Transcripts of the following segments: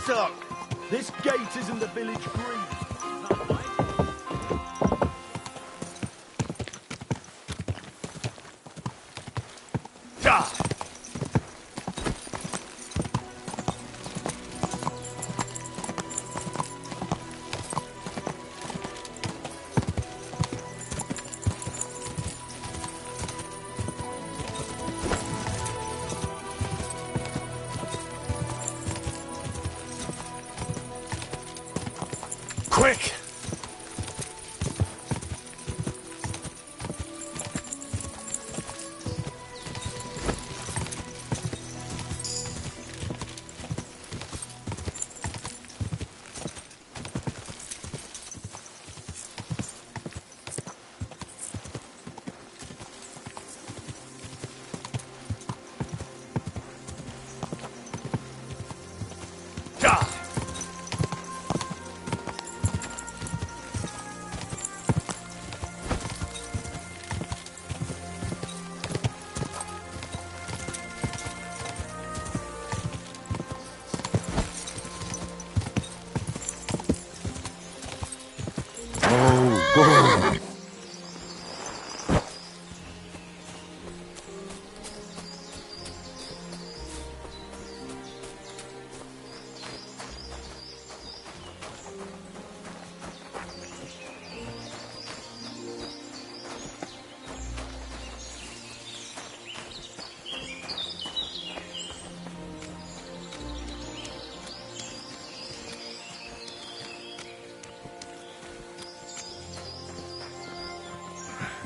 stuck. This gate isn't the village green. Quick!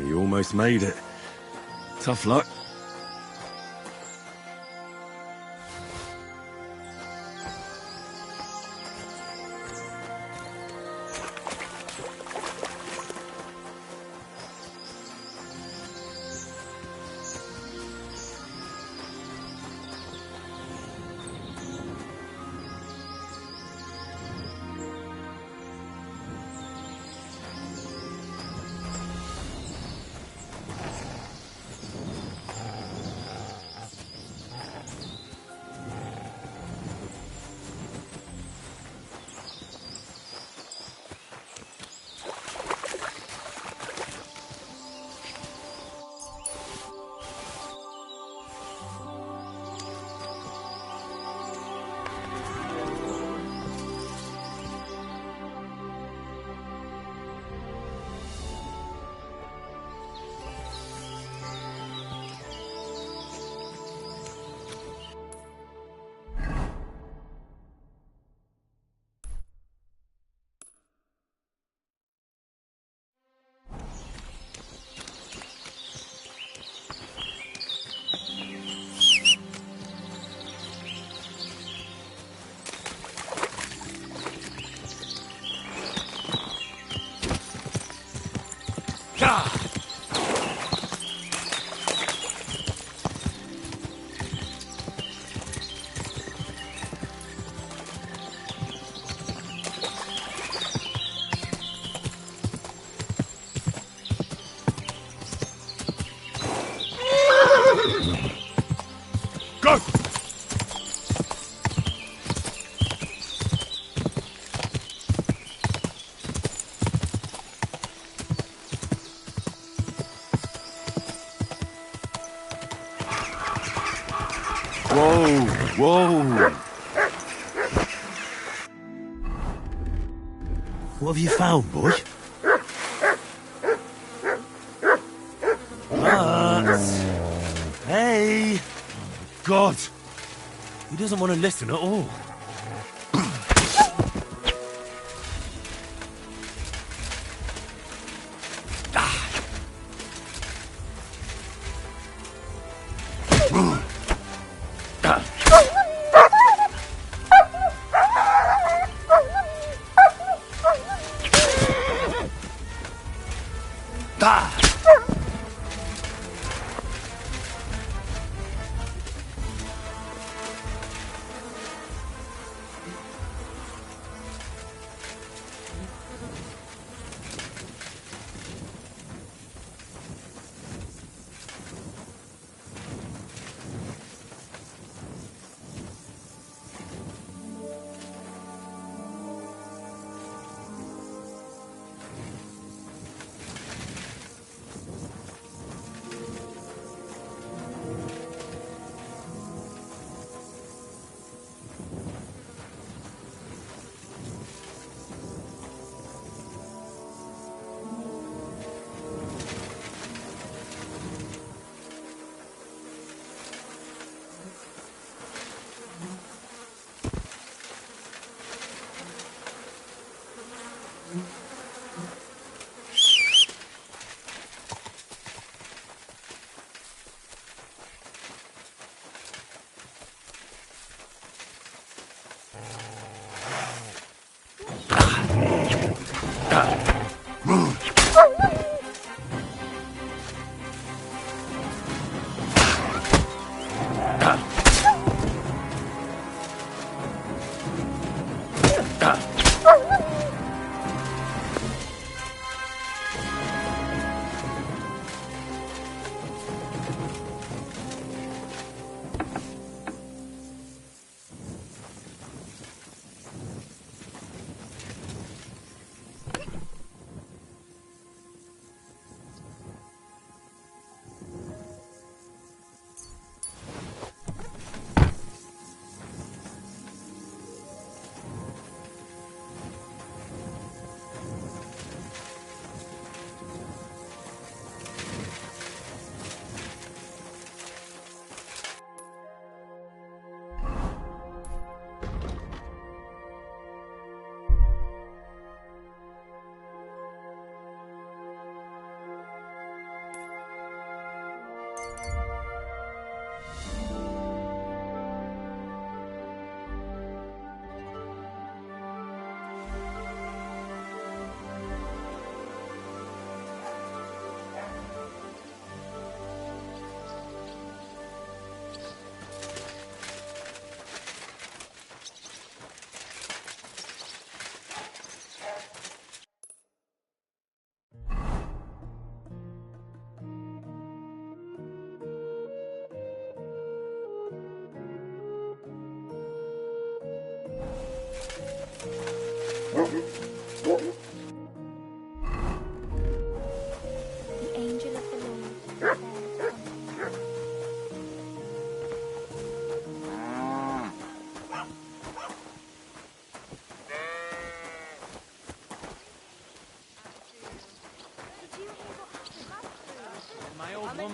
You almost made it. Tough luck. Go! Whoa, whoa. What have you found, boy? Hey! God! He doesn't want to listen at all.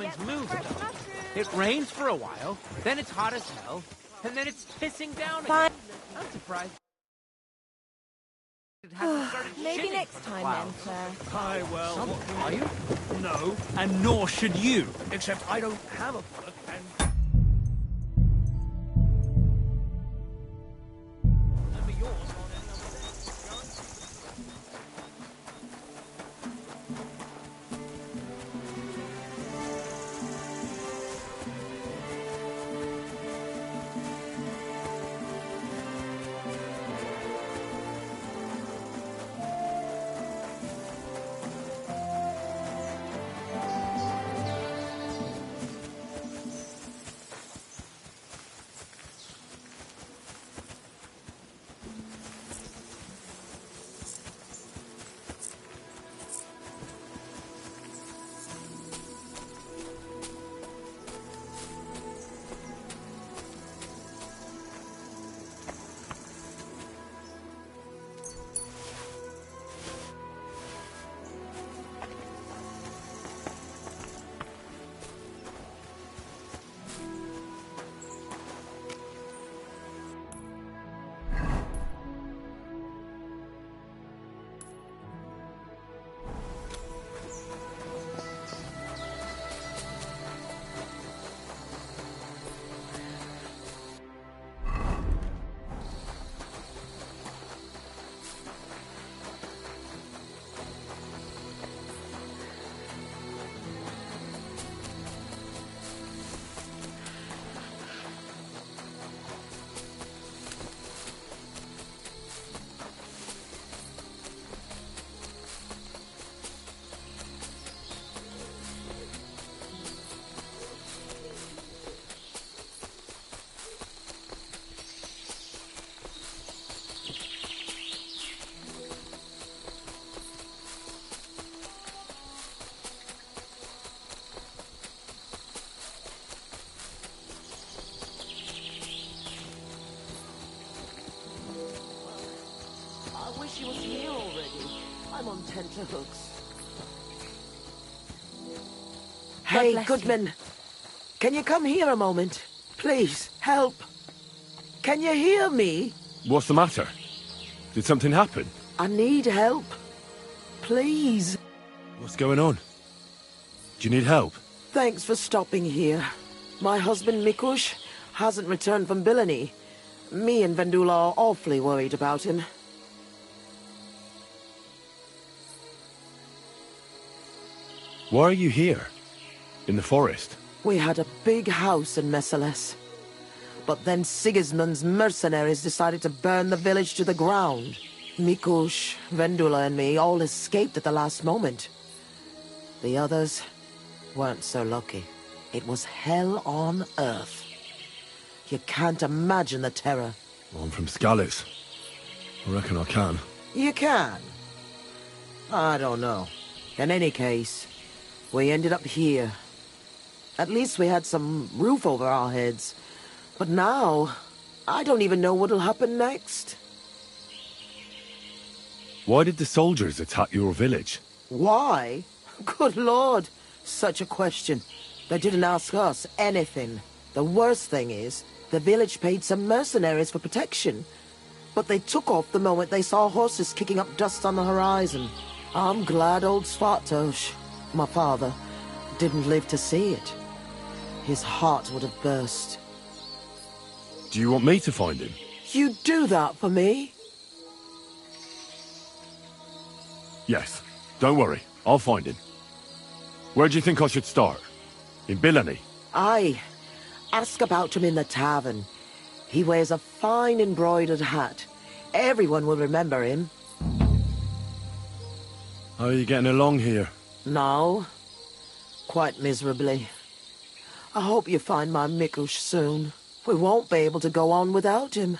island's mood, though. It rains for a while, then it's hot as hell, and then it's pissing down again. I'm surprised it hasn't started Maybe shitting next for a time while. then, sir. Aye, well, Something, are you? no, and nor should you. Except I don't have a book, and... Remember yours on any other day, John? I wish he was here already. I'm on tenterhooks. Hey, bless Goodman. Can you come here a moment? Please, help. Can you hear me? What's the matter? Did something happen? I need help. Please. What's going on? Do you need help? Thanks for stopping here. My husband, Mikush, hasn't returned from Billany. Me and Vendula are awfully worried about him. Why are you here? In the forest? We had a big house in Messales. But then Sigismund's mercenaries decided to burn the village to the ground. Mikush, Vendula and me all escaped at the last moment. The others weren't so lucky. It was hell on earth. You can't imagine the terror. Well, I'm from Skalitz. I reckon I can. You can. I don't know. In any case, we ended up here. At least we had some roof over our heads. But now, I don't even know what'll happen next. Why did the soldiers attack your village? Why? Good Lord, such a question. They didn't ask us anything. The worst thing is, the village paid some mercenaries for protection. But they took off the moment they saw horses kicking up dust on the horizon. I'm glad old Svartosh, my father, didn't live to see it. His heart would have burst. Do you want me to find him? You do that for me? Yes. Don't worry. I'll find him. Where do you think I should start? In Billany? Aye. Ask about him in the tavern. He wears a fine embroidered hat. Everyone will remember him. How are you getting along here? No. Quite miserably. I hope you find my Mikush soon. We won't be able to go on without him.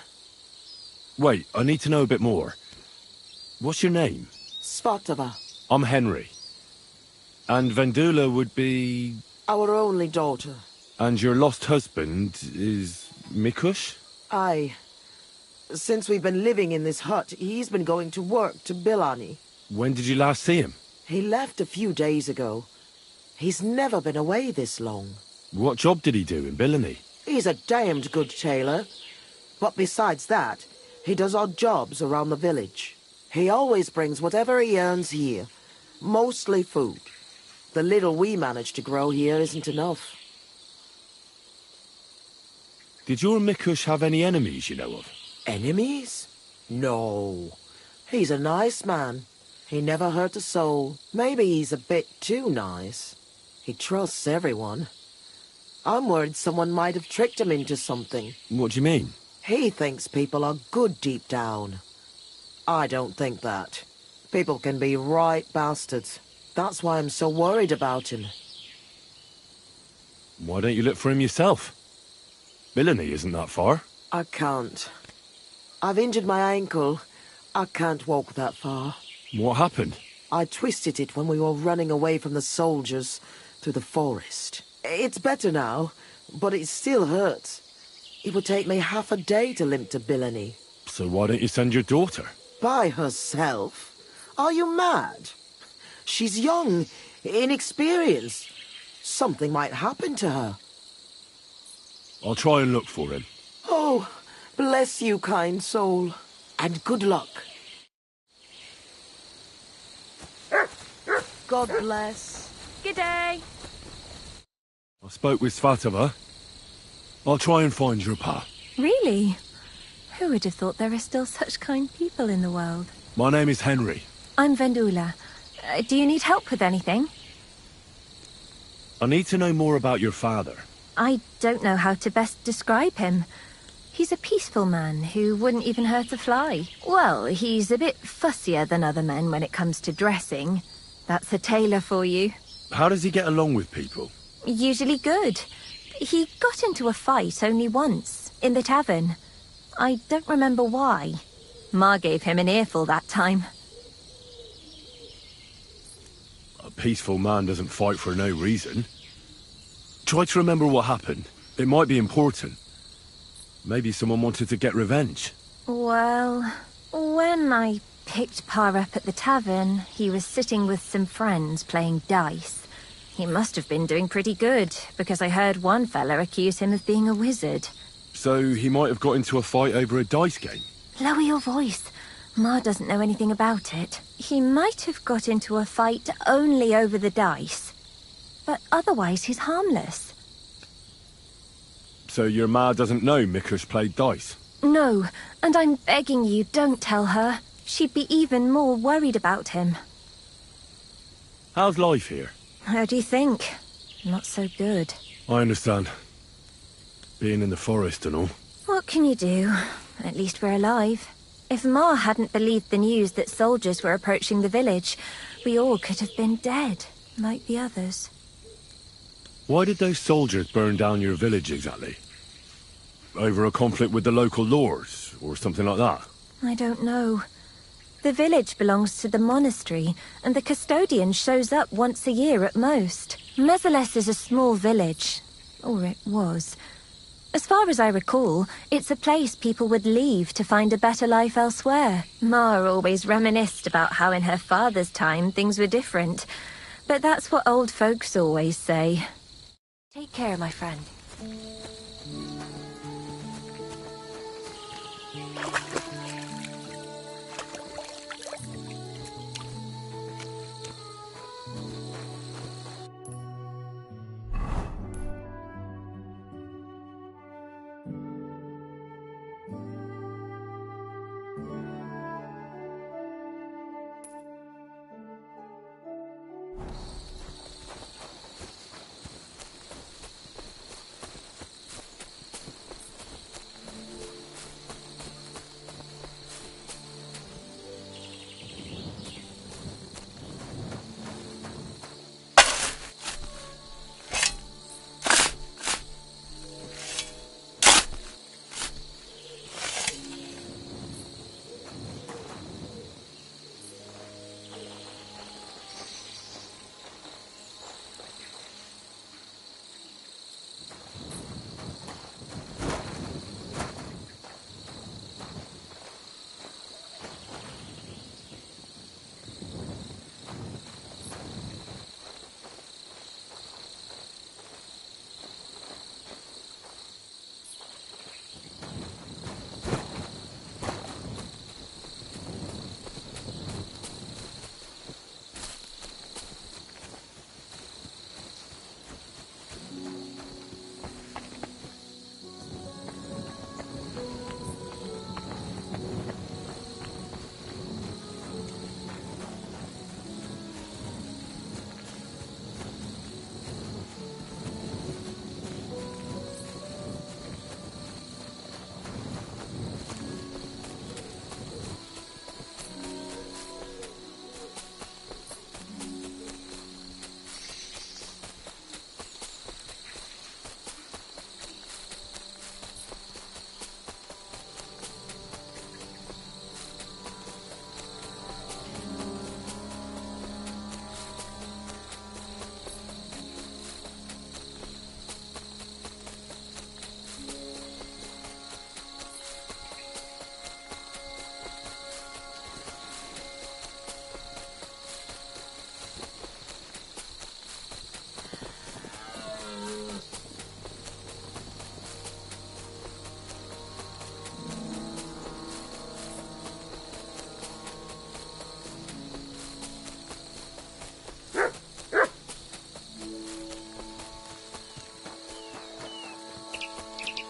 Wait, I need to know a bit more. What's your name? Svatova, I'm Henry. And Vendula would be... our only daughter. And your lost husband is... Mikush? Aye. Since we've been living in this hut, he's been going to work to Billany. When did you last see him? He left a few days ago. He's never been away this long. What job did he do in Billany? He's a damned good tailor. But besides that, he does odd jobs around the village. He always brings whatever he earns here. Mostly food. The little we manage to grow here isn't enough. Did your Mikush have any enemies you know of? Enemies? No. He's a nice man. He never hurt a soul. Maybe he's a bit too nice. He trusts everyone. I'm worried someone might have tricked him into something. What do you mean? He thinks people are good deep down. I don't think that. People can be right bastards. That's why I'm so worried about him. Why don't you look for him yourself? Billany isn't that far. I can't. I've injured my ankle. I can't walk that far. What happened? I twisted it when we were running away from the soldiers through the forest. It's better now, but it still hurts. It would take me half a day to limp to Billany. So why don't you send your daughter? By herself? Are you mad? She's young, inexperienced. Something might happen to her. I'll try and look for him. Oh, bless you, kind soul. And good luck. God bless. Good day. I spoke with Svatova. I'll try and find your pa. Really? Who would have thought there are still such kind people in the world? My name is Henry. I'm Vendula. Do you need help with anything? I need to know more about your father. I don't know how to best describe him. He's a peaceful man who wouldn't even hurt a fly. Well, he's a bit fussier than other men when it comes to dressing. That's a tailor for you. How does he get along with people? Usually good. He got into a fight only once, in the tavern. I don't remember why. Ma gave him an earful that time. A peaceful man doesn't fight for no reason. Try to remember what happened. It might be important. Maybe someone wanted to get revenge. Well, when I picked Pa up at the tavern, he was sitting with some friends playing dice. He must have been doing pretty good, because I heard one fella accuse him of being a wizard. So he might have got into a fight over a dice game? Lower your voice. Ma doesn't know anything about it. He might have got into a fight only over the dice. But otherwise he's harmless. So your ma doesn't know Mikush played dice? No, and I'm begging you, don't tell her. She'd be even more worried about him. How's life here? How do you think? Not so good. I understand. Being in the forest and all. What can you do? At least we're alive. If Ma hadn't believed the news that soldiers were approaching the village, we all could have been dead, like the others. Why did those soldiers burn down your village exactly? Over a conflict with the local lords, or something like that? I don't know. The village belongs to the monastery, and the custodian shows up once a year at most. Mezeles is a small village. Or it was. As far as I recall, it's a place people would leave to find a better life elsewhere. Ma always reminisced about how in her father's time things were different. But that's what old folks always say. Take care, my friend.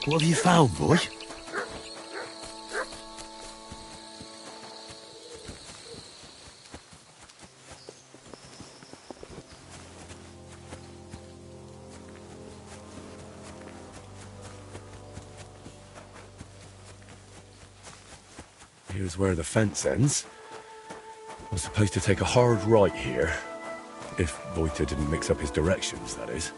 What have you found, boy? Here's where the fence ends. I'm supposed to take a hard right here. If Wojtek didn't mix up his directions, that is.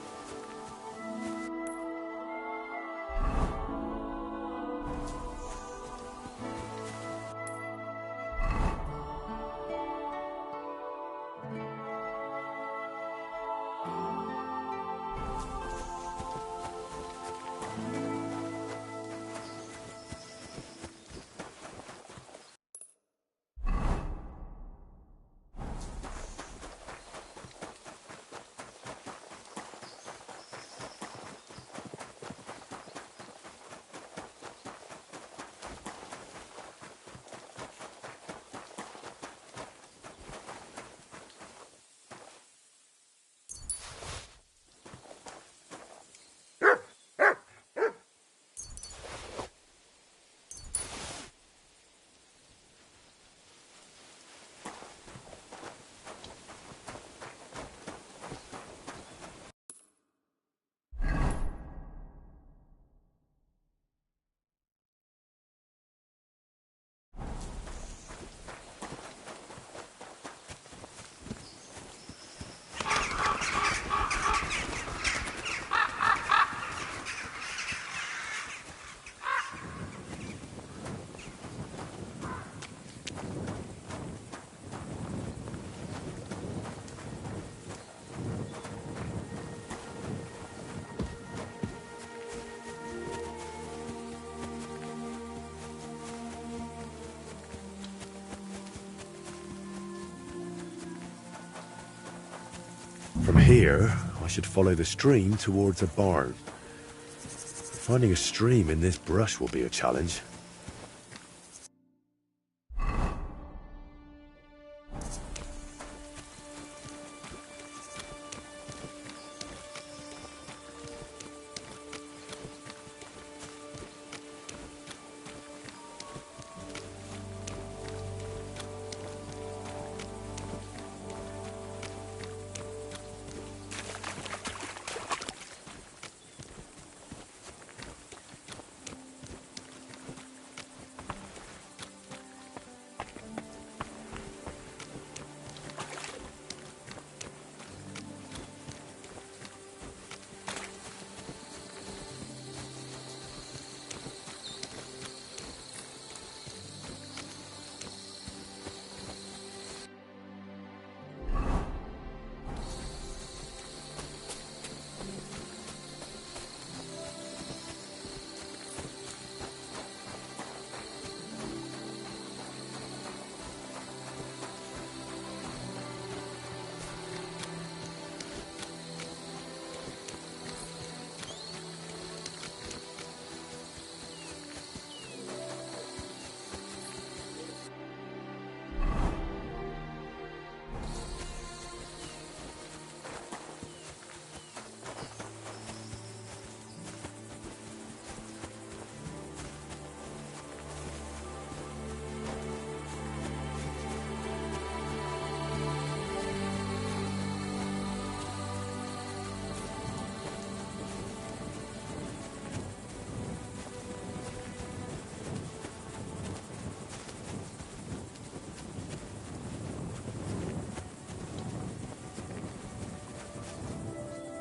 From here, I should follow the stream towards a barn. Finding a stream in this brush will be a challenge.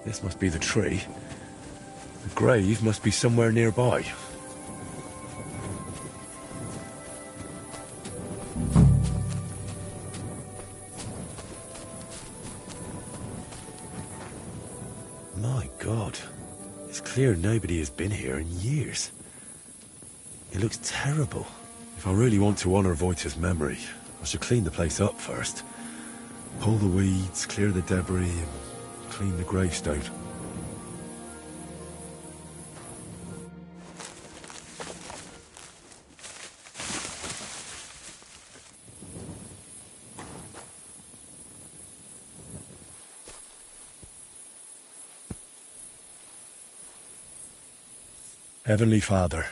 This must be the tree. The grave must be somewhere nearby. My God. It's clear nobody has been here in years. It looks terrible. If I really want to honor Wojtek's memory, I should clean the place up first. Pull the weeds, clear the debris, and clean the gravestone. Heavenly Father,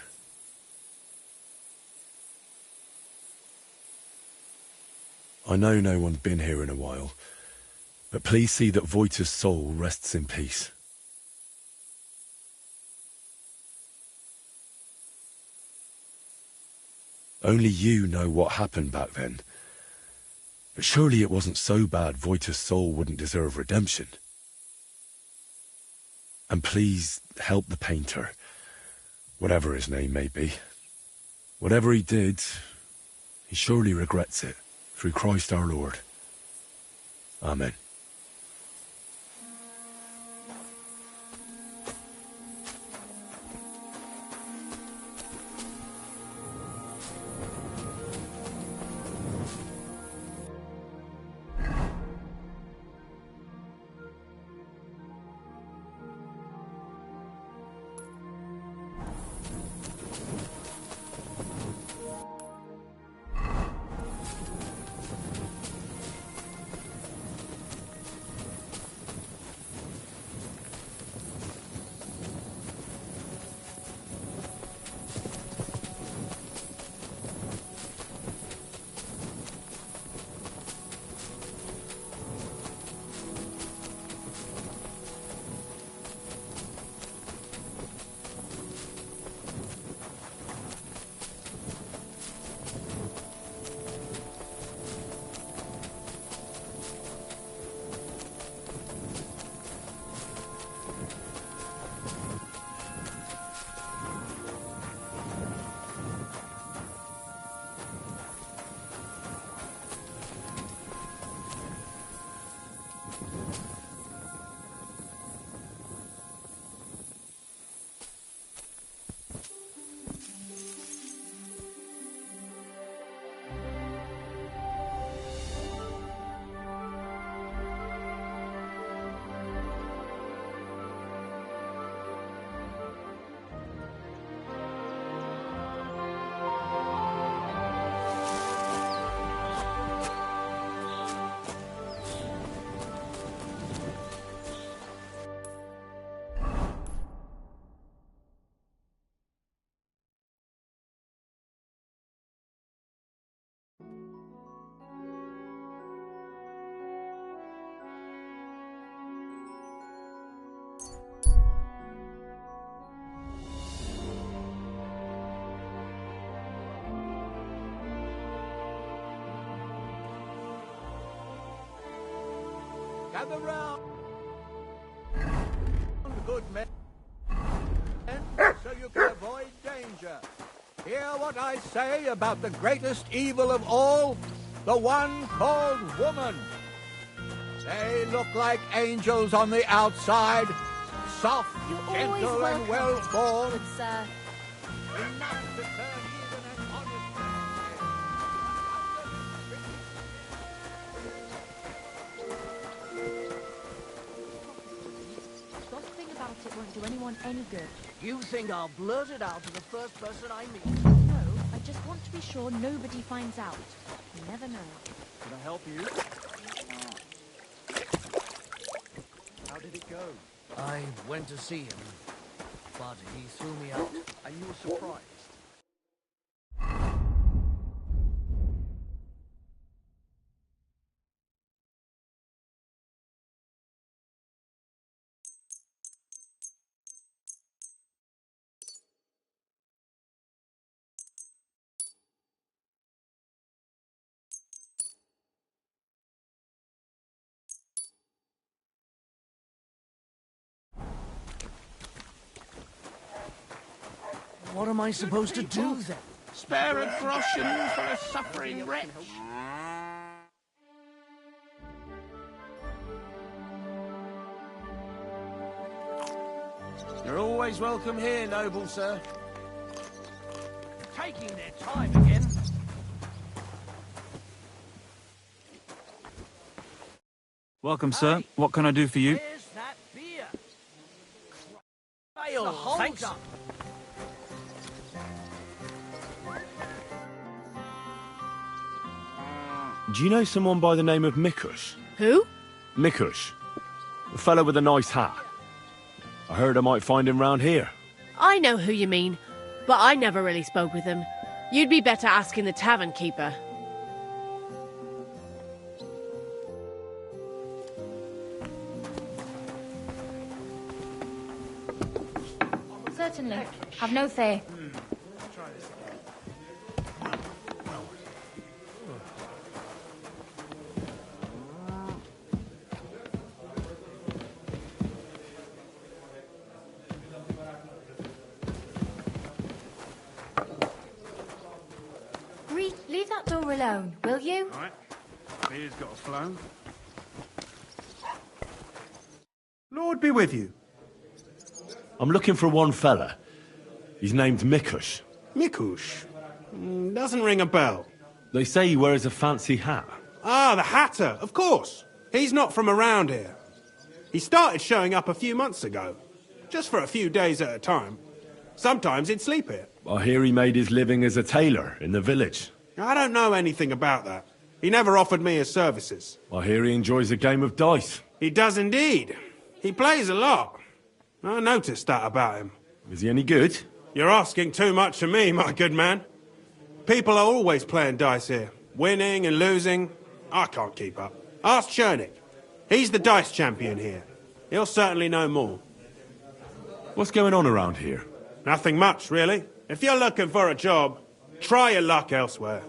I know no one's been here in a while, but please see that Voita's soul rests in peace. Only you know what happened back then. But surely it wasn't so bad Voita's soul wouldn't deserve redemption. And please help the painter, whatever his name may be. Whatever he did, he surely regrets it, through Christ our Lord. Amen. Gather round, good men, so you can avoid danger. Hear what I say about the greatest evil of all, the one called woman. They look like angels on the outside, soft, gentle, and well-born. Sir. Enough to turn even an honest man's Gossiping about it won't do anyone any good. You think I'll blurt it out to the first person I meet? No, I just want to be sure nobody finds out. You never know. Can I help you? How did it go? I went to see him, but he threw me out. And you were surprised? What am I supposed to do then? Spare a groschen for a suffering wretch. You're always welcome here, noble sir. Taking their time again. Welcome, sir. What can I do for you? Where's that beer? Thanks. Up. Do you know someone by the name of Mikush? Who? Mikush. The fellow with the nice hat. I heard I might find him round here. I know who you mean, but I never really spoke with him. You'd be better asking the tavern keeper. Certainly. Have no fear. Leave that door alone, will you? All right. Beer's got a flow. Lord be with you. I'm looking for one fella. He's named Mikush. Mikush? Doesn't ring a bell. They say he wears a fancy hat. Ah, the Hatter, of course. He's not from around here. He started showing up a few months ago. Just for a few days at a time. Sometimes he'd sleep here. I hear he made his living as a tailor in the village. I don't know anything about that. He never offered me his services. I hear he enjoys a game of dice. He does indeed. He plays a lot. I noticed that about him. Is he any good? You're asking too much of me, my good man. People are always playing dice here. Winning and losing. I can't keep up. Ask Chernik. He's the dice champion here. He'll certainly know more. What's going on around here? Nothing much, really. If you're looking for a job, try your luck elsewhere.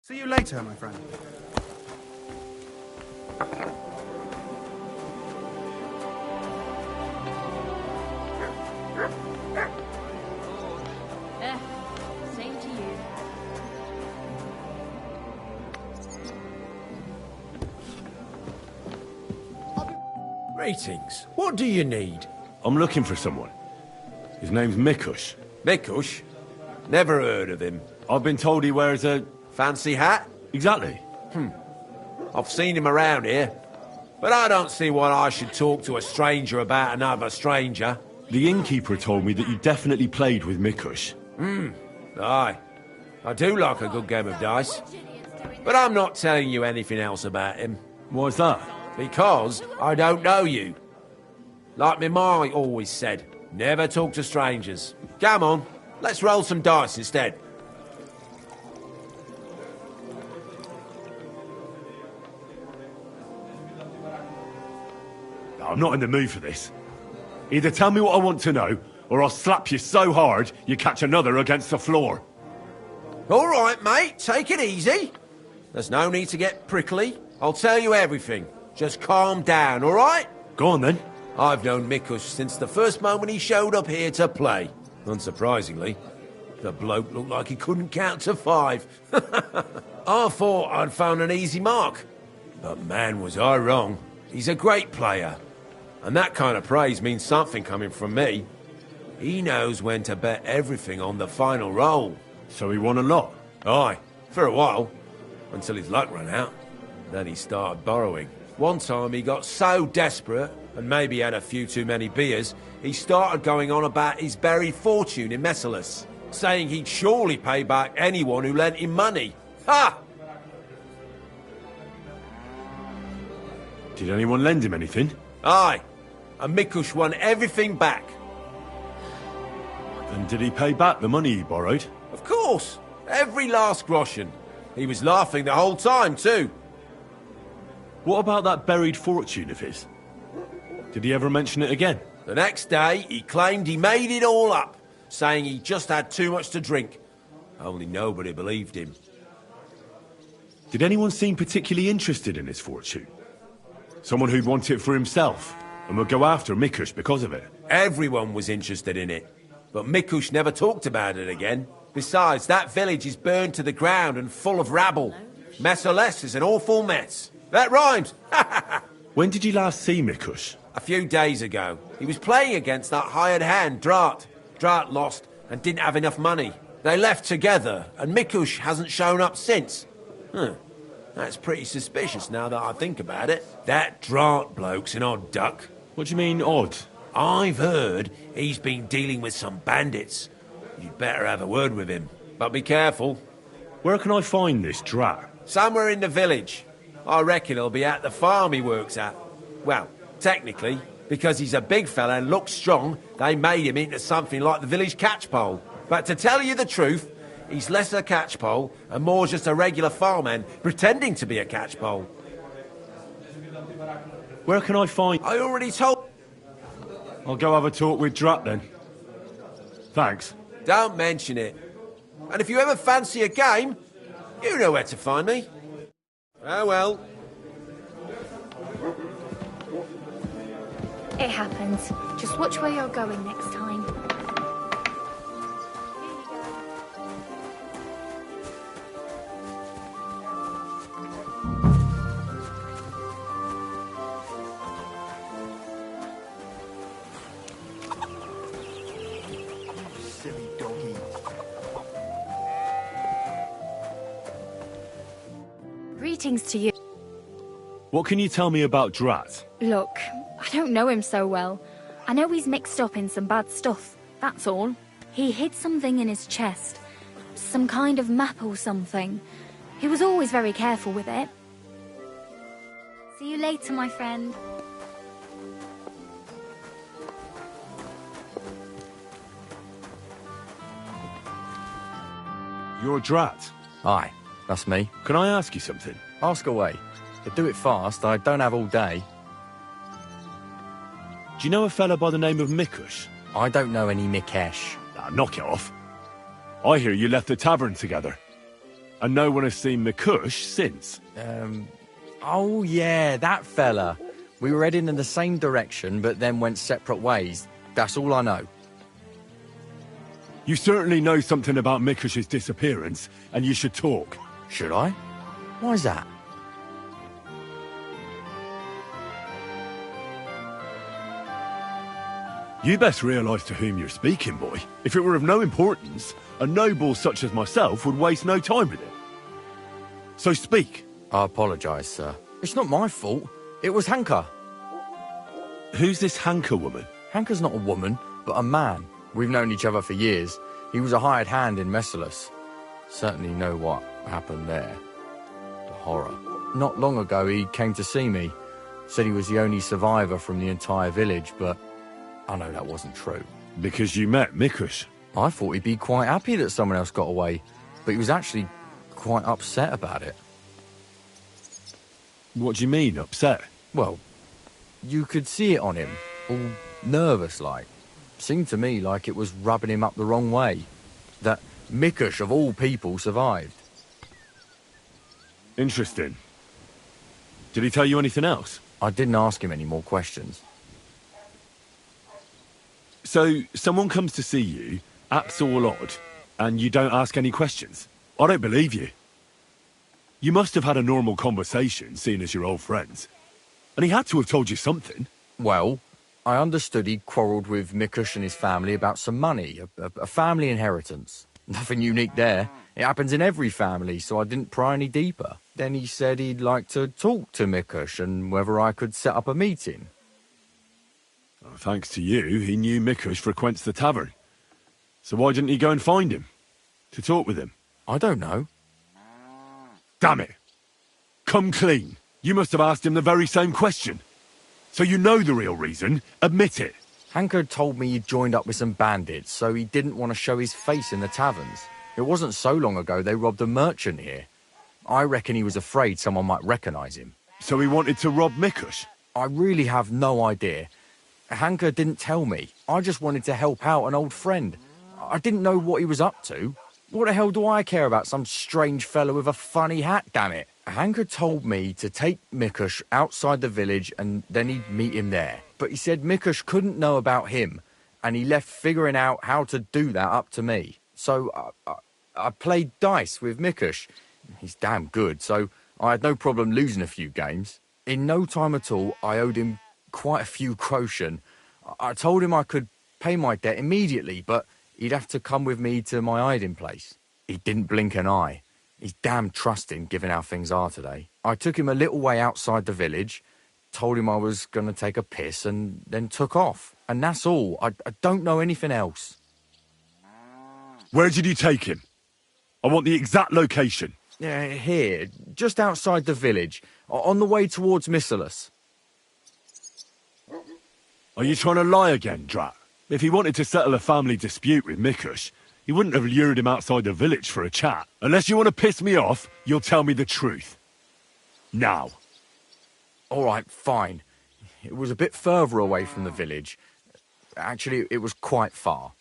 See you later, my friend. Same to you. Greetings. What do you need? I'm looking for someone. His name's Mikush. Mikush? Never heard of him. I've been told he wears a... Fancy hat? Exactly. I've seen him around here. But I don't see why I should talk to a stranger about another stranger. The innkeeper told me that you definitely played with Mikush. Aye. I do like a good game of dice. But I'm not telling you anything else about him. Why's that? Because I don't know you. Like me ma always said, never talk to strangers. Come on, let's roll some dice instead. I'm not in the mood for this. Either tell me what I want to know, or I'll slap you so hard you catch another against the floor. All right, mate, take it easy. There's no need to get prickly. I'll tell you everything. Just calm down, all right? Go on, then. I've known Mikush since the first moment he showed up here to play. Unsurprisingly, the bloke looked like he couldn't count to 5. I thought I'd found an easy mark. But man, was I wrong. He's a great player. And that kind of praise means something coming from me. He knows when to bet everything on the final roll. So he won a lot? Aye, for a while. Until his luck ran out. Then he started borrowing. One time he got so desperate, and maybe had a few too many beers, he started going on about his buried fortune in Messalis, saying he'd surely pay back anyone who lent him money. Ha! Did anyone lend him anything? Aye, and Mikush won everything back. And did he pay back the money he borrowed? Of course, every last groschen. He was laughing the whole time, too. What about that buried fortune of his? Did he ever mention it again? The next day, he claimed he made it all up, saying he just had too much to drink. Only nobody believed him. Did anyone seem particularly interested in his fortune? Someone who'd want it for himself, and would go after Mikush because of it? Everyone was interested in it, but Mikush never talked about it again. Besides, that village is burned to the ground and full of rabble. Messalis is an awful mess. That rhymes! When did you last see Mikush? A few days ago. He was playing against that hired hand, Drat. Drat lost and didn't have enough money. They left together, and Mikush hasn't shown up since. That's pretty suspicious now that I think about it. That Drat bloke's an odd duck. What do you mean, odd? I've heard he's been dealing with some bandits. You'd better have a word with him. But be careful. Where can I find this Drat? Somewhere in the village. I reckon he'll be at the farm he works at. Well, technically, Because he's a big fella and looks strong, they made him into something like the village catchpole. But to tell you the truth, he's less a catchpole and more just a regular farmhand pretending to be a catchpole. Where can I find... I already told... I'll go have a talk with Drat then. Thanks. Don't mention it. And if you ever fancy a game, you know where to find me. Oh well. It happens. Just watch where you're going next time. Silly doggy. Greetings to you. What can you tell me about Drat? Look, I don't know him so well. I know he's mixed up in some bad stuff, that's all. He hid something in his chest. Some kind of map or something. He was always very careful with it. See you later, my friend. You're Drat. Aye, that's me. Can I ask you something? Ask away. But do it fast, I don't have all day. Do you know a fella by the name of Mikush? I don't know any Mikesh. Ah, knock it off. I hear you left the tavern together. And no one has seen Mikush since. Oh yeah, that fella. We were heading in the same direction, but then went separate ways. That's all I know. You certainly know something about Mikush's disappearance, and you should talk. Should I? Why's that? You best realise to whom you're speaking, boy. If it were of no importance, a noble such as myself would waste no time with it. So speak. I apologise, sir. It's not my fault. It was Hanka. Who's this Hanka woman? Hanka's not a woman, but a man. We've known each other for years. He was a hired hand in Messalus. Certainly know what happened there. The horror. Not long ago, he came to see me. Said he was the only survivor from the entire village, but I know that wasn't true. Because you met Mikush? I thought he'd be quite happy that someone else got away, but he was actually quite upset about it. What do you mean, upset? Well, you could see it on him, all nervous-like. Seemed to me like it was rubbing him up the wrong way. That Mikush, of all people, survived. Interesting. Did he tell you anything else? I didn't ask him any more questions. So, someone comes to see you, acts all odd, and you don't ask any questions? I don't believe you. You must have had a normal conversation, seeing as you're old friends. And he had to have told you something. Well, I understood he quarrelled with Mikush and his family about some money, a family inheritance. Nothing unique there. It happens in every family, so I didn't pry any deeper. Then he said he'd like to talk to Mikush and whether I could set up a meeting. Thanks to you, he knew Mikush frequents the tavern. So why didn't he go and find him? To talk with him? I don't know. Damn it! Come clean. You must have asked him the very same question. So you know the real reason. Admit it. Hanka told me he'd joined up with some bandits, so he didn't want to show his face in the taverns. It wasn't so long ago they robbed a merchant here. I reckon he was afraid someone might recognise him. So he wanted to rob Mikush? I really have no idea. Hanka didn't tell me. I just wanted to help out an old friend. I didn't know what he was up to. What the hell do I care about some strange fellow with a funny hat, damn it? Hanka told me to take Mikush outside the village and then he'd meet him there. But he said Mikush couldn't know about him, and he left figuring out how to do that up to me. So I played dice with Mikush. He's damn good, so I had no problem losing a few games. In no time at all, I owed him quite a few groschen. I told him I could pay my debt immediately, but he'd have to come with me to my hiding place. He didn't blink an eye. He's damn trusting, given how things are today. I took him a little way outside the village, told him I was going to take a piss, and then took off. And that's all. I don't know anything else. Where did you take him? I want the exact location. Here, just outside the village, on the way towards Missalus. Are you trying to lie again, Drat? If he wanted to settle a family dispute with Mikush, he wouldn't have lured him outside the village for a chat. Unless you want to piss me off, you'll tell me the truth. Now. All right, fine. It was a bit further away from the village. Actually, it was quite far.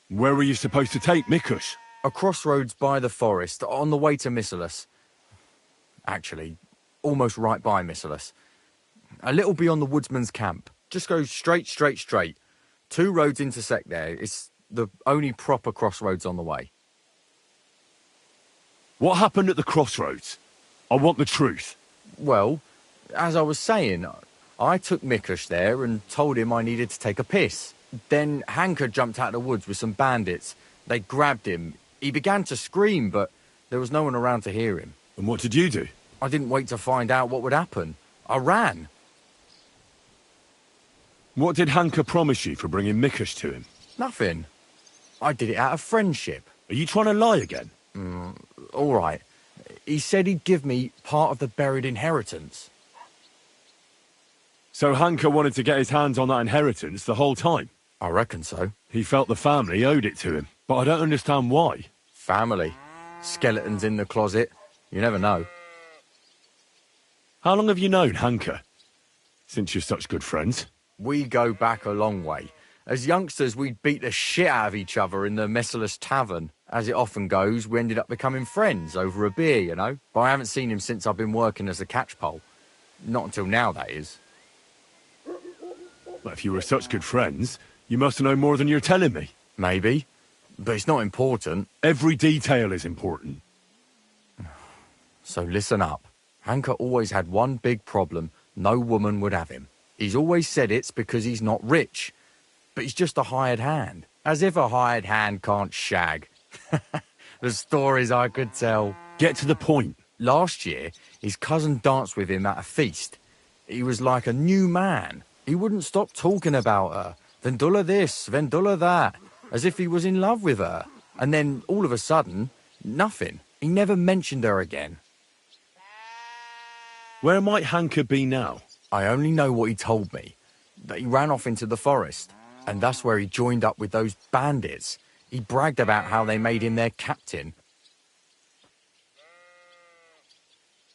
Where were you supposed to take Mikush? A crossroads by the forest, on the way to Missalus. Actually, almost right by Missalus. A little beyond the woodsman's camp. Just go straight. 2 roads intersect there. It's the only proper crossroads on the way. What happened at the crossroads? I want the truth. Well, as I was saying, I took Mikush there and told him I needed to take a piss. Then Hanka jumped out of the woods with some bandits. They grabbed him. He began to scream, but there was no one around to hear him. And what did you do? I didn't wait to find out what would happen. I ran. What did Hanka promise you for bringing Mikush to him? Nothing. I did it out of friendship. Are you trying to lie again? All right. He said he'd give me part of the buried inheritance. So Hanka wanted to get his hands on that inheritance the whole time? I reckon so. He felt the family owed it to him, but I don't understand why. Family. Skeletons in the closet. You never know. How long have you known Hanka? Since you're such good friends? We go back a long way. As youngsters, we'd beat the shit out of each other in the Messalus Tavern. As it often goes, we ended up becoming friends over a beer, you know? But I haven't seen him since I've been working as a catchpole. Not until now, that is. But if you were such good friends, you must know more than you're telling me. Maybe. But it's not important. Every detail is important. So listen up. Hanka always had one big problem. No woman would have him. He's always said it's because he's not rich. But he's just a hired hand. As if a hired hand can't shag. The stories I could tell. Get to the point. Last year, his cousin danced with him at a feast. He was like a new man. He wouldn't stop talking about her. Vendula this, Vendula that. As if he was in love with her. And then, all of a sudden, nothing. He never mentioned her again. Where might Hanka be now? I only know what he told me. That he ran off into the forest. And that's where he joined up with those bandits. He bragged about how they made him their captain.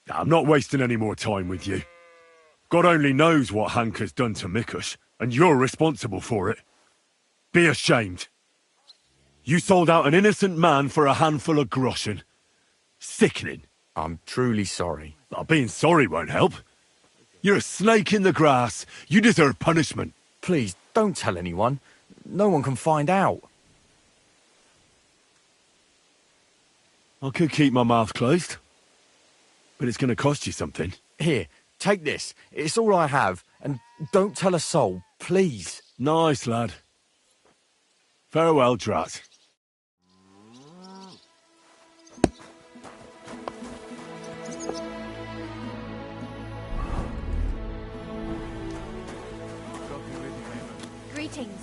I'm not wasting any more time with you. God only knows what Hanka's done to Mikush, and you're responsible for it. Be ashamed. You sold out an innocent man for a handful of groschen. Sickening. I'm truly sorry. Being sorry won't help. You're a snake in the grass. You deserve punishment. Please, don't tell anyone. No one can find out. I could keep my mouth closed. But it's going to cost you something. Here, take this. It's all I have. And don't tell a soul, please. Nice, lad. Farewell, Drat. Greetings.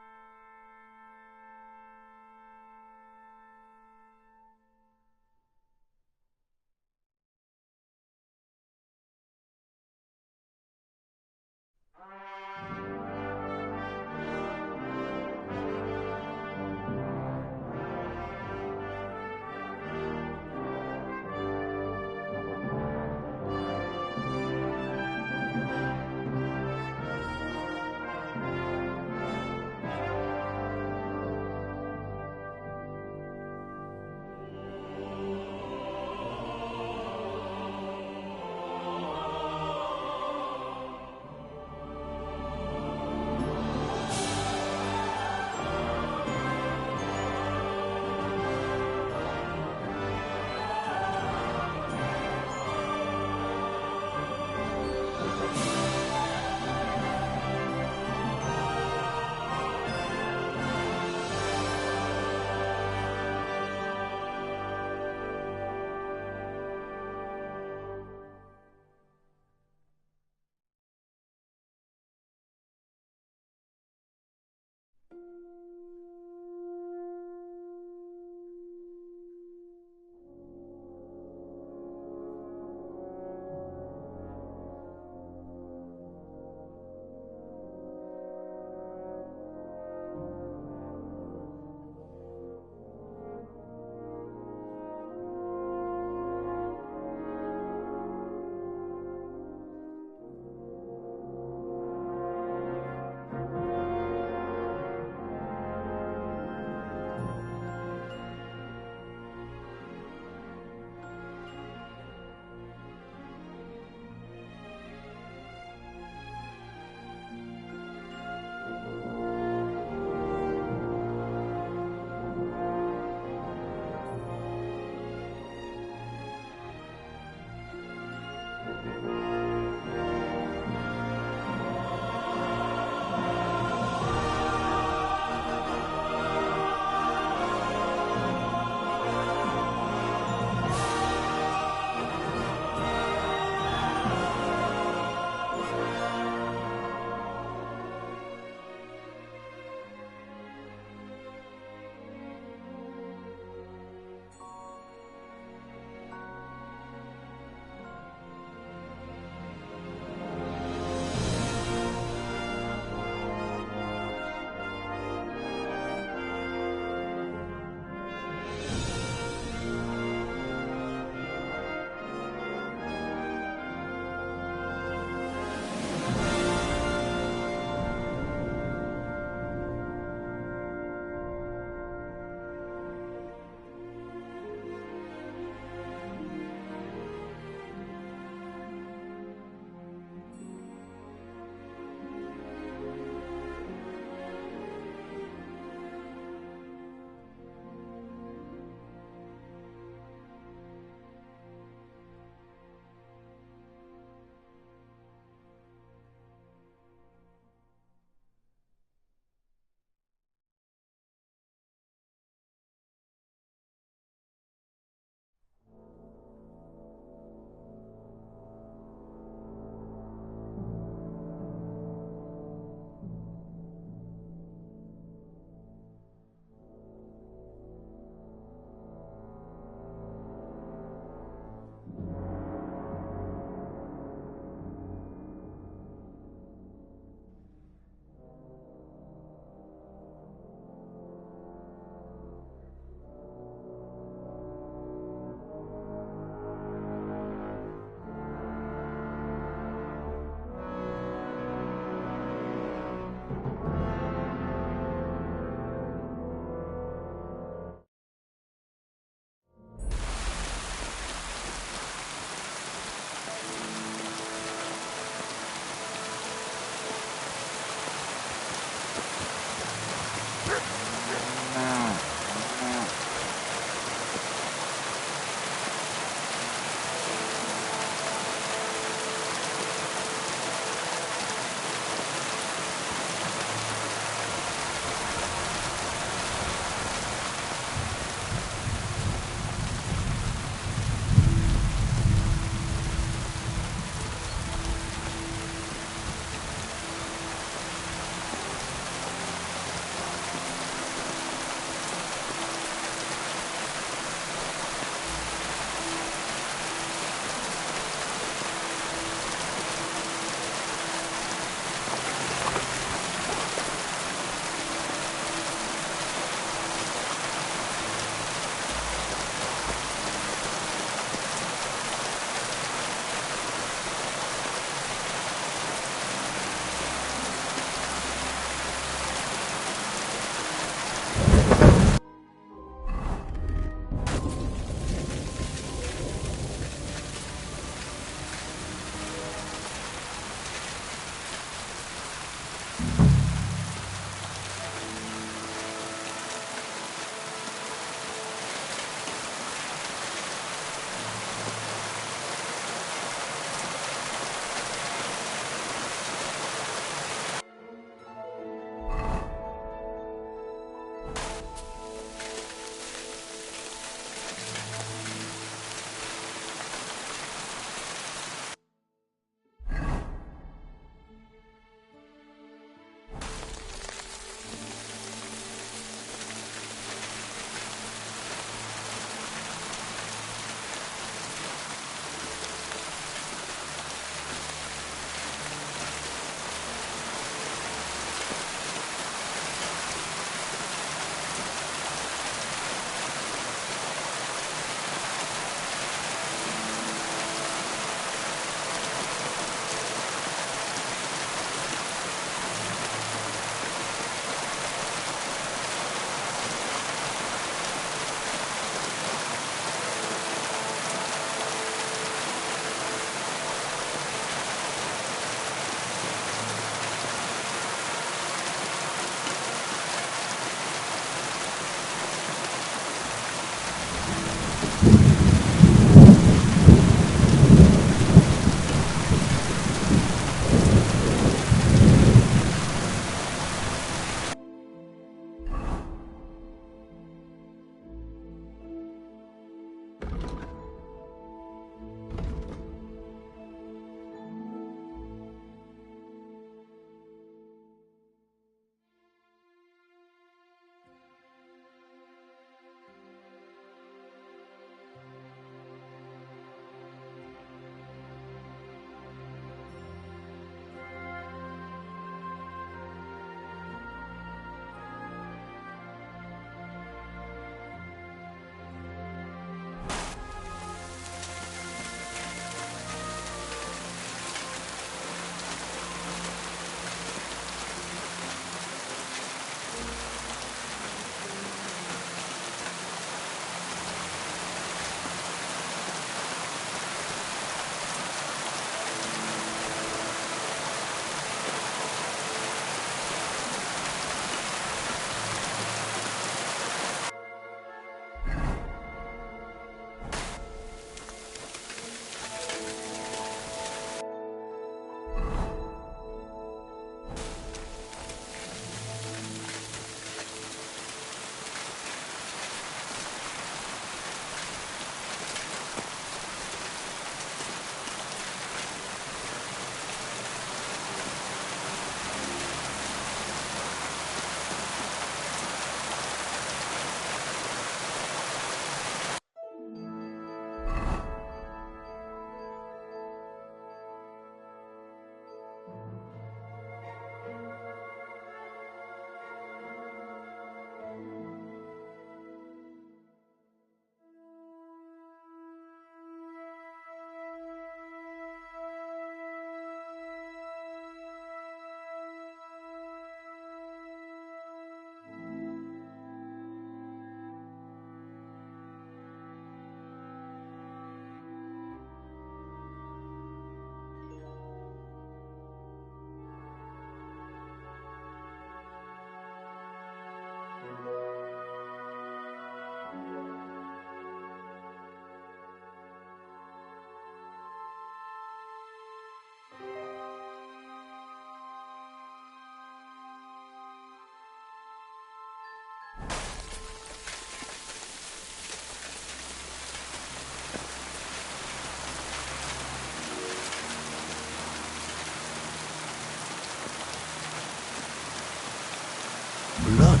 Blood.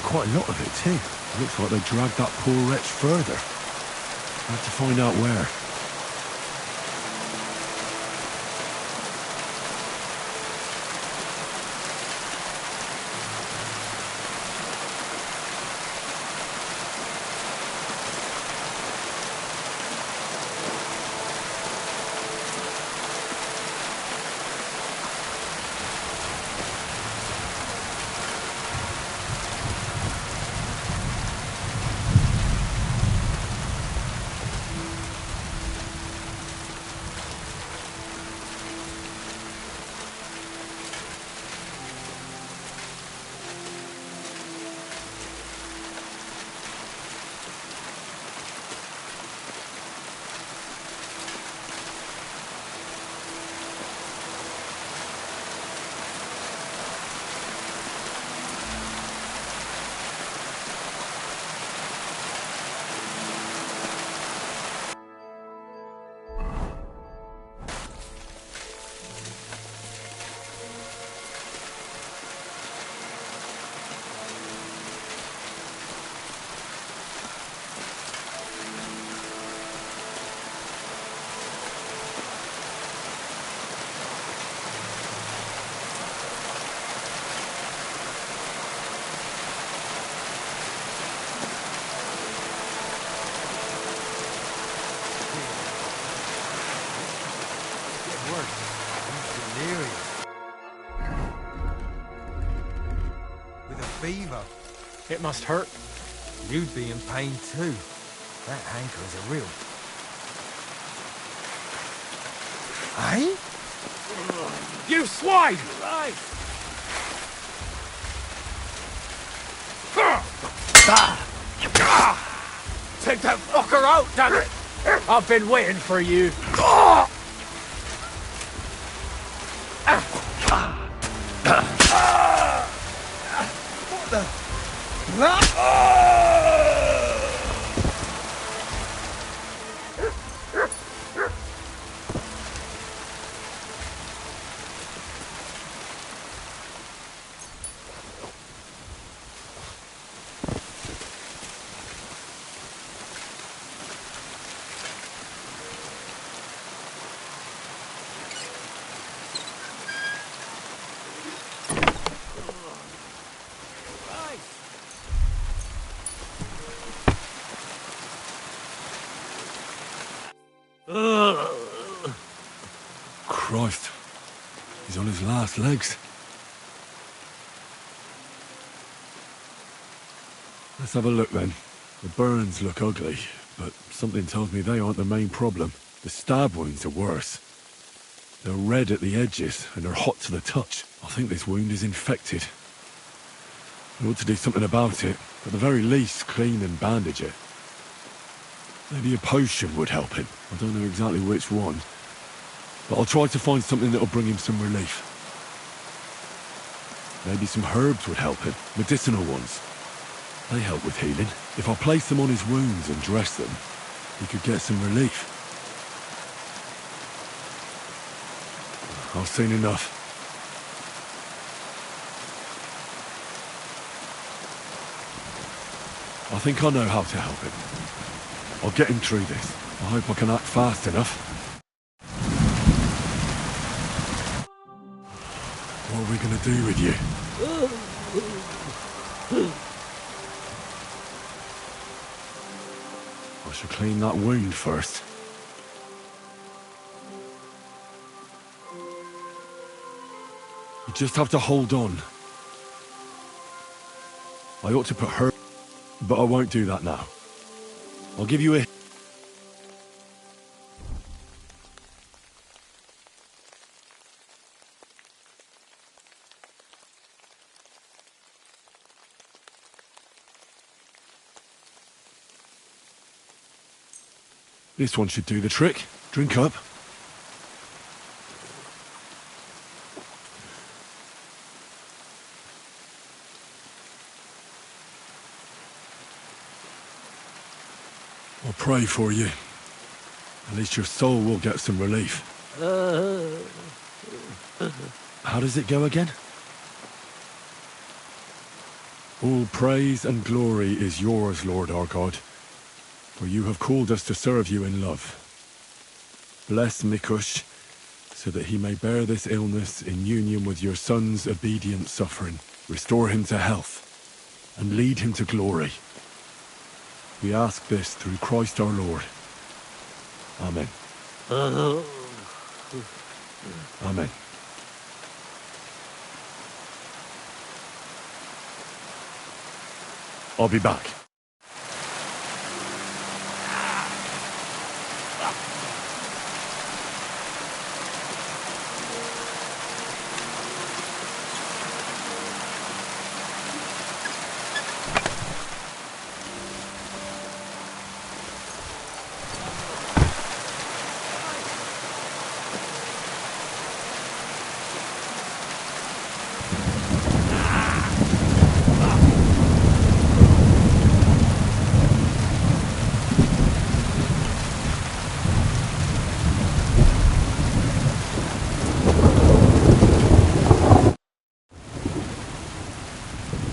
Quite a lot of it, too. Looks like they dragged that poor wretch further. I have to find out where. Fever. It must hurt. You'd be in pain too. That hanker is a real... Eh? You swine! Right. Take that fucker out, damn it! I've been waiting for you. Christ. He's on his last legs. Let's have a look then. The burns look ugly, but something tells me they aren't the main problem. The stab wounds are worse. They're red at the edges, and they're hot to the touch. I think this wound is infected. We ought to do something about it. At the very least, clean and bandage it. Maybe a potion would help him. I don't know exactly which one. But I'll try to find something that'll bring him some relief. Maybe some herbs would help him. Medicinal ones. They help with healing. If I place them on his wounds and dress them, he could get some relief. I've seen enough. I think I know how to help him. I'll get him through this. I hope I can act fast enough. What are we gonna do with you? I shall clean that wound first. You just have to hold on. I ought to put her, but I won't do that now. I'll give you a... This one should do the trick. Drink up. I'll pray for you. At least your soul will get some relief. How does it go again? All praise and glory is yours, Lord our God, for you have called us to serve you in love. Bless Mikush, so that he may bear this illness in union with your son's obedient suffering. Restore him to health, and lead him to glory. We ask this through Christ our Lord. Amen. Amen. I'll be back.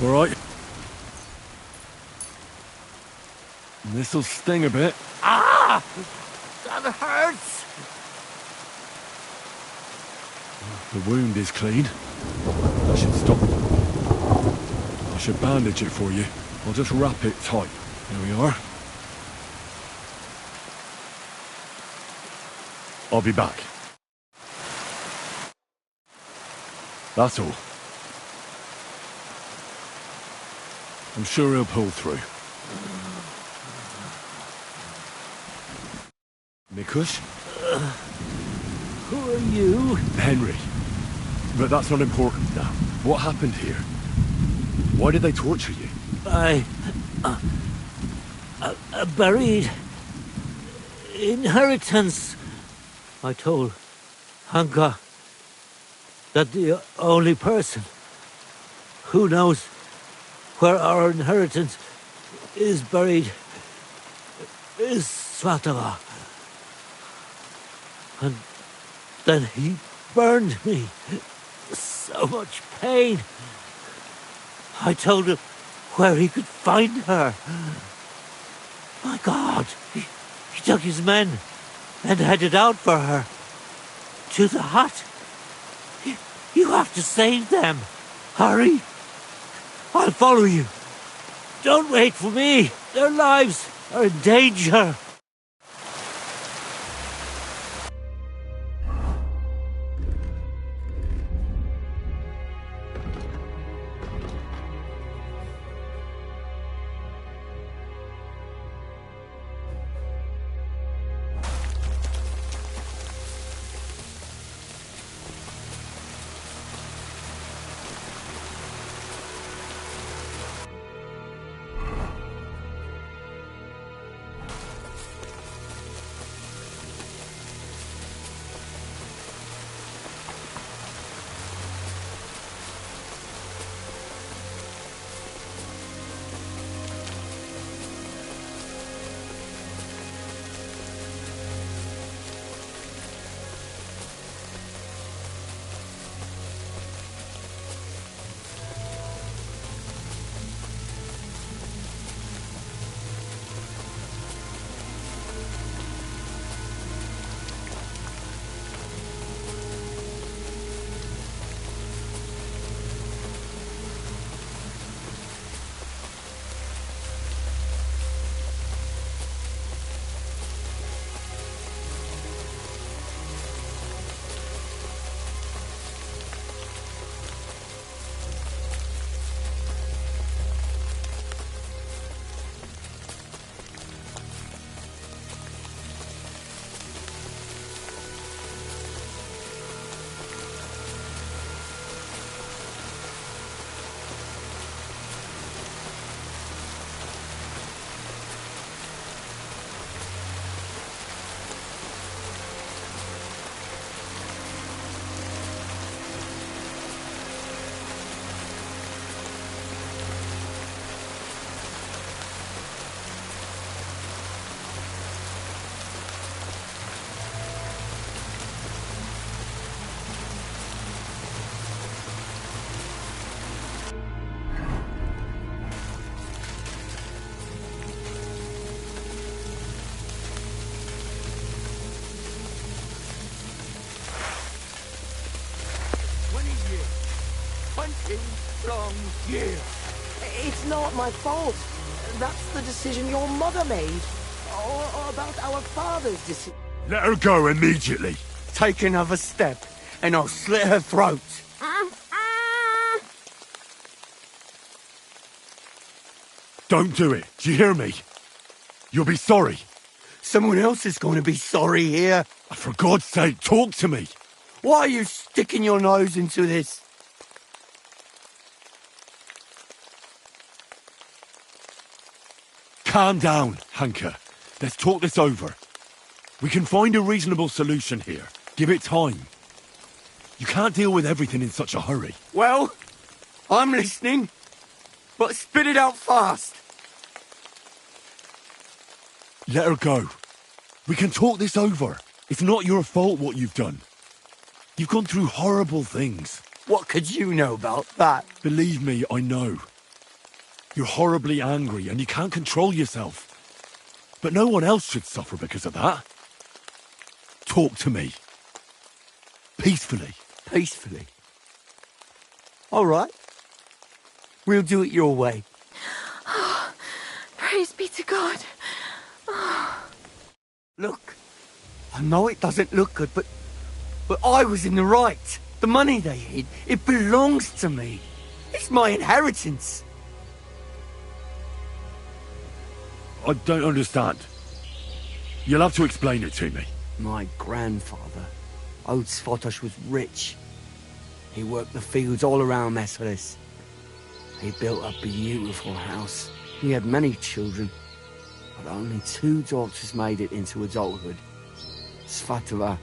All right. This'll sting a bit. Ah! That hurts! The wound is clean. That should stop. I should bandage it for you. I'll just wrap it tight. There we are. I'll be back. That's all. I'm sure he'll pull through. Mikush? Who are you? Henry. But that's not important now. What happened here? Why did they torture you? I buried inheritance. I told Hanka that the only person who knows where our inheritance is buried is Svatala. And then he burned me. So much pain. I told him where he could find her. My God, he took his men and headed out for her. To the hut. You have to save them. Hurry. I'll follow you. Don't wait for me. Their lives are in danger. long year. It's not my fault. That's the decision your mother made. Or about our father's decision. Let her go immediately. Take another step, and I'll slit her throat. Don't do it. Do you hear me? You'll be sorry. Someone else is going to be sorry here. For God's sake, talk to me. Why are you sticking your nose into this? Calm down, Hanka. Let's talk this over. We can find a reasonable solution here. Give it time. You can't deal with everything in such a hurry. Well, I'm listening, but spit it out fast. Let her go. We can talk this over. It's not your fault what you've done. You've gone through horrible things. What could you know about that? Believe me, I know. You're horribly angry and you can't control yourself. But no one else should suffer because of that. Talk to me. Peacefully. Peacefully? All right. We'll do it your way. Praise be to God. Look, I know it doesn't look good, but I was in the right. The money they hid, it belongs to me. It's my inheritance. I don't understand. You'll have to explain it to me. My grandfather, old Svatos, was rich. He worked the fields all around Messeris. He built a beautiful house. He had many children, but only 2 daughters made it into adulthood. Svatova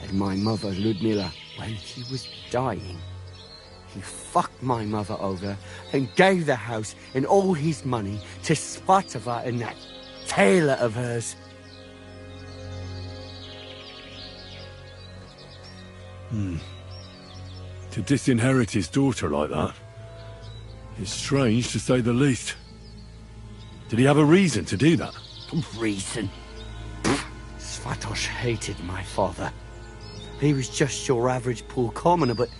and my mother, Ludmila. When he was dying, he fucked my mother over and gave the house and all his money to Svatova and that tailor of hers. To disinherit his daughter like that is strange, to say the least. Did he have a reason to do that? Reason? Svatos hated my father. He was just your average poor commoner, but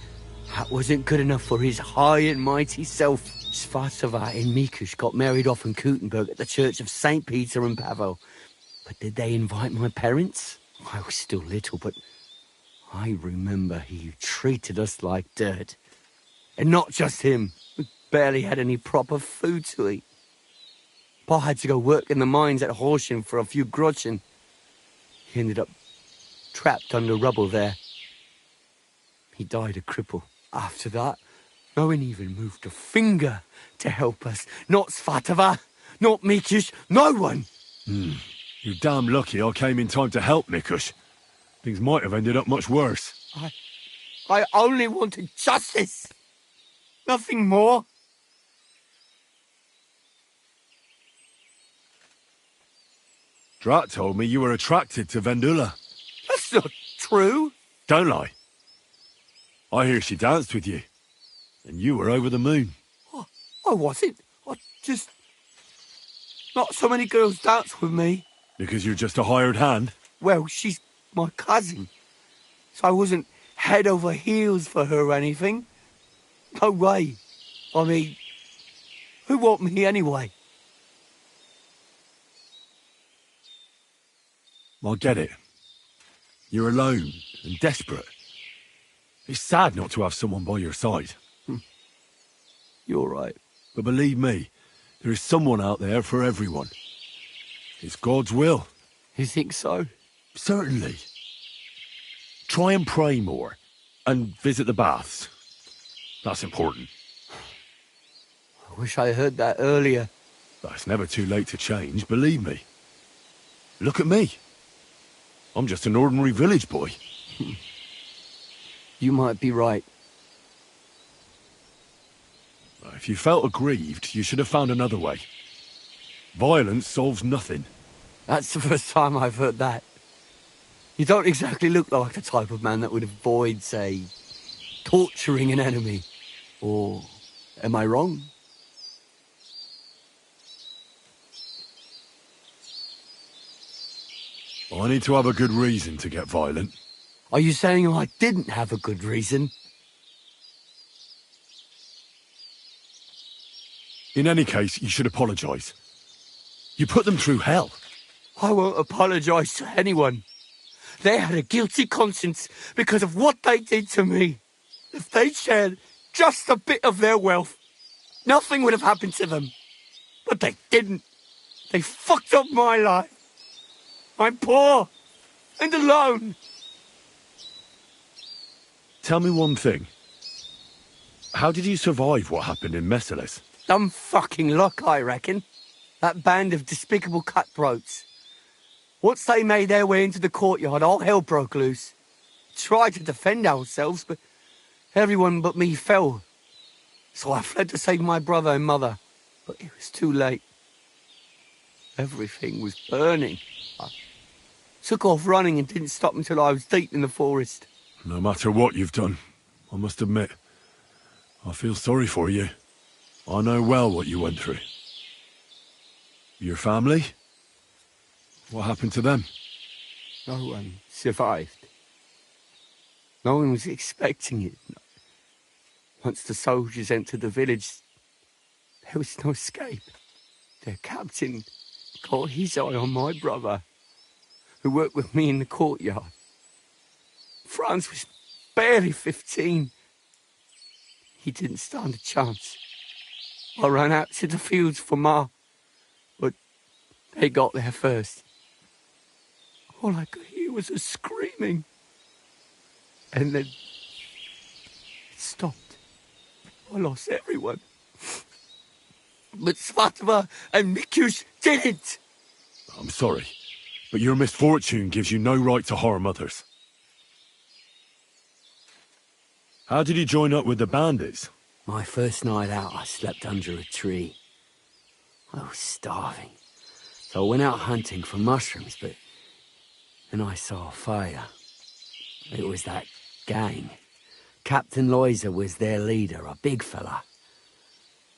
that wasn't good enough for his high and mighty self. Svatova and Mikush got married off in Kutenberg at the Church of St. Peter and Pavel. But did they invite my parents? I was still little, but I remember he treated us like dirt. And not just him. We barely had any proper food to eat. Pa had to go work in the mines at Horsham for a few groschen. He ended up trapped under rubble there. He died a cripple. After that, no one even moved a finger to help us. Not Svatova, not Mikush, no one. You're damn lucky I came in time to help, Mikush. Things might have ended up much worse. I only wanted justice. Nothing more. Drat told me you were attracted to Vendula. That's not true. Don't lie. I hear she danced with you. And you were over the moon. I wasn't. I just... Not so many girls dance with me. Because you're just a hired hand? Well, she's my cousin. So I wasn't head over heels for her or anything. No way. I mean, who want me anyway? I get it. You're alone and desperate. It's sad not to have someone by your side. You're right. But believe me, there is someone out there for everyone. It's God's will. You think so? Certainly. Try and pray more. And visit the baths. That's important. I wish I heard that earlier. But it's never too late to change, believe me. Look at me. I'm just an ordinary village boy. You might be right. If you felt aggrieved, you should have found another way. Violence solves nothing. That's the first time I've heard that. You don't exactly look like the type of man that would avoid, say, torturing an enemy. Or am I wrong? I need to have a good reason to get violent. Are you saying I didn't have a good reason? In any case, you should apologise. You put them through hell. I won't apologise to anyone. They had a guilty conscience because of what they did to me. If they shared just a bit of their wealth, nothing would have happened to them. But they didn't. They fucked up my life. I'm poor and alone. Tell me one thing. How did you survive what happened in Messales? Dumb fucking luck, I reckon. That band of despicable cutthroats. Once they made their way into the courtyard, all hell broke loose. Tried to defend ourselves, but everyone but me fell. So I fled to save my brother and mother, but it was too late. Everything was burning. I took off running and didn't stop until I was deep in the forest. No matter what you've done, I must admit, I feel sorry for you. I know well what you went through. Your family? What happened to them? No one survived. No one was expecting it. Once the soldiers entered the village, there was no escape. Their captain got his eye on my brother, who worked with me in the courtyard. Franz was barely 15. He didn't stand a chance. I ran out to the fields for Ma, but they got there first. All I could hear was her screaming. And then it stopped. I lost everyone. But Svatova and Mikus didn't. I'm sorry, but your misfortune gives you no right to harm others. How did you join up with the bandits? My first night out, I slept under a tree. I was starving, so I went out hunting for mushrooms, but then I saw a fire. It was that gang. Captain Loiser was their leader, a big fella.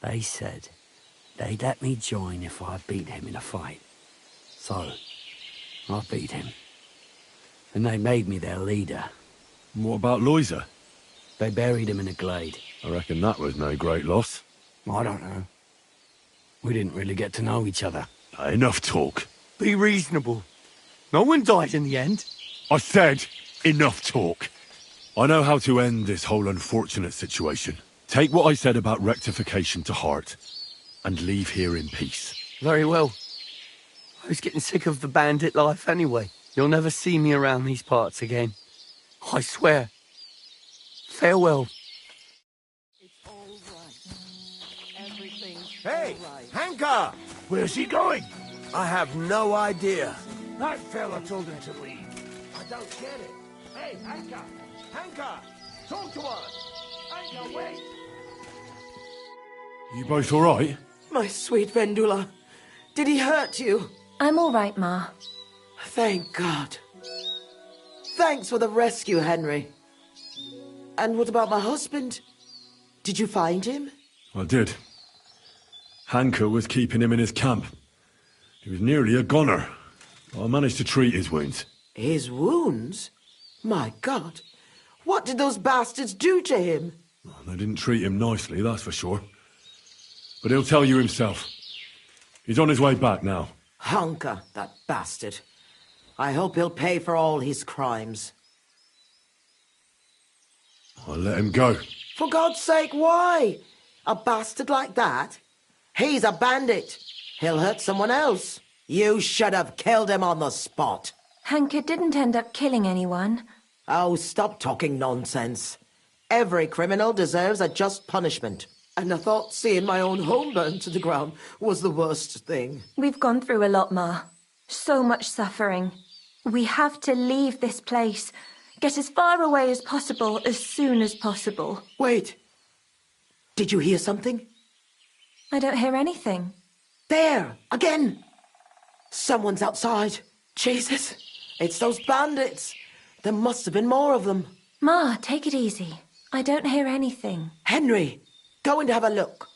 They said they'd let me join if I beat him in a fight. So, I beat him. And they made me their leader. What about Loiser? They buried him in a glade. I reckon that was no great loss. I don't know. We didn't really get to know each other. Enough talk. Be reasonable. No one died in the end. I said, enough talk. I know how to end this whole unfortunate situation. Take what I said about rectification to heart, and leave here in peace. Very well. I was getting sick of the bandit life anyway. You'll never see me around these parts again. I swear. Farewell. Hey, Hanka! Where's he going? I have no idea. That fella told him to leave. I don't get it. Hey, Hanka! Hanka! Talk to us! Hanka, wait! You both all right? My sweet Vendula. Did he hurt you? I'm all right, Ma. Thank God. Thanks for the rescue, Henry. And what about my husband? Did you find him? I did. Hanka was keeping him in his camp. He was nearly a goner. I managed to treat his wounds. His wounds? My God. What did those bastards do to him? They didn't treat him nicely, that's for sure. But he'll tell you himself. He's on his way back now. Hanka, that bastard. I hope he'll pay for all his crimes. I'll let him go. For God's sake, why? A bastard like that? He's a bandit. He'll hurt someone else. You should have killed him on the spot. Hanka didn't end up killing anyone. Oh, stop talking nonsense. Every criminal deserves a just punishment. And I thought seeing my own home burned to the ground was the worst thing. We've gone through a lot, Ma. So much suffering. We have to leave this place. Get as far away as possible, as soon as possible. Wait. Did you hear something? I don't hear anything. There! Again! Someone's outside. Jesus! It's those bandits! There must have been more of them. Ma, take it easy. I don't hear anything. Henry, go and have a look.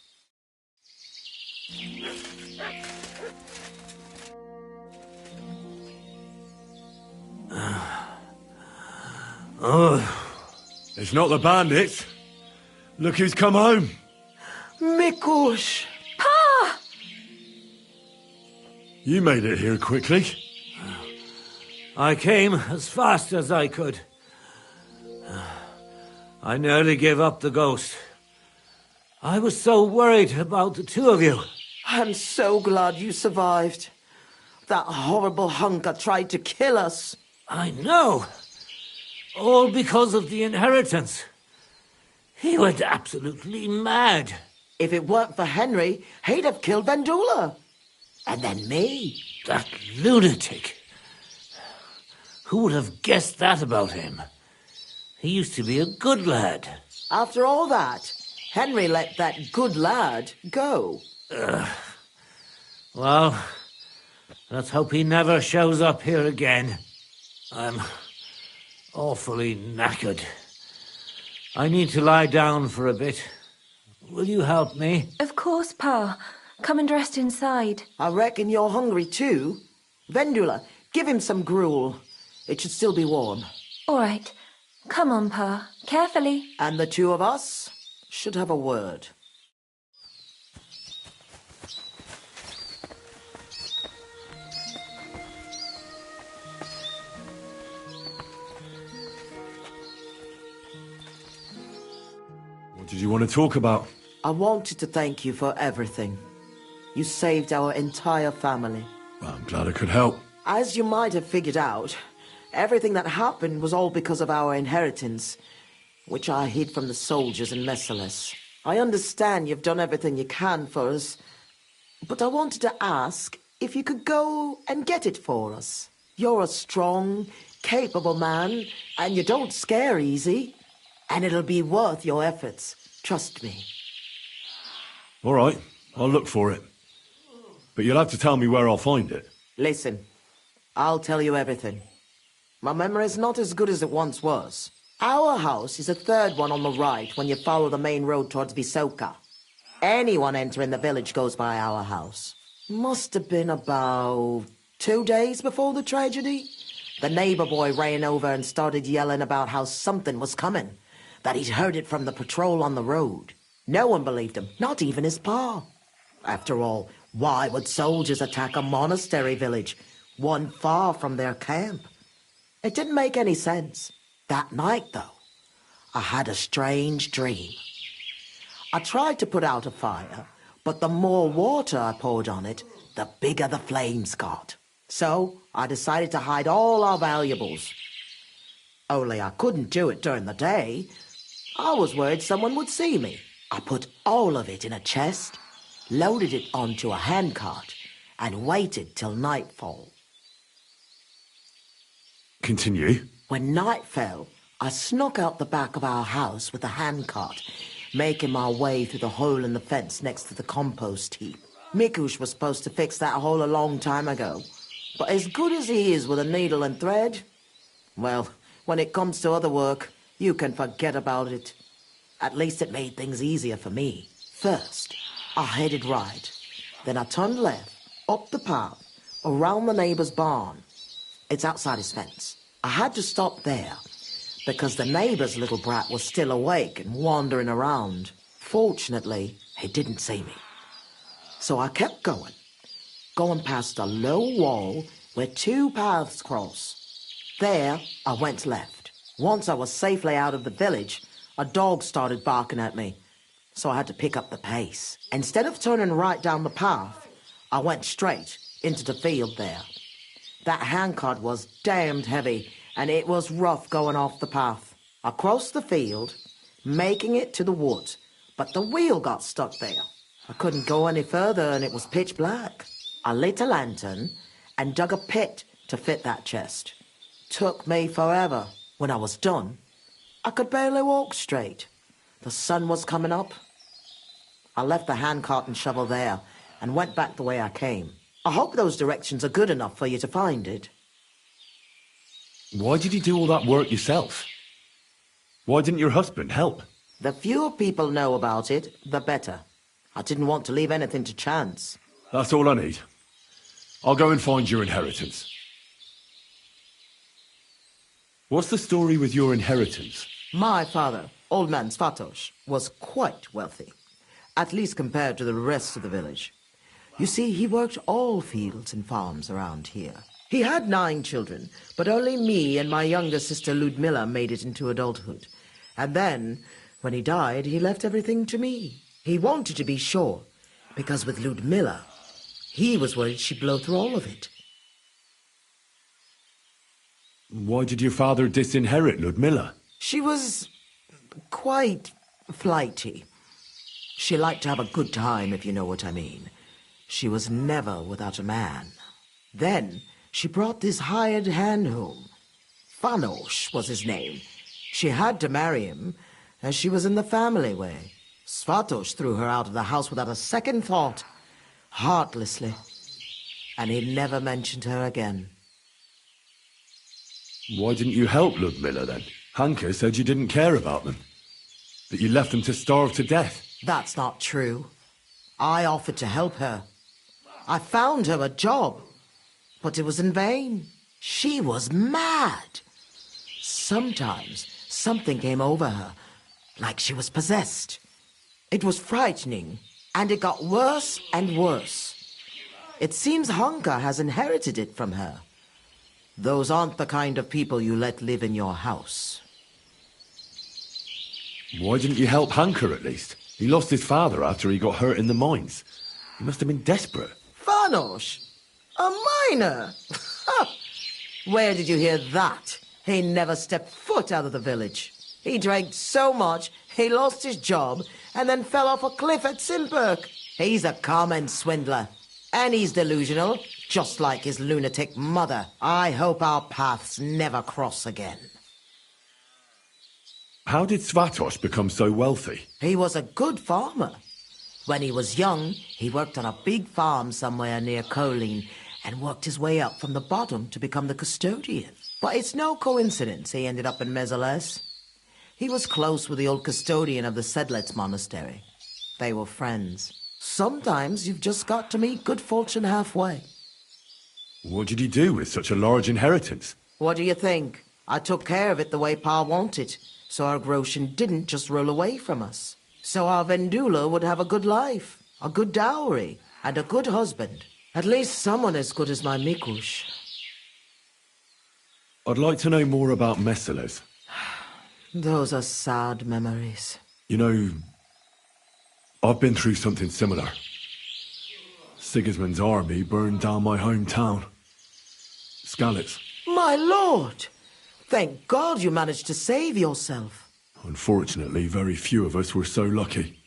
It's not the bandits. Look who's come home. Mikush! Pa! You made it here quickly. I came as fast as I could. I nearly gave up the ghost. I was so worried about the two of you. I'm so glad you survived. That horrible hunker tried to kill us. I know. All because of the inheritance. He went absolutely mad. If it weren't for Henry, he'd have killed Vendula. And then me. That lunatic. Who would have guessed that about him? He used to be a good lad. After all that, Henry let that good lad go. Well, let's hope he never shows up here again. I'm awfully knackered. I need to lie down for a bit. Will you help me? Of course, Pa. Come and rest inside. I reckon you're hungry too. Vendula, give him some gruel. It should still be warm. All right. Come on, Pa. Carefully. And the two of us should have a word. What did you want to talk about? I wanted to thank you for everything. You saved our entire family. Well, I'm glad I could help. As you might have figured out, everything that happened was all because of our inheritance, which I hid from the soldiers in Messalis. I understand you've done everything you can for us, but I wanted to ask if you could go and get it for us. You're a strong, capable man, and you don't scare easy, and it'll be worth your efforts. Trust me. All right, I'll look for it. But you'll have to tell me where I'll find it. Listen, I'll tell you everything. My memory's not as good as it once was. Our house is the third one on the right when you follow the main road towards Visoka. Anyone entering the village goes by our house. Must have been about 2 days before the tragedy. The neighbor boy ran over and started yelling about how something was coming, that he'd heard it from the patrol on the road. No one believed him, not even his pa. After all, why would soldiers attack a monastery village, one far from their camp? It didn't make any sense. That night, though, I had a strange dream. I tried to put out a fire, but the more water I poured on it, the bigger the flames got. So I decided to hide all our valuables. Only I couldn't do it during the day. I was worried someone would see me. I put all of it in a chest, loaded it onto a handcart, and waited till nightfall. Continue. When night fell, I snuck out the back of our house with the handcart, making my way through the hole in the fence next to the compost heap. Mikush was supposed to fix that hole a long time ago, but as good as he is with a needle and thread, well, when it comes to other work, you can forget about it. At least it made things easier for me. First, I headed right. Then I turned left, up the path, around the neighbor's barn. It's outside his fence. I had to stop there, because the neighbor's little brat was still awake and wandering around. Fortunately, he didn't see me. So I kept going past a low wall where two paths cross. There, I went left. Once I was safely out of the village, a dog started barking at me, so I had to pick up the pace. Instead of turning right down the path, I went straight into the field there. That handcart was damned heavy, and it was rough going off the path. I crossed the field, making it to the woods, but the wheel got stuck there. I couldn't go any further, and it was pitch black. I lit a lantern and dug a pit to fit that chest. Took me forever. When I was done, I could barely walk straight. The sun was coming up. I left the handcart and shovel there and went back the way I came. I hope those directions are good enough for you to find it. Why did you do all that work yourself? Why didn't your husband help? The fewer people know about it, the better. I didn't want to leave anything to chance. That's all I need. I'll go and find your inheritance. What's the story with your inheritance? My father, Old Man Svatosh, was quite wealthy, at least compared to the rest of the village. You see, he worked all fields and farms around here. He had 9 children, but only me and my younger sister Ludmilla made it into adulthood. And then, when he died, he left everything to me. He wanted to be sure, because with Ludmilla, he was worried she'd blow through all of it. Why did your father disinherit Ludmilla? She was quite flighty. She liked to have a good time, if you know what I mean. She was never without a man. Then she brought this hired hand home. Fanos was his name. She had to marry him, as she was in the family way. Svatos threw her out of the house without a second thought, heartlessly. And he never mentioned her again. Why didn't you help Ludmilla then? Hanka said you didn't care about them. That you left them to starve to death. That's not true. I offered to help her. I found her a job, but it was in vain. She was mad. Sometimes something came over her, like she was possessed. It was frightening, and it got worse and worse. It seems Hanka has inherited it from her. Those aren't the kind of people you let live in your house. Why didn't you help Hanka at least? He lost his father after he got hurt in the mines. He must have been desperate. Fanos? A miner? Where did you hear that? He never stepped foot out of the village. He drank so much, he lost his job, and then fell off a cliff at Simperk. He's a common swindler. And he's delusional, just like his lunatic mother. I hope our paths never cross again. How did Svatos become so wealthy? He was a good farmer. When he was young, he worked on a big farm somewhere near Colleen and worked his way up from the bottom to become the custodian. But it's no coincidence he ended up in Mezeles. He was close with the old custodian of the Sedlets monastery. They were friends. Sometimes you've just got to meet good fortune halfway. What did he do with such a large inheritance? What do you think? I took care of it the way Pa wanted, so our Groshen didn't just roll away from us. So our Vendula would have a good life, a good dowry, and a good husband. At least someone as good as my Mikush. I'd like to know more about Mezeles. Those are sad memories. You know, I've been through something similar. Sigismund's army burned down my hometown. Skalitz. My lord! Thank God you managed to save yourself. Unfortunately, very few of us were so lucky.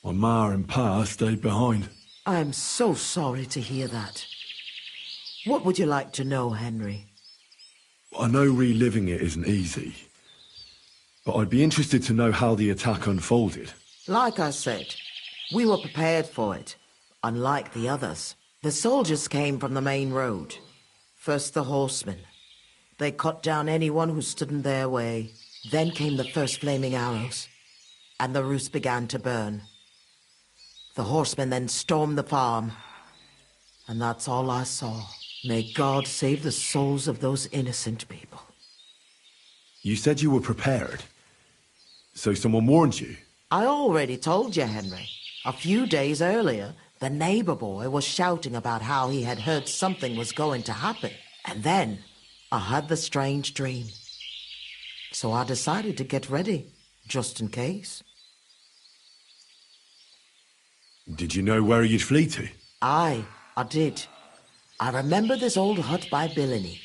My ma and pa stayed behind. I'm so sorry to hear that. What would you like to know, Henry? I know reliving it isn't easy, but I'd be interested to know how the attack unfolded. Like I said, we were prepared for it. Unlike the others, the soldiers came from the main road. First the horsemen. They cut down anyone who stood in their way. Then came the first flaming arrows, and the roofs began to burn. The horsemen then stormed the farm, and that's all I saw. May God save the souls of those innocent people. You said you were prepared, so someone warned you? I already told you, Henry. A few days earlier, the neighbor boy was shouting about how he had heard something was going to happen. And then I had the strange dream. So I decided to get ready, just in case. Did you know where you'd flee to? Aye, I did. I remember this old hut by Billiny.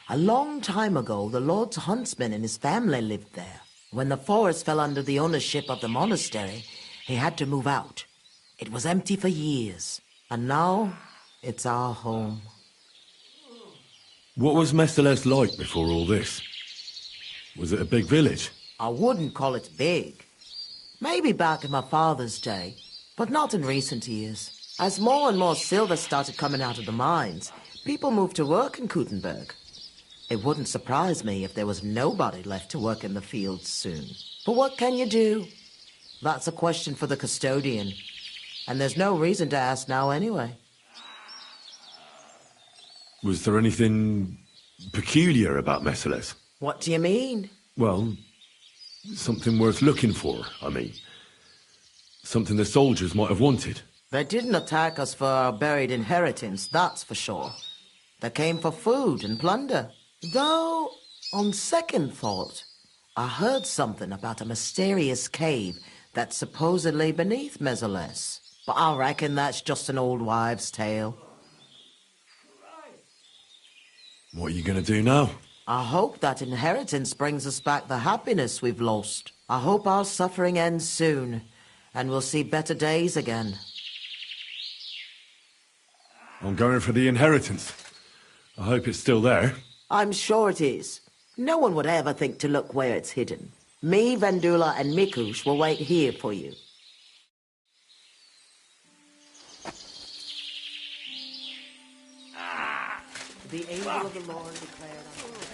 A long time ago, the Lord's huntsman and his family lived there. When the forest fell under the ownership of the monastery, he had to move out. It was empty for years, and now it's our home. What was Mezeles like before all this? Was it a big village? I wouldn't call it big. Maybe back in my father's day, but not in recent years. As more and more silver started coming out of the mines, people moved to work in Kutenberg. It wouldn't surprise me if there was nobody left to work in the fields soon. But what can you do? That's a question for the custodian. And there's no reason to ask now anyway. Was there anything peculiar about Mezeles? What do you mean? Well, something worth looking for, I mean. Something the soldiers might have wanted. They didn't attack us for our buried inheritance, that's for sure. They came for food and plunder. Though, on second thought, I heard something about a mysterious cave that's supposedly beneath Mesoless. But I reckon that's just an old wives' tale. What are you gonna do now? I hope that inheritance brings us back the happiness we've lost. I hope our suffering ends soon, and we'll see better days again. I'm going for the inheritance. I hope it's still there. I'm sure it is. No one would ever think to look where it's hidden. Me, Vendula, and Mikush will wait here for you. The angel of the Lord declared unto us.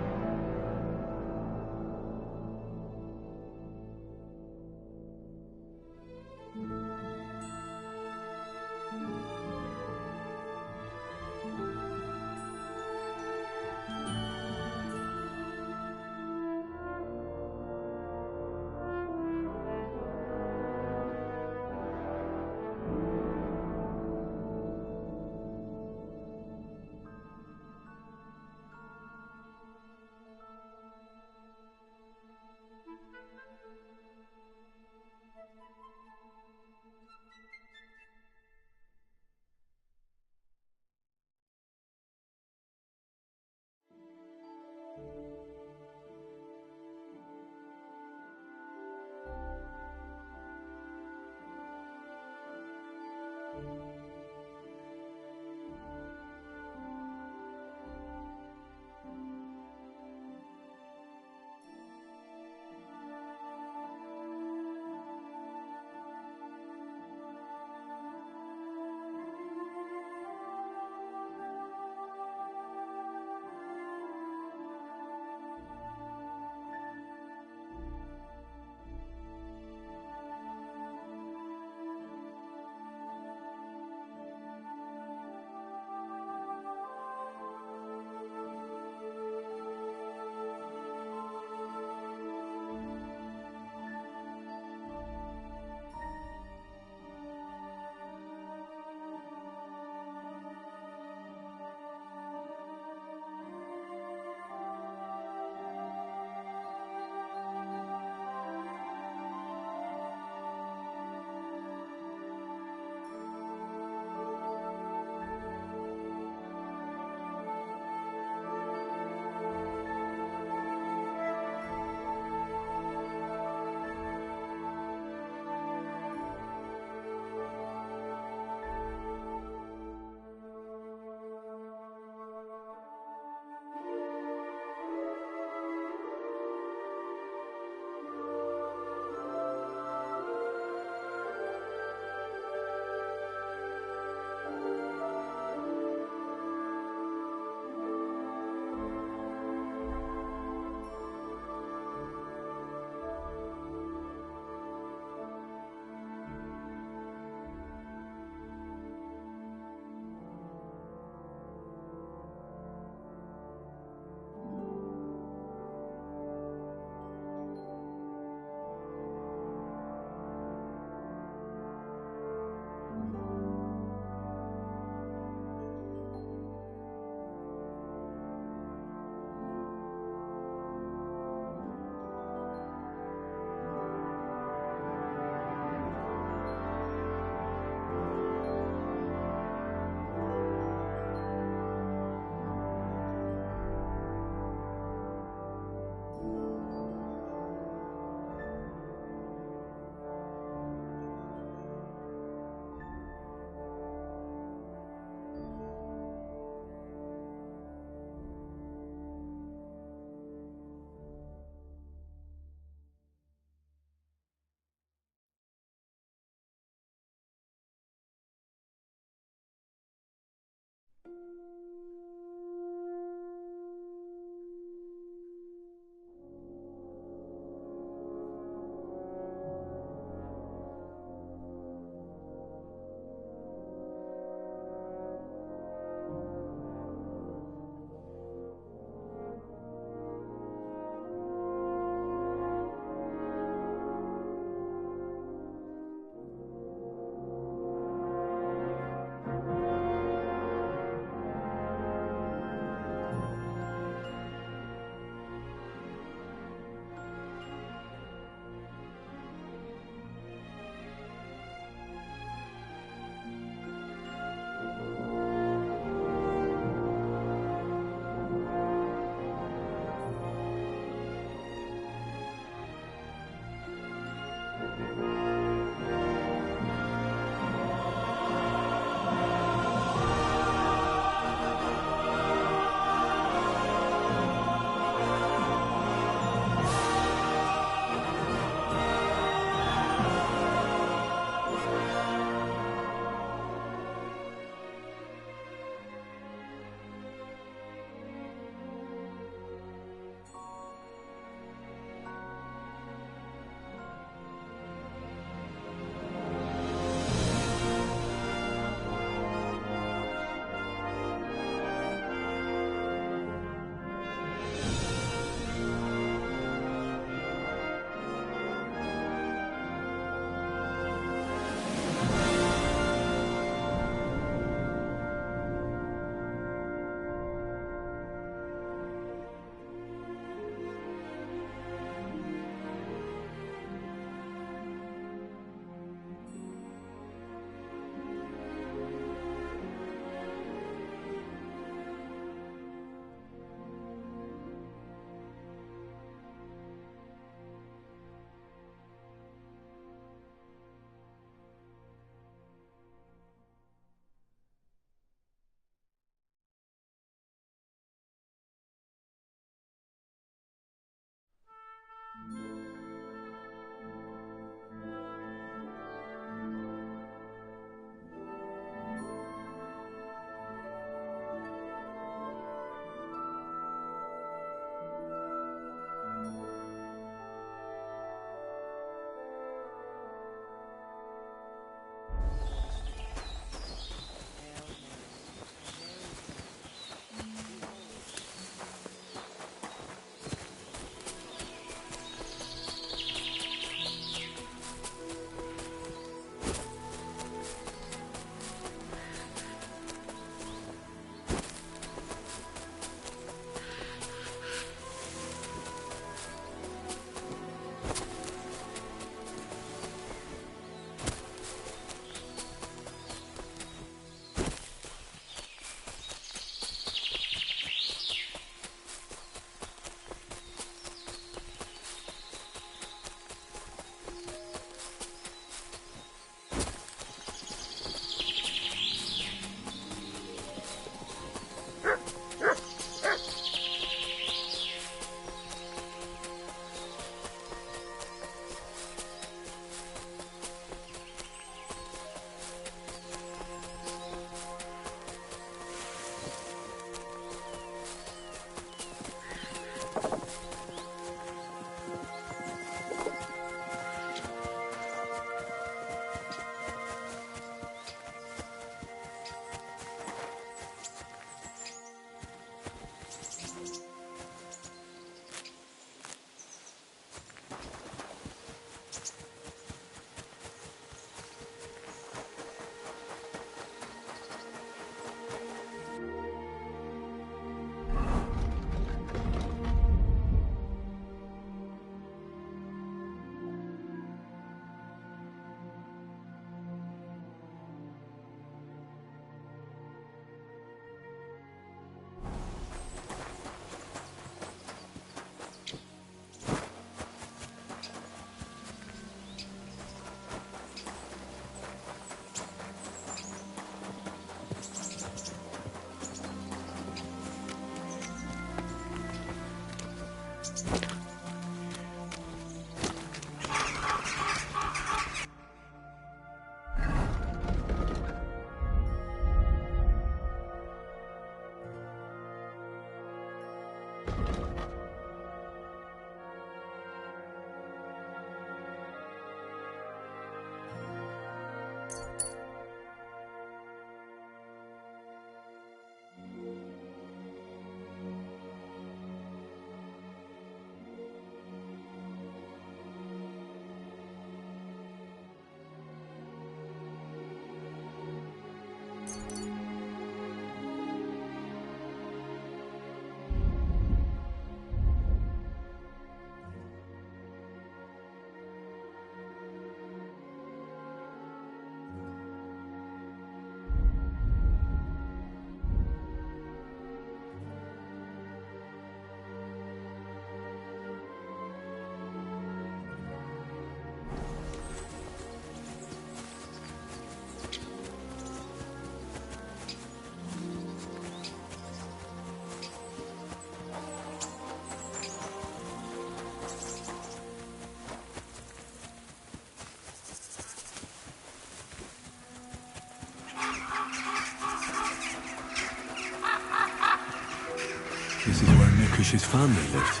Lucius's family lived.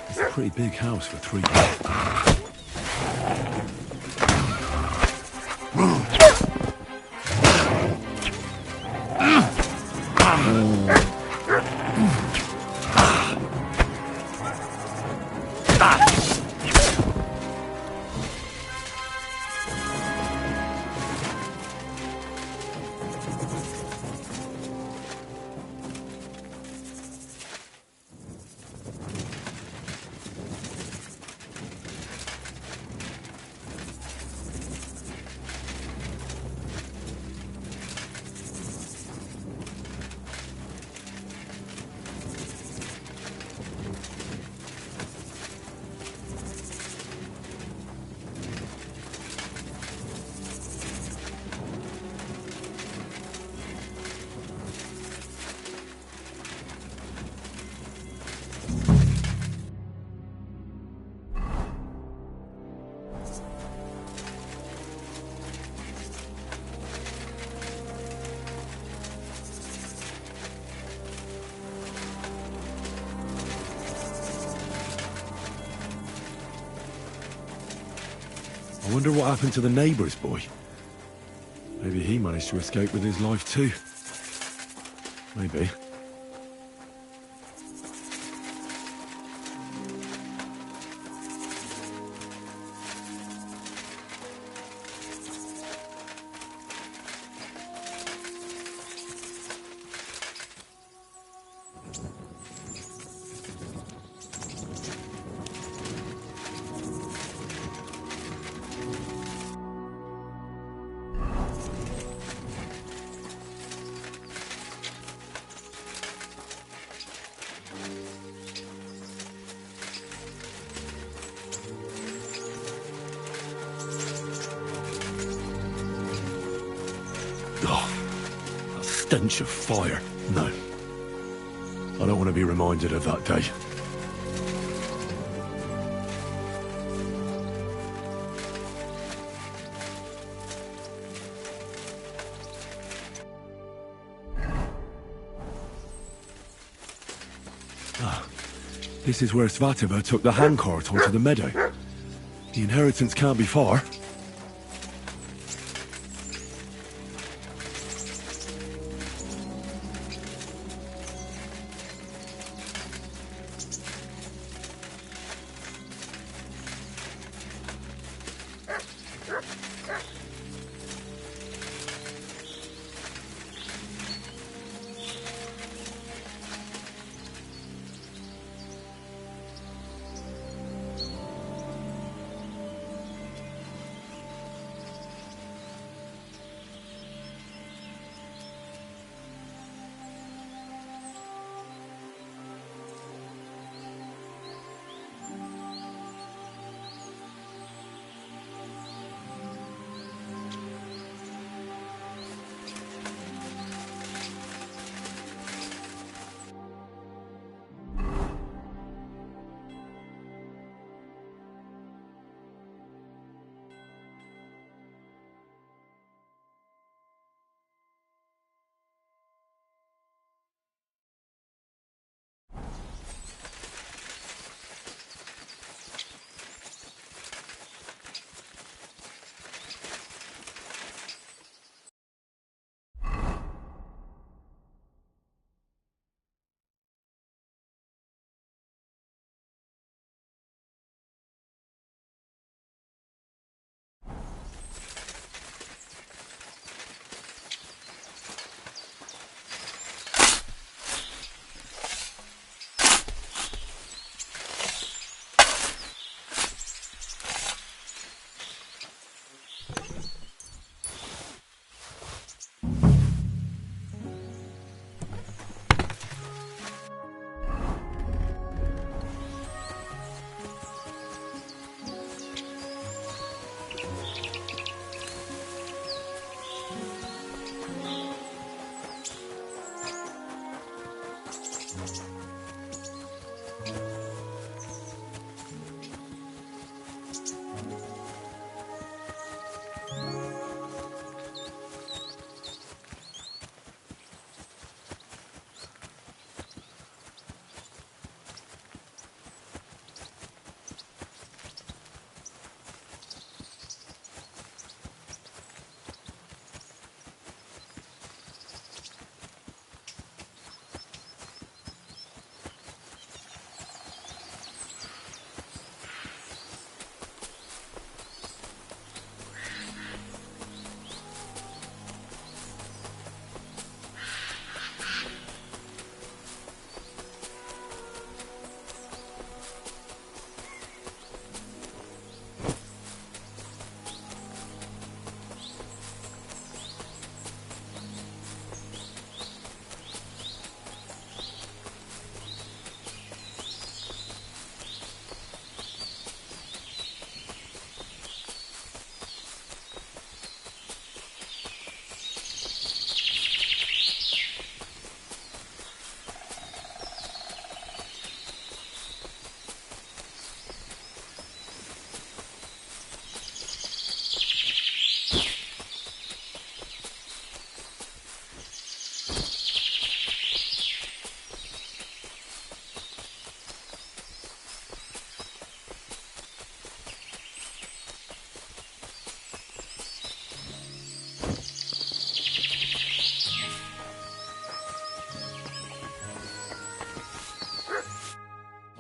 It's a pretty big house for 3 people. I wonder what happened to the neighbour's boy. Maybe he managed to escape with his life too. Maybe. Stench of fire. No. I don't want to be reminded of that day. This is where Svativa took the handcart onto the meadow. The inheritance can't be far.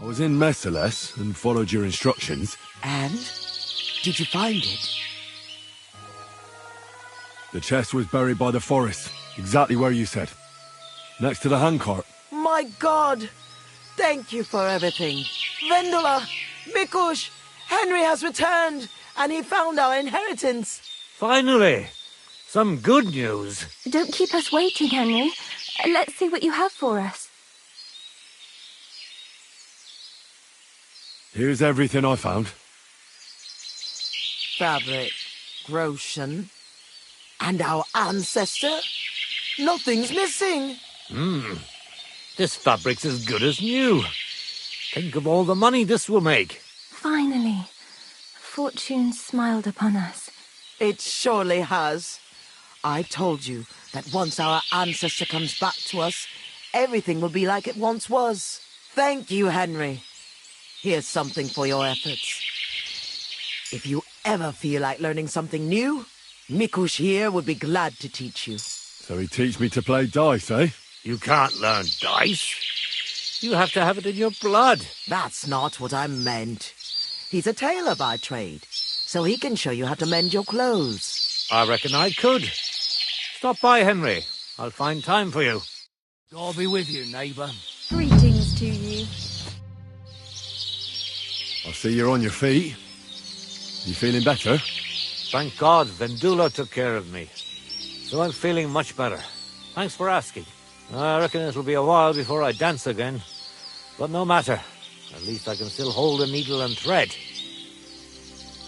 I was in Merciless and followed your instructions. And? Did you find it? The chest was buried by the forest, exactly where you said. Next to the handcart. My God! Thank you for everything. Vendula! Mikush! Henry has returned, and he found our inheritance. Finally! Some good news. Don't keep us waiting, Henry. Let's see what you have for us. Here's everything I found. Fabric, Groshen, and our ancestor? Nothing's missing. This fabric's as good as new. Think of all the money this will make. Finally, fortune smiled upon us. It surely has. I told you that once our ancestor comes back to us, everything will be like it once was. Thank you, Henry. Here's something for your efforts. If you ever feel like learning something new, Mikush here would be glad to teach you. So he teach me to play dice, eh? You can't learn dice. You have to have it in your blood. That's not what I meant. He's a tailor by trade, so he can show you how to mend your clothes. I reckon I could. Stop by, Henry. I'll find time for you. God be with you, neighbour. Greetings to you. I see you're on your feet. You feeling better? Thank God Vendula took care of me. So I'm feeling much better. Thanks for asking. I reckon it'll be a while before I dance again. But no matter. At least I can still hold a needle and thread.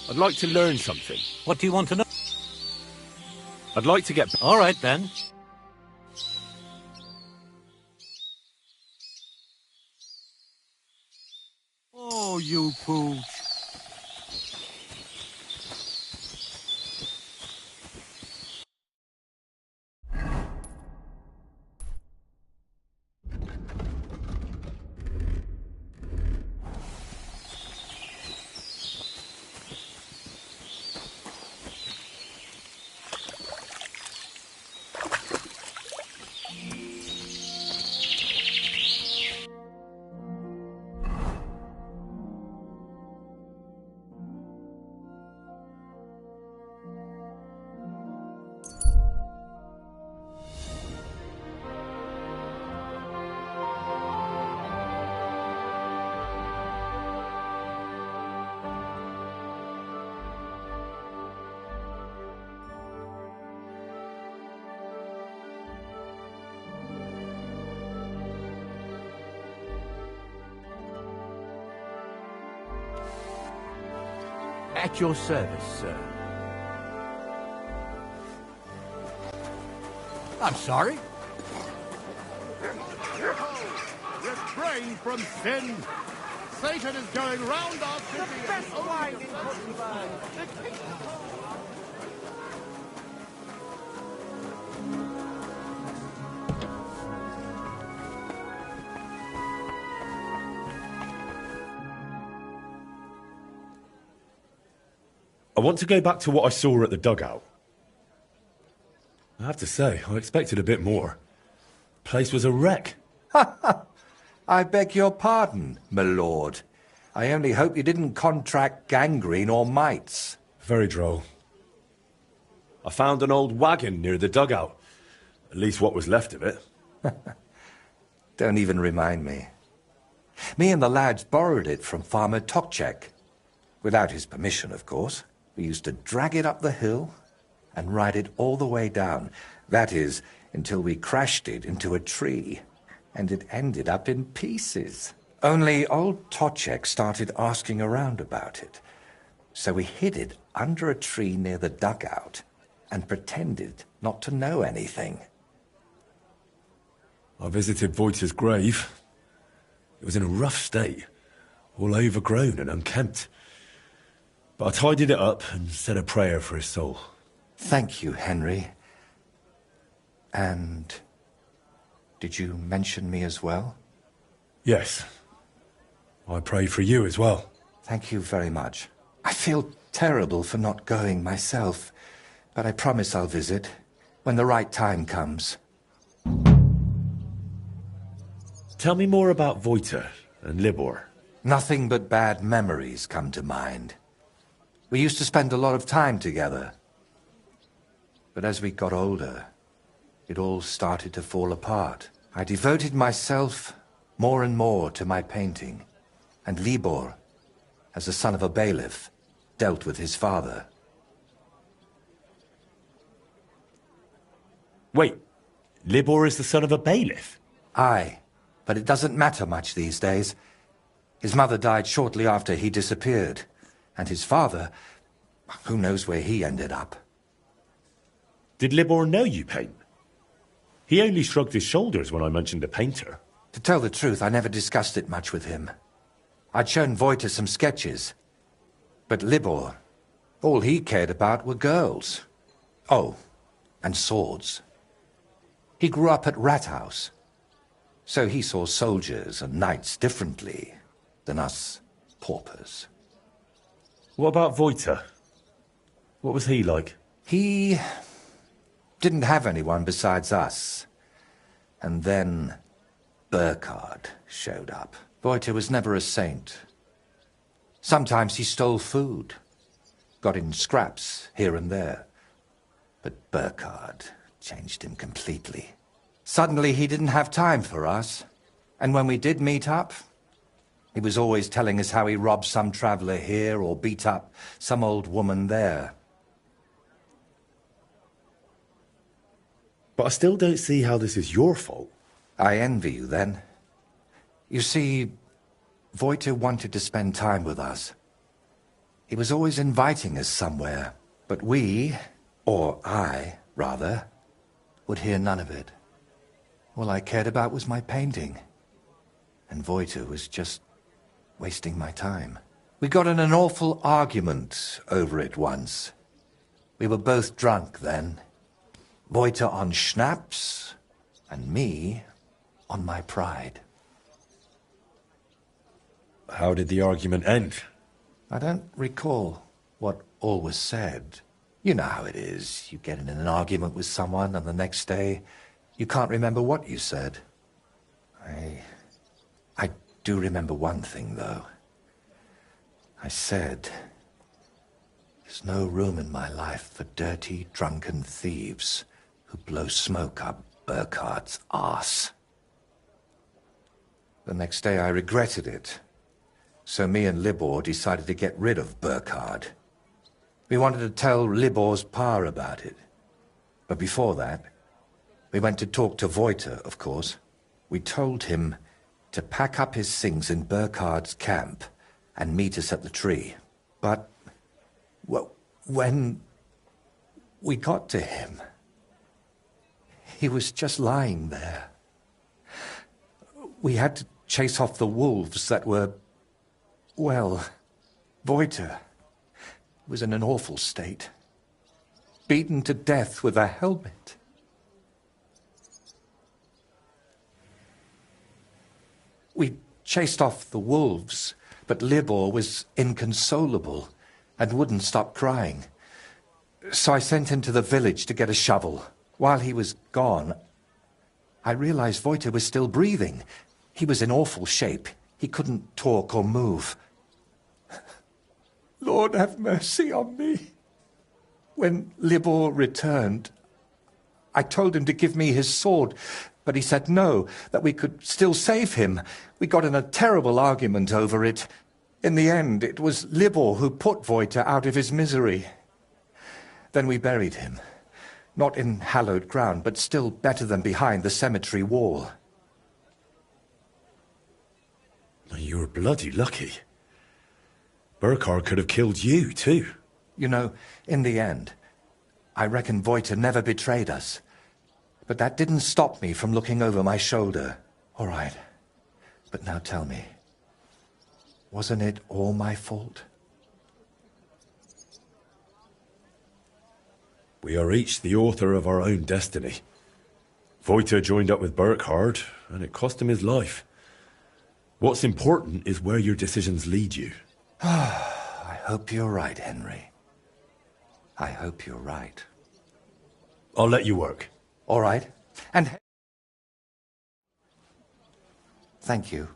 I'd like to learn something. What do you want to know? I'd like to get... All right, then. Oh, you pooch. At your service, sir. I'm sorry. Refrain from sin. Satan is going round our city. The best wine in Kuttenberg. I want to go back to what I saw at the dugout. I have to say, I expected a bit more. The place was a wreck. I beg your pardon, my lord. I only hope you didn't contract gangrene or mites. Very droll. I found an old wagon near the dugout. At least what was left of it. Don't even remind me. Me and the lads borrowed it from Farmer Tokchek. Without his permission, of course. We used to drag it up the hill and ride it all the way down. That is, until we crashed it into a tree, and it ended up in pieces. Only old Tokchek started asking around about it. So we hid it under a tree near the dugout and pretended not to know anything. I visited Wojta's grave. It was in a rough state, all overgrown and unkempt. But I tidied it up and said a prayer for his soul. Thank you, Henry. And did you mention me as well? Yes. I prayed for you as well. Thank you very much. I feel terrible for not going myself, but I promise I'll visit when the right time comes. Tell me more about Wojta and Libor. Nothing but bad memories come to mind. We used to spend a lot of time together. But as we got older, it all started to fall apart. I devoted myself more and more to my painting, and Libor, as the son of a bailiff, dealt with his father. Wait, Libor is the son of a bailiff? Aye, but it doesn't matter much these days. His mother died shortly after he disappeared, and his father, who knows where he ended up. Did Libor know you paint? He only shrugged his shoulders when I mentioned a painter. To tell the truth, I never discussed it much with him. I'd shown Wojta some sketches. But Libor, all he cared about were girls. Oh, and swords. He grew up at Rathaus, so he saw soldiers and knights differently than us paupers. What about Wojta? What was he like? He didn't have anyone besides us. And then Burkhard showed up. Wojta was never a saint. Sometimes he stole food, got in scraps here and there. But Burkhard changed him completely. Suddenly he didn't have time for us. And when we did meet up, he was always telling us how he robbed some traveler here or beat up some old woman there. But I still don't see how this is your fault. I envy you, then. You see, Wojta wanted to spend time with us. He was always inviting us somewhere, but we, or I, rather, would hear none of it. All I cared about was my painting. And Wojta was just wasting my time. We got in an awful argument over it once. We were both drunk then. Wojta on schnapps, and me on my pride. How did the argument end? I don't recall what all was said. You know how it is. You get in an argument with someone, and the next day, you can't remember what you said. I do remember one thing, though. I said, there's no room in my life for dirty, drunken thieves who blow smoke up Burkhard's arse. The next day I regretted it. So me and Libor decided to get rid of Burkhard. We wanted to tell Libor's pa about it. But before that, we went to talk to Wojta, of course. We told him to pack up his things in Burkhard's camp and meet us at the tree. But when we got to him, he was just lying there. We had to chase off the wolves that were, well, Wojta was in an awful state. Beaten to death with a helmet. We chased off the wolves, but Libor was inconsolable and wouldn't stop crying. So I sent him to the village to get a shovel. While he was gone, I realized Wojta was still breathing. He was in awful shape. He couldn't talk or move. Lord, have mercy on me. When Libor returned, I told him to give me his sword, but he said no, that we could still save him. We got in a terrible argument over it. In the end, it was Libor who put Wojta out of his misery. Then we buried him. Not in hallowed ground, but still better than behind the cemetery wall. You were bloody lucky. Burkhard could have killed you, too. You know, in the end, I reckon Wojta never betrayed us. But that didn't stop me from looking over my shoulder. All right. But now tell me, wasn't it all my fault? We are each the author of our own destiny. Wojta joined up with Burkhard, and it cost him his life. What's important is where your decisions lead you. I hope you're right, Henry. I hope you're right. I'll let you work. All right. And thank you.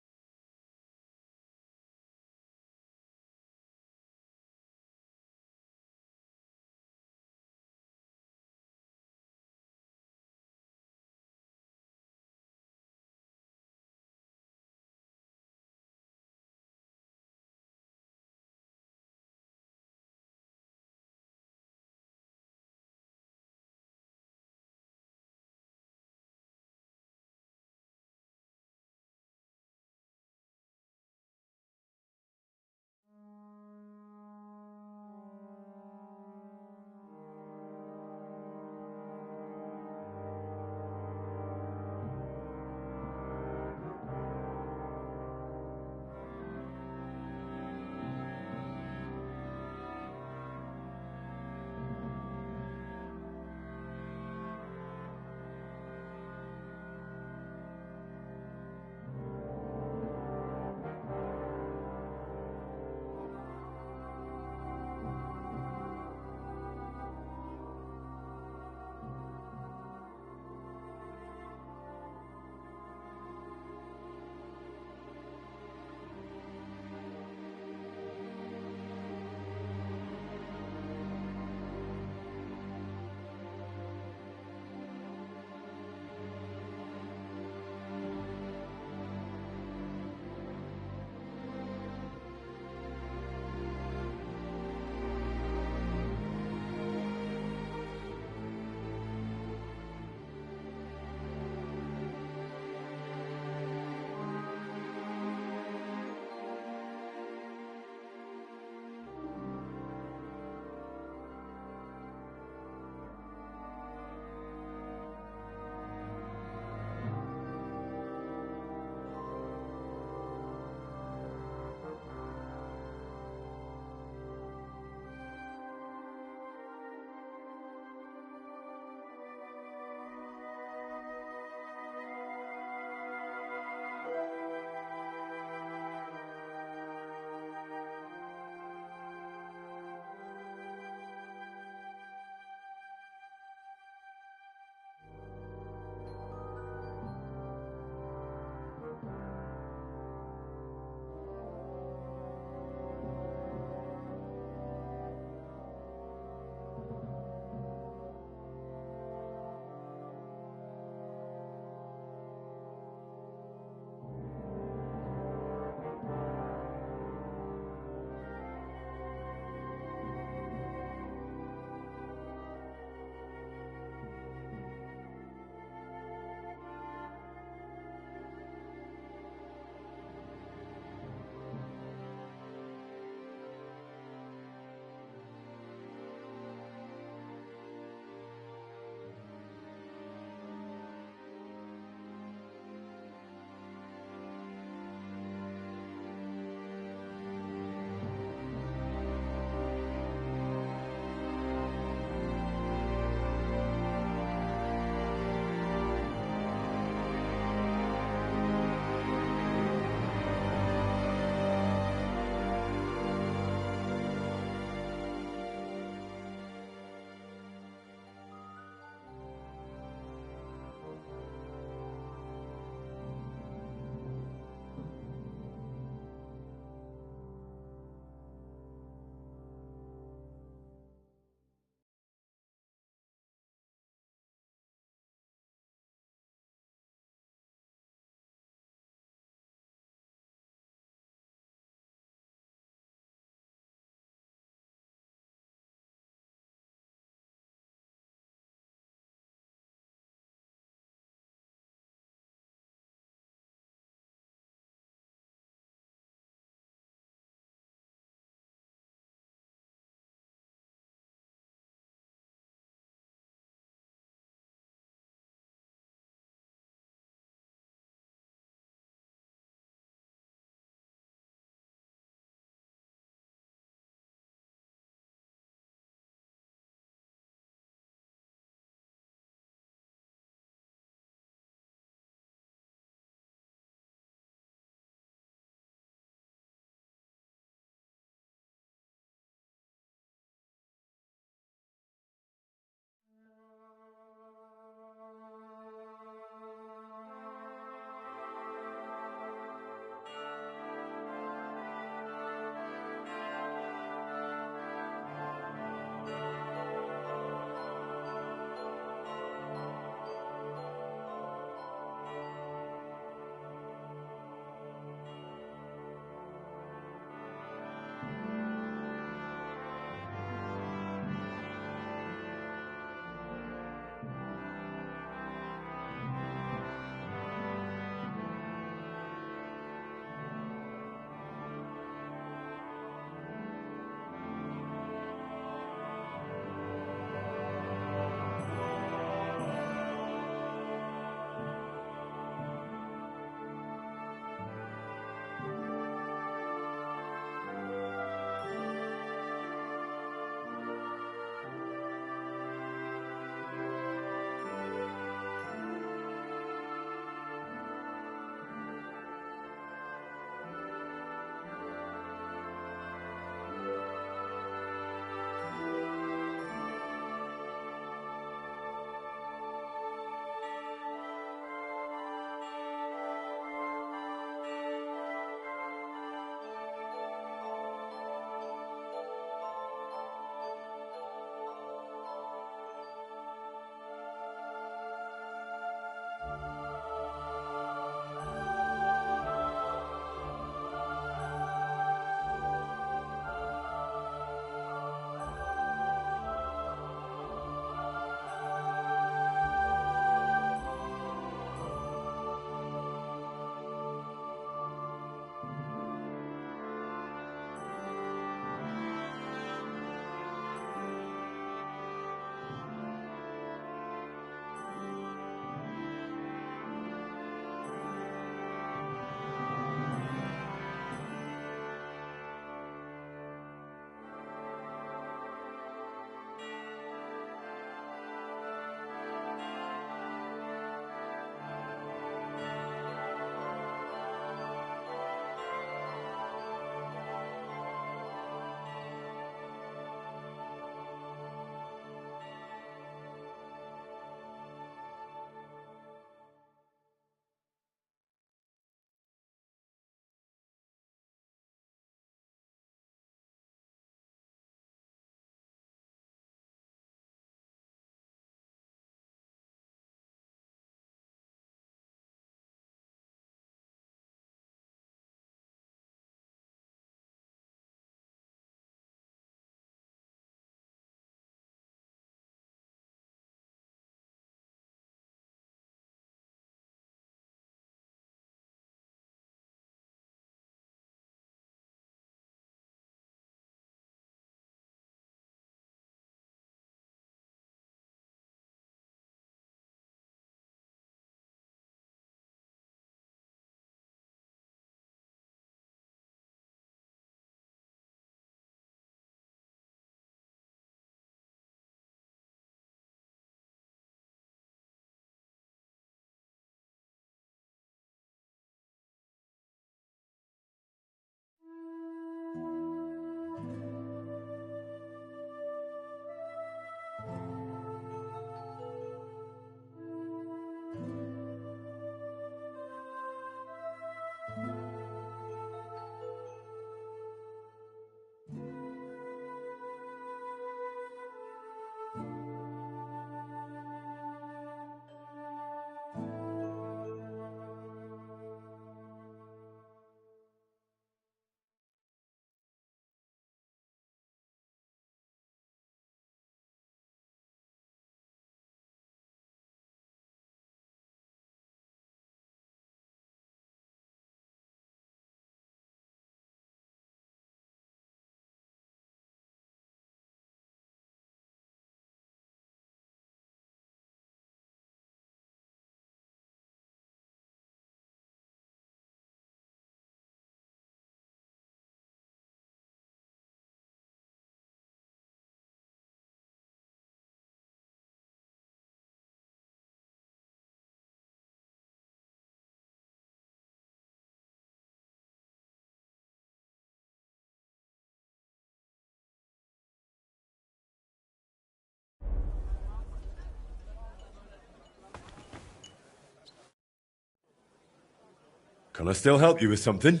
Can I still help you with something?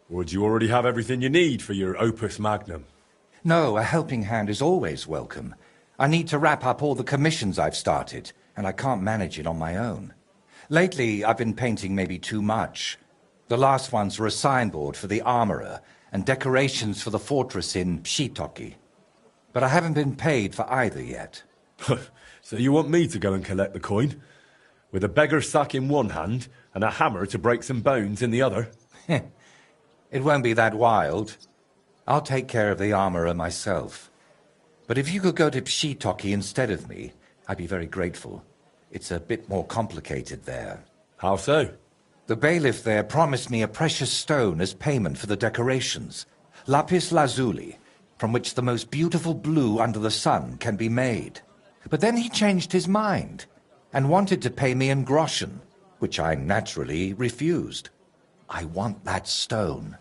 Or do you already have everything you need for your opus magnum? No, a helping hand is always welcome. I need to wrap up all the commissions I've started, and I can't manage it on my own. Lately, I've been painting maybe too much. The last ones were a signboard for the armorer and decorations for the fortress in Shitoki. But I haven't been paid for either yet. So you want me to go and collect the coin? With a beggar's sack in one hand and a hammer to break some bones in the other? It won't be that wild. I'll take care of the armorer myself. But if you could go to Shitoki instead of me, I'd be very grateful. It's a bit more complicated there. How so? The bailiff there promised me a precious stone as payment for the decorations. Lapis lazuli, from which the most beautiful blue under the sun can be made. But then he changed his mind and wanted to pay me in groschen, which I naturally refused. I want that stone.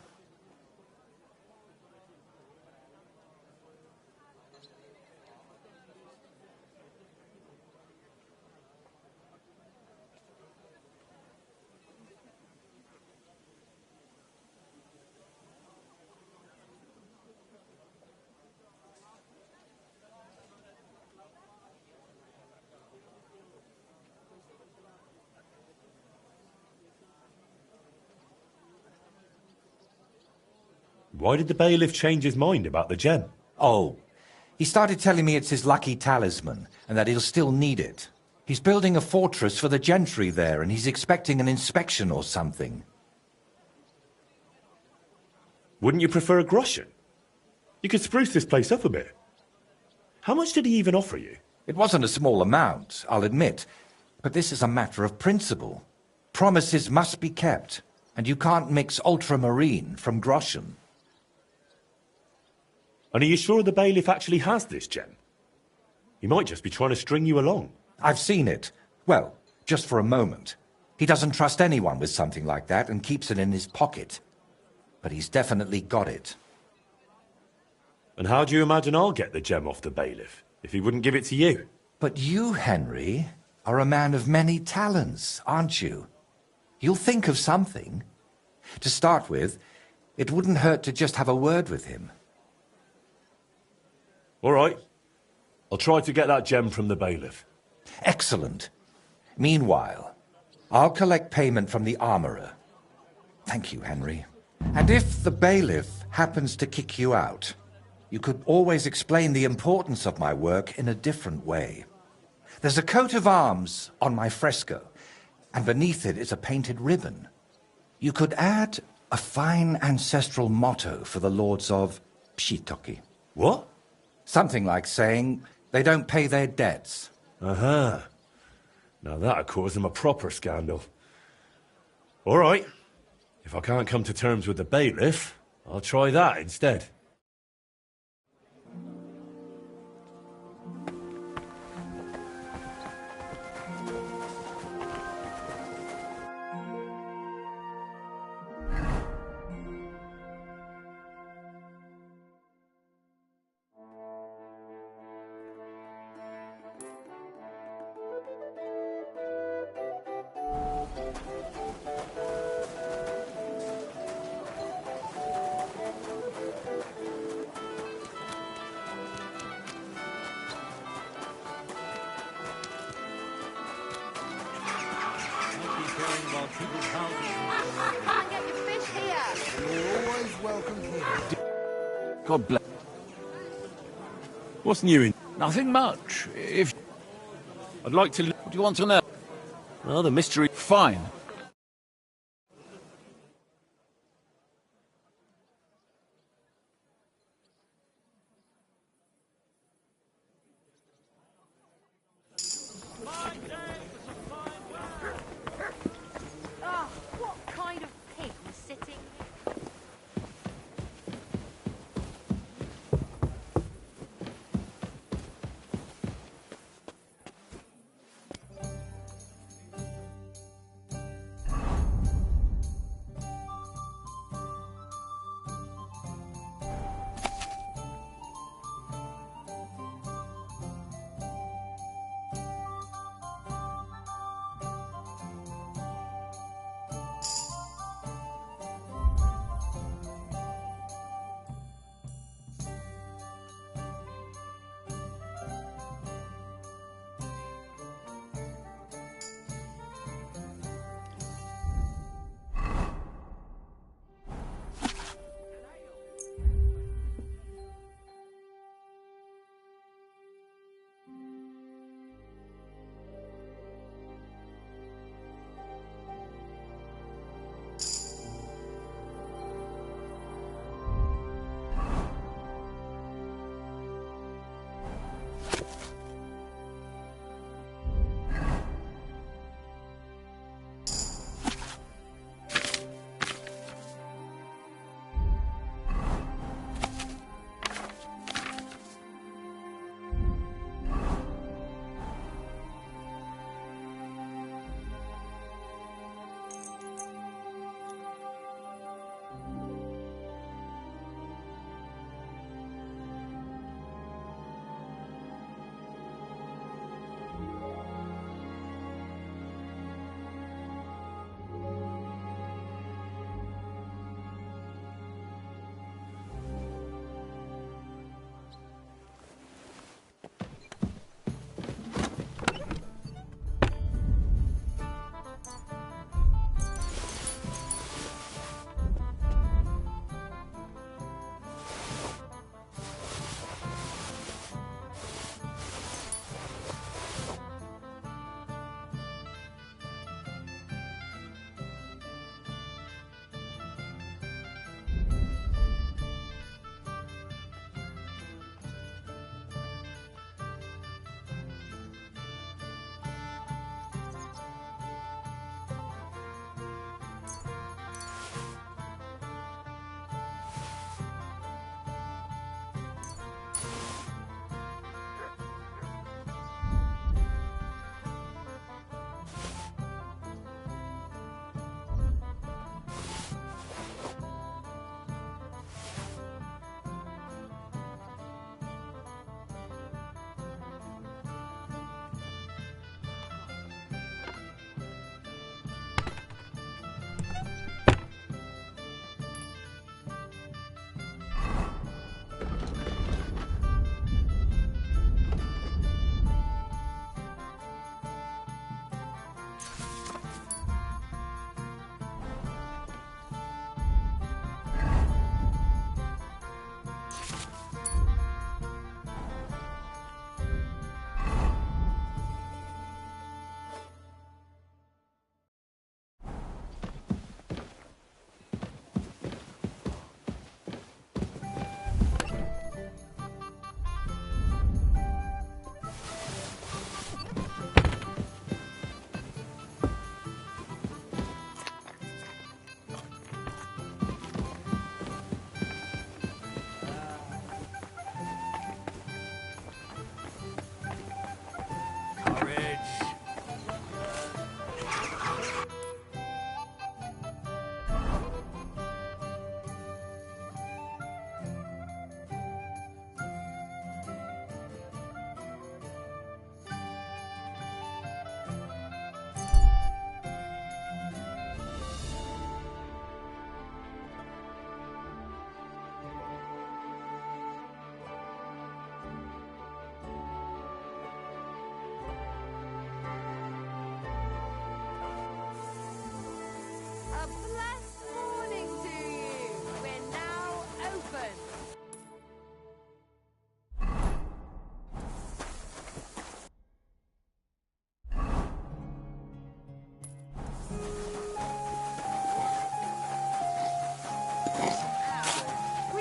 Why did the bailiff change his mind about the gem? Oh, he started telling me it's his lucky talisman, and that he'll still need it. He's building a fortress for the gentry there, and he's expecting an inspection or something. Wouldn't you prefer a groschen? You could spruce this place up a bit. How much did he even offer you? It wasn't a small amount, I'll admit, but this is a matter of principle. Promises must be kept, and you can't mix ultramarine from groschen. And are you sure the bailiff actually has this gem? He might just be trying to string you along. I've seen it. Well, just for a moment. He doesn't trust anyone with something like that and keeps it in his pocket. But he's definitely got it. And how do you imagine I'll get the gem off the bailiff, if he wouldn't give it to you? But you, Henry, are a man of many talents, aren't you? You'll think of something. To start with, it wouldn't hurt to just have a word with him. All right. I'll try to get that gem from the bailiff. Excellent. Meanwhile, I'll collect payment from the armorer. Thank you, Henry. And if the bailiff happens to kick you out, you could always explain the importance of my work in a different way. There's a coat of arms on my fresco, and beneath it is a painted ribbon. You could add a fine ancestral motto for the lords of Shitoki. What? Something like saying they don't pay their debts. Uh-huh. Now that'd cause them a proper scandal. All right. If I can't come to terms with the bailiff, I'll try that instead. God bless. What's new in? Nothing much. If I'd like to... What do you want to know? Well, the mystery... Fine. What kind of pig was sitting?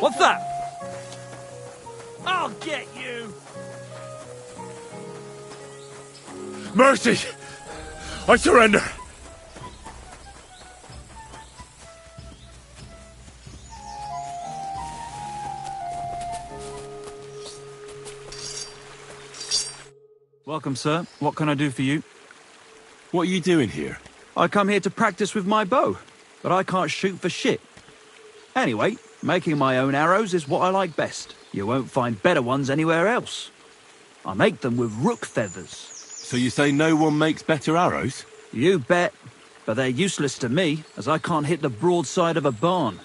What's that? I'll get you! Mercy! I surrender! Welcome, sir. What can I do for you? What are you doing here? I come here to practice with my bow, but I can't shoot for shit. Anyway, making my own arrows is what I like best. You won't find better ones anywhere else. I make them with rook feathers. So you say no one makes better arrows? You bet. But they're useless to me, as I can't hit the broadside of a barn.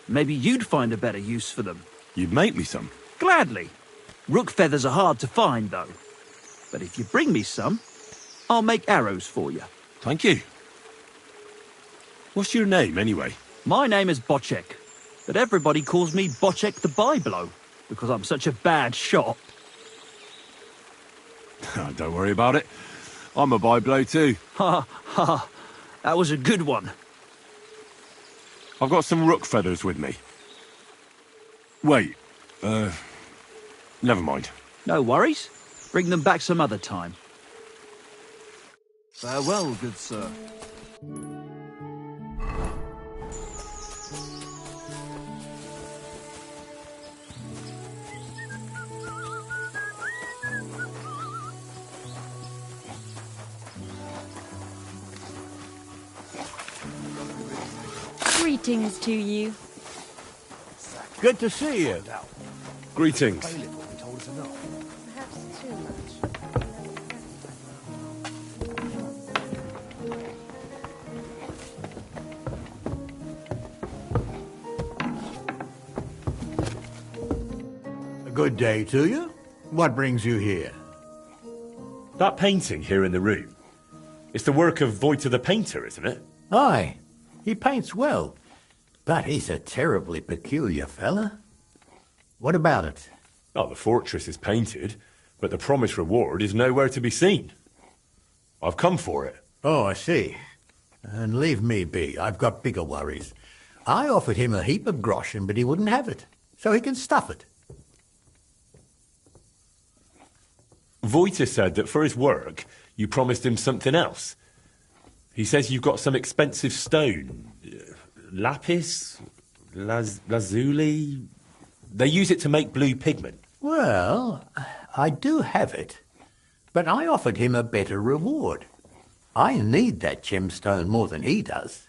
Maybe you'd find a better use for them. You'd make me some? Gladly. Rook feathers are hard to find, though. But if you bring me some, I'll make arrows for you. Thank you. What's your name, anyway? My name is Bocek, but everybody calls me Bocek the Byblow, because I'm such a bad shot. Don't worry about it. I'm a byblow too. Ha ha, that was a good one. I've got some rook feathers with me. Wait, never mind. No worries. Bring them back some other time. Farewell, good sir. Greetings to you. Good to see you. Greetings. Perhaps too much. A good day to you. What brings you here? That painting here in the room. It's the work of Voita the painter, isn't it? Aye. He paints well, but he's a terribly peculiar fella. What about it? Oh, the fortress is painted, but the promised reward is nowhere to be seen. I've come for it. Oh, I see. And leave me be. I've got bigger worries. I offered him a heap of groschen, but he wouldn't have it, so he can stuff it. Voita said that for his work, you promised him something else. He says you've got some expensive stone. Lapis? Lazuli? They use it to make blue pigment. Well, I do have it, but I offered him a better reward. I need that gemstone more than he does.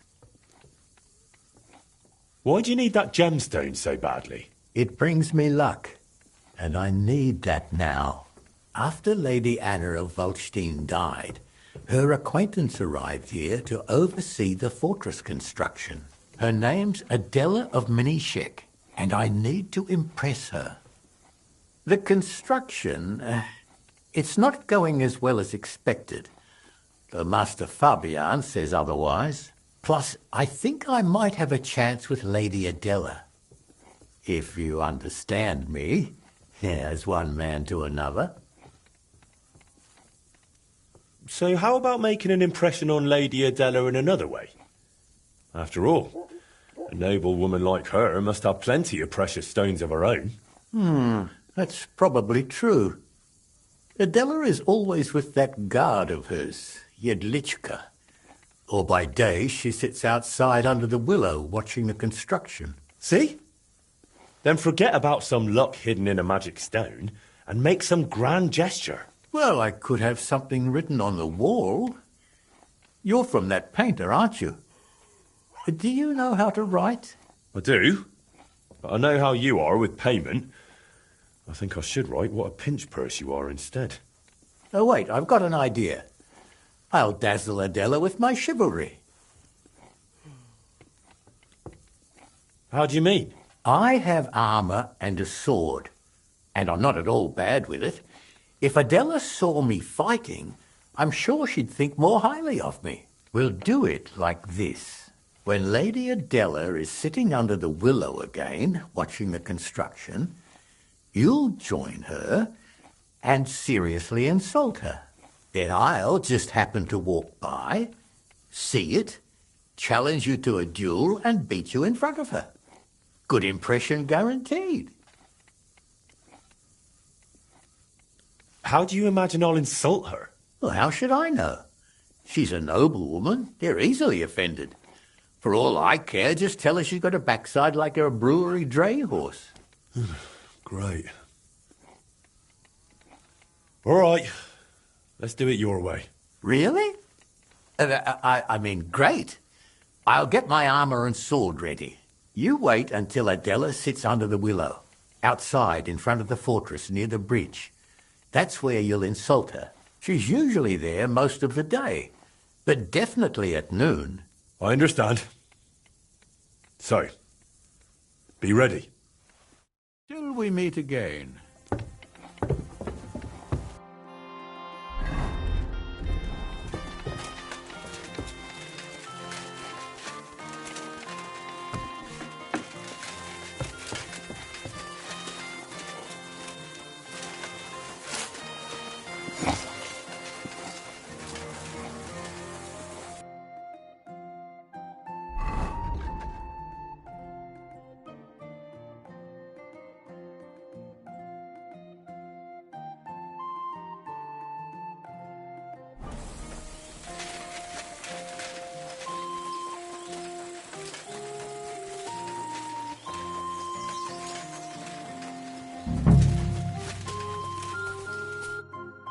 Why do you need that gemstone so badly? It brings me luck, and I need that now. After Lady Anna of Waldstein died, her acquaintance arrived here to oversee the fortress construction. Her name's Adela of Mniszek, and I need to impress her. The construction, it's not going as well as expected. The Master Fabian says otherwise. Plus, I think I might have a chance with Lady Adela. If you understand me, as one man to another. So how about making an impression on Lady Adela in another way? After all, a noble woman like her must have plenty of precious stones of her own. That's probably true. Adela is always with that guard of hers, Jedlichka. Or by day she sits outside under the willow watching the construction. See? Then forget about some luck hidden in a magic stone and make some grand gesture. Well, I could have something written on the wall. You're from that painter, aren't you? Do you know how to write? I do. But I know how you are with payment. I think I should write what a pinch purse you are instead. Oh, wait, I've got an idea. I'll dazzle Adela with my chivalry. How do you mean? I have armour and a sword, and I'm not at all bad with it. If Adela saw me fighting, I'm sure she'd think more highly of me. We'll do it like this. When Lady Adela is sitting under the willow again, watching the construction, you'll join her and seriously insult her. Then I'll just happen to walk by, see it, challenge you to a duel, and beat you in front of her. Good impression guaranteed. How do you imagine I'll insult her? Well, how should I know? She's a noble woman. They're easily offended. For all I care, just tell her she's got a backside like a brewery dray horse. Great. All right. Let's do it your way. Really? I mean, great. I'll get my armor and sword ready. You wait until Adela sits under the willow, outside in front of the fortress near the bridge. That's where you'll insult her. She's usually there most of the day, but definitely at noon. I understand. So, be ready. Till we meet again.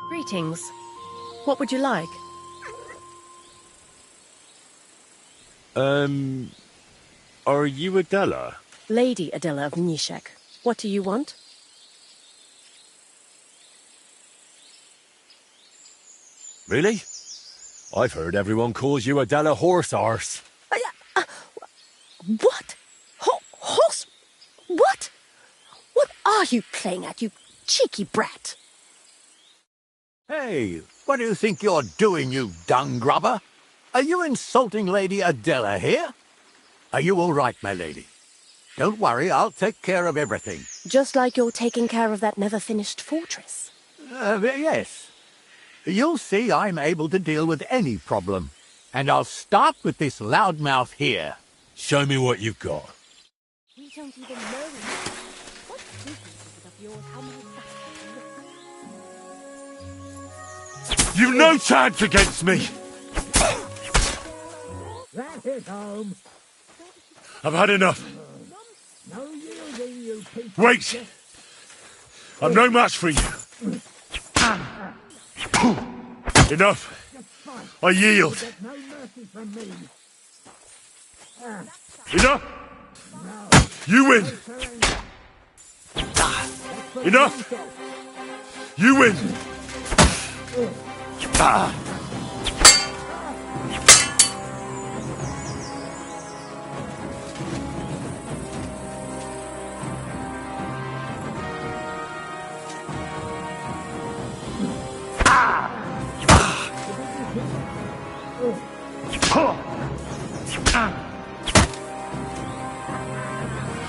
Greetings. What would you like? Are you Adela? Lady Adela of Nishek. What do you want? Really? I've heard everyone calls you Adela Horse Arse. What? Horse? What? What are you playing at, you cheeky brat? Hey, what do you think you're doing, you dung grubber? Are you insulting Lady Adela here? Are you all right, my lady? Don't worry, I'll take care of everything. Just like you're taking care of that never-finished fortress. Yes. You'll see I'm able to deal with any problem. And I'll start with this loudmouth here. Show me what you've got. We don't even know him. What business is it of yours how many facts? You've no chance against me! That is home. I've had enough. No yielding, you piece. Wait! I'm no match for you. Enough. I yield. Get no mercy from me. Enough. You win. Enough. You win.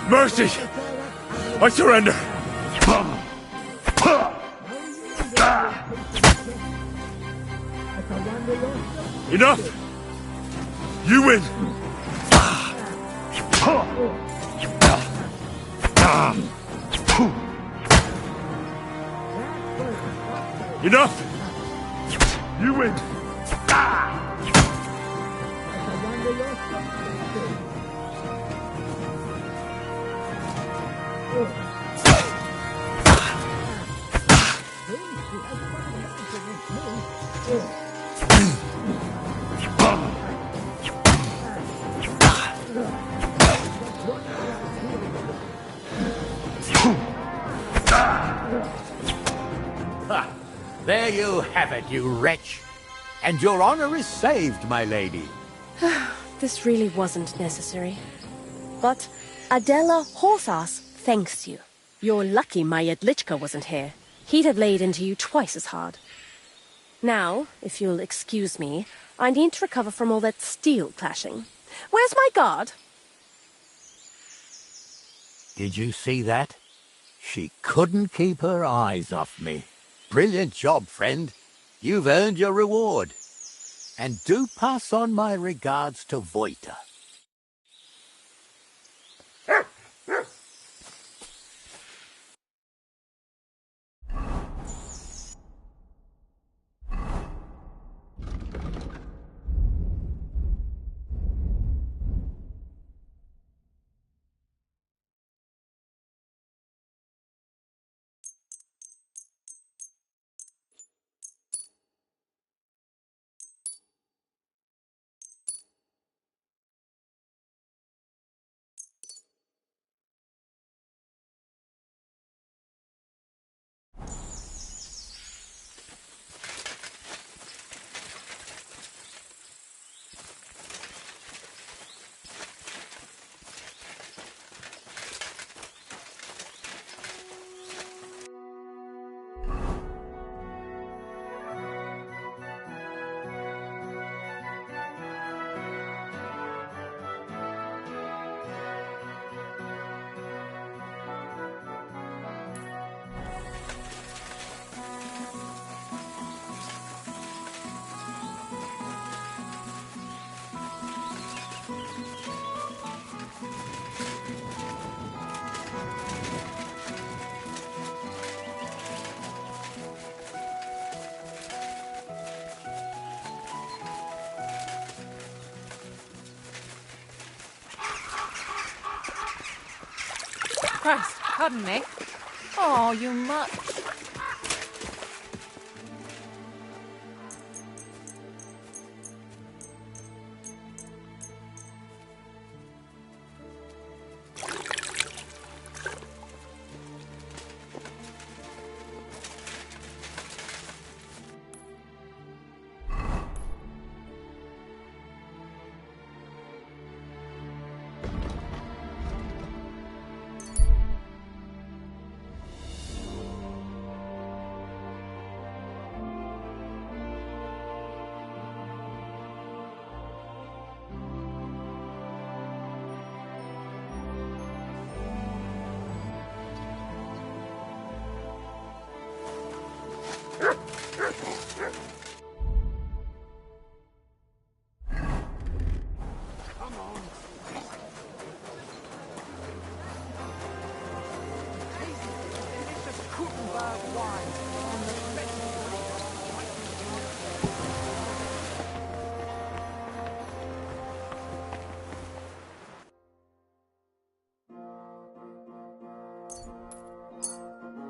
Mercy! I surrender! Enough! You win! Enough! You win! There you have it, you wretch. And your honor is saved, my lady. This really wasn't necessary. But Adela Horsass thanks you. You're lucky my Yedlichka wasn't here. He'd have laid into you twice as hard. Now, if you'll excuse me, I need to recover from all that steel clashing. Where's my guard? Did you see that? She couldn't keep her eyes off me. Brilliant job, friend. You've earned your reward. And do pass on my regards to Voita. Christ, pardon me. Oh, you mutt.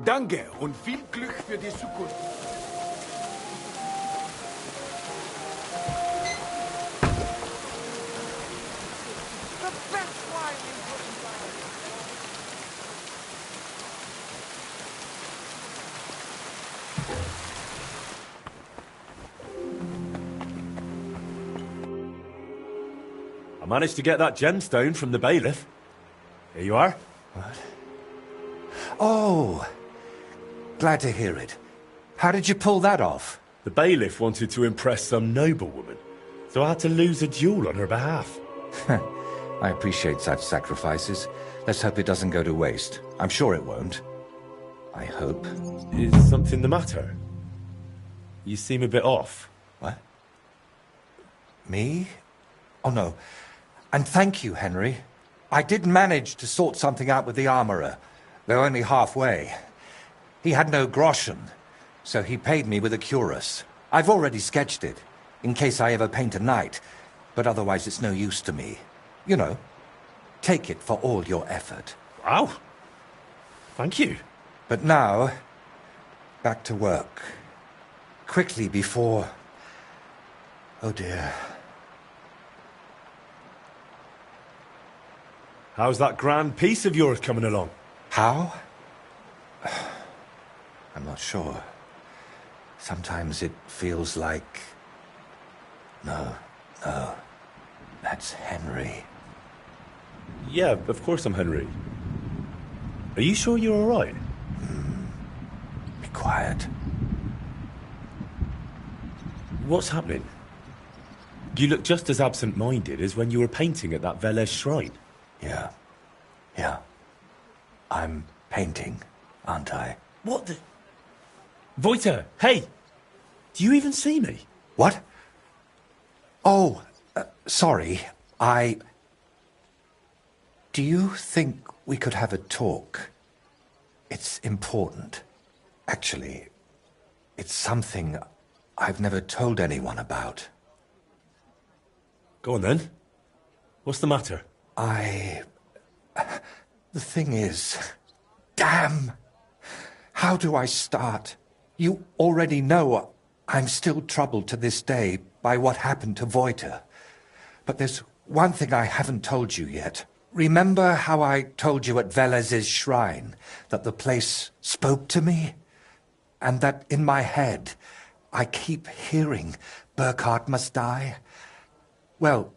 Danke und viel Glück für die Zukunft. I managed to get that gemstone from the bailiff. Here you are. What? Oh, glad to hear it. How did you pull that off? The bailiff wanted to impress some noblewoman, so I had to lose a duel on her behalf. I appreciate such sacrifices. Let's hope it doesn't go to waste. I'm sure it won't. I hope. Is something the matter? You seem a bit off. What? Me? Oh, no. And thank you, Henry. I did manage to sort something out with the armourer, though only halfway. He had no groschen, so he paid me with a cuirass. I've already sketched it, in case I ever paint a knight, but otherwise it's no use to me. You know, take it for all your effort. Wow. Thank you. But now, back to work. Quickly before... Oh dear. How's that grand piece of yours coming along? How? I'm not sure. Sometimes it feels like... No. That's Henry. Yeah, of course I'm Henry. Are you sure you're all right? Be quiet. What's happening? You look just as absent-minded as when you were painting at that Velez shrine. Yeah. I'm painting, aren't I? What the... Voiter, hey! Do you even see me? What? Oh, sorry. Do you think we could have a talk? It's important. Actually, it's something I've never told anyone about. Go on then. What's the matter? The thing is... Damn! How do I start? You already know I'm still troubled to this day by what happened to Voiter. But there's one thing I haven't told you yet. Remember how I told you at Velez's shrine that the place spoke to me? And that in my head I keep hearing Burkhard must die? Well,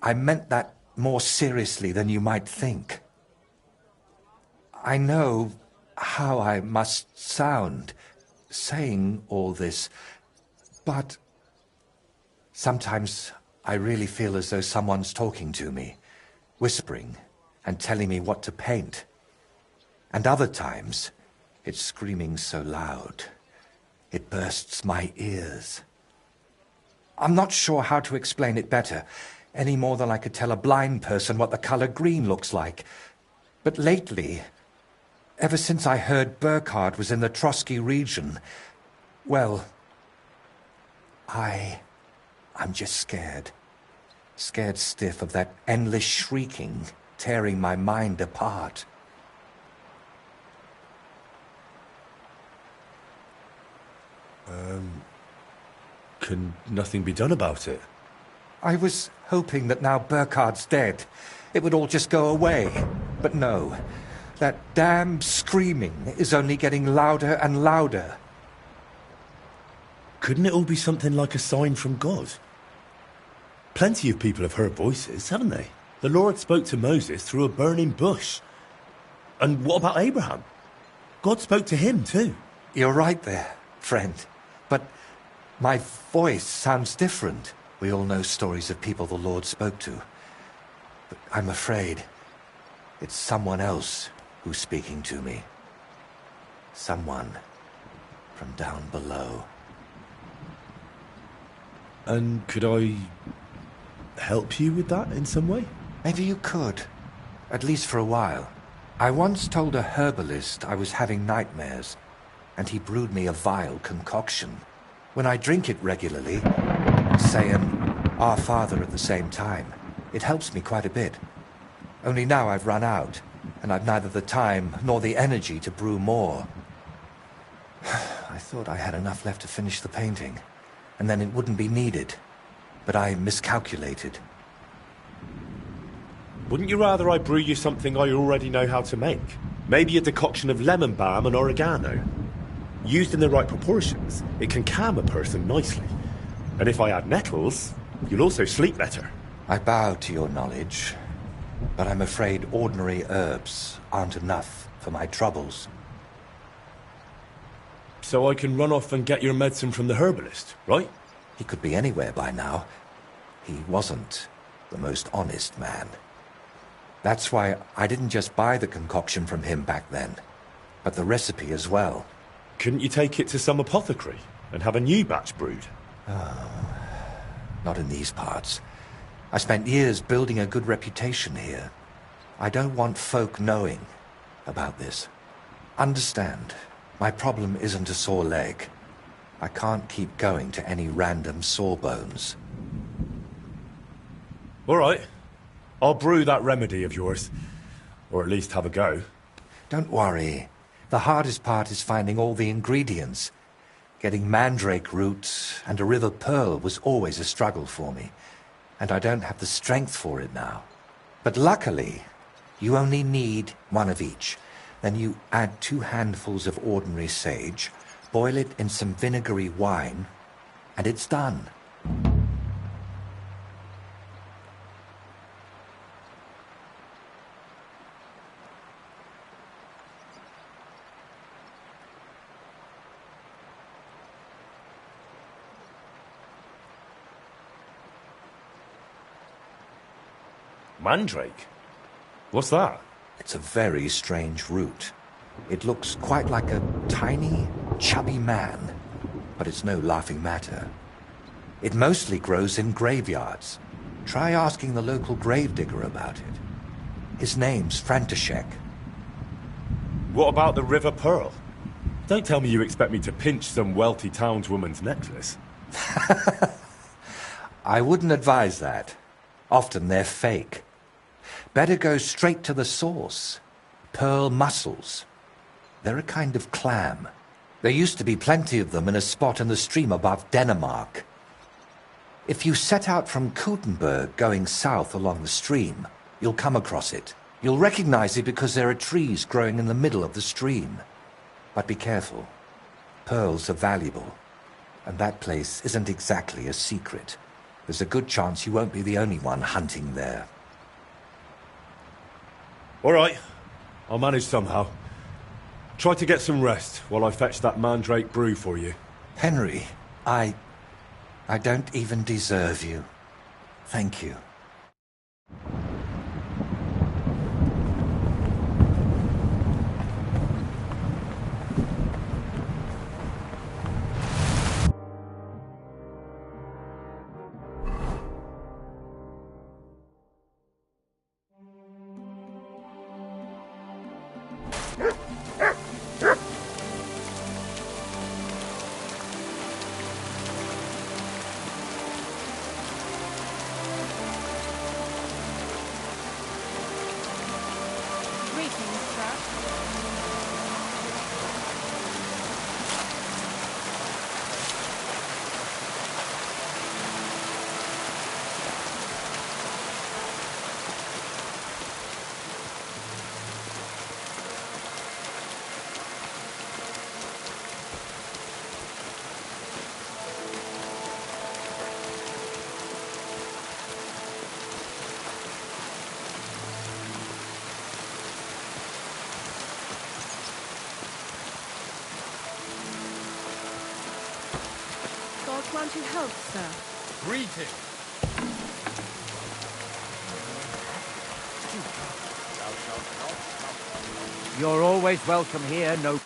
I meant that more seriously than you might think. I know how I must sound saying all this, but sometimes I really feel as though someone's talking to me, whispering and telling me what to paint. And other times, it's screaming so loud, it bursts my ears. I'm not sure how to explain it better, any more than I could tell a blind person what the color green looks like. But lately, ever since I heard Burkhard was in the Trotsky region, well, I'm just scared. Scared stiff of that endless shrieking, tearing my mind apart. Can nothing be done about it? I was hoping that now Burkhard's dead, it would all just go away. But no. That damn screaming is only getting louder and louder. Couldn't it all be something like a sign from God? Plenty of people have heard voices, haven't they? The Lord spoke to Moses through a burning bush. And what about Abraham? God spoke to him too. You're right there, friend. But my voice sounds different. We all know stories of people the Lord spoke to. But I'm afraid it's someone else who's speaking to me. Someone from down below. And could I help you with that in some way? Maybe you could. At least for a while. I once told a herbalist I was having nightmares, and he brewed me a vile concoction. When I drink it regularly, saying Our Father at the same time, it helps me quite a bit. Only now I've run out, and I've neither the time nor the energy to brew more. I thought I had enough left to finish the painting, and then it wouldn't be needed. But I miscalculated. Wouldn't you rather I brew you something I already know how to make? Maybe a decoction of lemon balm and oregano. Used in the right proportions, it can calm a person nicely. And if I add nettles, you'll also sleep better. I bow to your knowledge, but I'm afraid ordinary herbs aren't enough for my troubles. So I can run off and get your medicine from the herbalist, right? He could be anywhere by now. He wasn't the most honest man. That's why I didn't just buy the concoction from him back then, but the recipe as well. Couldn't you take it to some apothecary and have a new batch brewed? Not in these parts. I spent years building a good reputation here. I don't want folk knowing about this. Understand, my problem isn't a sore leg. I can't keep going to any random sawbones. All right. I'll brew that remedy of yours. Or at least have a go. Don't worry. The hardest part is finding all the ingredients. Getting mandrake roots and a river pearl was always a struggle for me. And I don't have the strength for it now. But luckily, you only need one of each. Then you add 2 handfuls of ordinary sage, boil it in some vinegary wine, and it's done. Mandrake? What's that? It's a very strange root. It looks quite like a tiny, chubby man, but it's no laughing matter. It mostly grows in graveyards. Try asking the local gravedigger about it. His name's František. What about the River Pearl? Don't tell me you expect me to pinch some wealthy townswoman's necklace. I wouldn't advise that. Often they're fake. Better go straight to the source. Pearl mussels. They're a kind of clam. There used to be plenty of them in a spot in the stream above Denmark. If you set out from Kuttenberg going south along the stream, you'll come across it. You'll recognize it because there are trees growing in the middle of the stream. But be careful. Pearls are valuable. And that place isn't exactly a secret. There's a good chance you won't be the only one hunting there. All right. I'll manage somehow. Try to get some rest while I fetch that mandrake brew for you. Henry, I don't even deserve you. Thank you. to help, sir? Greeting. You're always welcome here, no...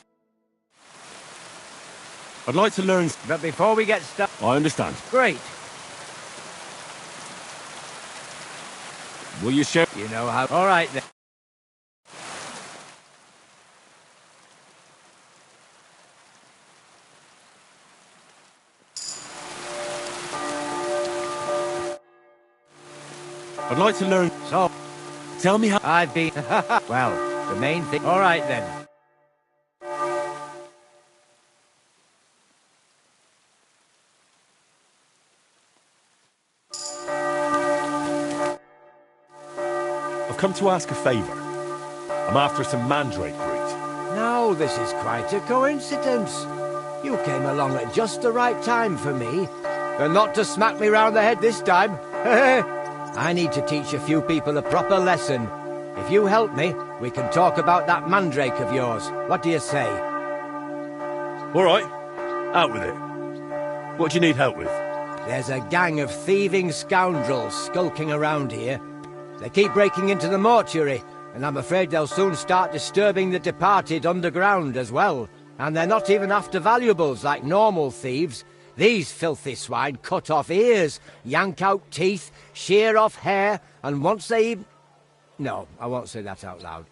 I'd like to learn... But before we get started... I understand. Great. Will you share... You know how... All right, then. I'd like to learn... So... Tell me how... I've been... Well, the main thing... All right, then. I've come to ask a favour. I'm after some mandrake root. Now, this is quite a coincidence. You came along at just the right time for me. And not to smack me round the head this time. I need to teach a few people a proper lesson. If you help me, we can talk about that mandrake of yours. What do you say? All right. Out with it. What do you need help with? There's a gang of thieving scoundrels skulking around here. They keep breaking into the mortuary, and I'm afraid they'll soon start disturbing the departed underground as well. And they're not even after valuables like normal thieves. These filthy swine cut off ears, yank out teeth, shear off hair, and once they even... No, I won't say that out loud.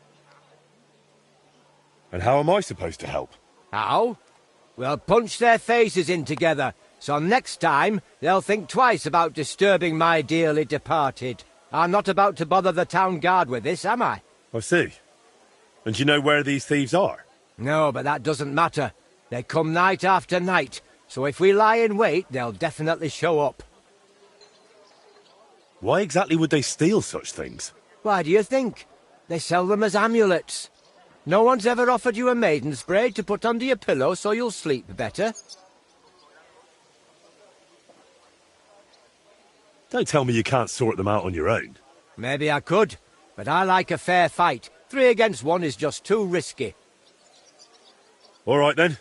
And how am I supposed to help? How? We'll punch their faces in together, so next time they'll think twice about disturbing my dearly departed. I'm not about to bother the town guard with this, am I? I see. And do you know where these thieves are? No, but that doesn't matter. They come night after night, so if we lie in wait, they'll definitely show up. Why exactly would they steal such things? Why do you think? They sell them as amulets. No one's ever offered you a maiden spray to put under your pillow so you'll sleep better? Don't tell me you can't sort them out on your own. Maybe I could, but I like a fair fight. 3 against 1 is just too risky. All right, then.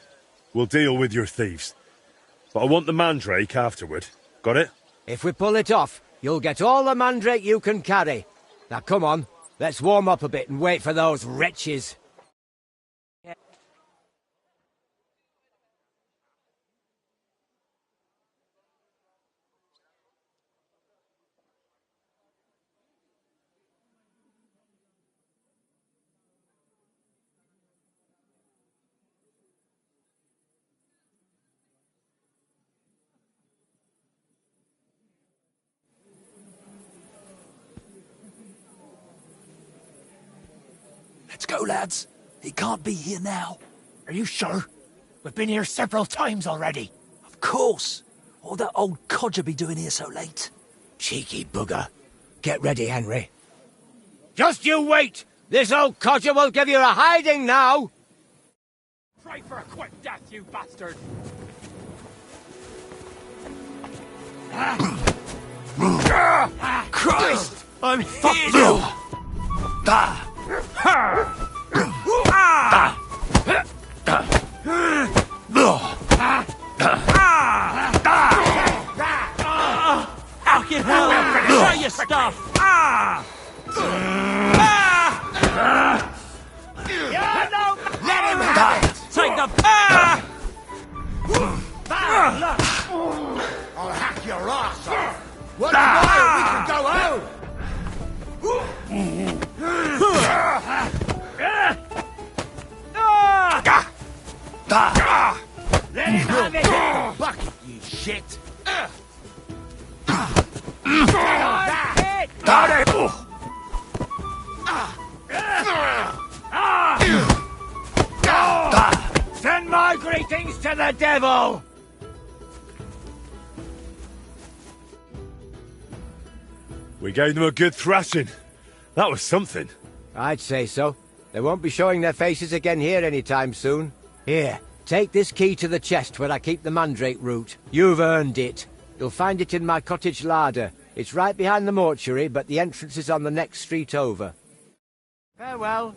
We'll deal with your thieves. But I want the mandrake afterward. Got it? If we pull it off, you'll get all the mandrake you can carry. Now come on, let's warm up a bit and wait for those wretches. Let's go, lads. He can't be here now. Are you sure? We've been here several times already. Of course. What would that old codger be doing here so late? Cheeky bugger. Get ready, Henry. Just you wait! This old codger will give you a hiding now! Pray for a quick death, you bastard! Christ! I'm here! Fucking hell! Show your stuff! Let him have it! Take the... I'll hack your ass off! What's more, we can go home! Let him have it! Bucket, you shit! Send my greetings to the devil! We gave them a good thrashing. That was something. I'd say so. They won't be showing their faces again here anytime soon. Here, take this key to the chest where I keep the mandrake root. You've earned it. You'll find it in my cottage larder. It's right behind the mortuary, but the entrance is on the next street over. Farewell.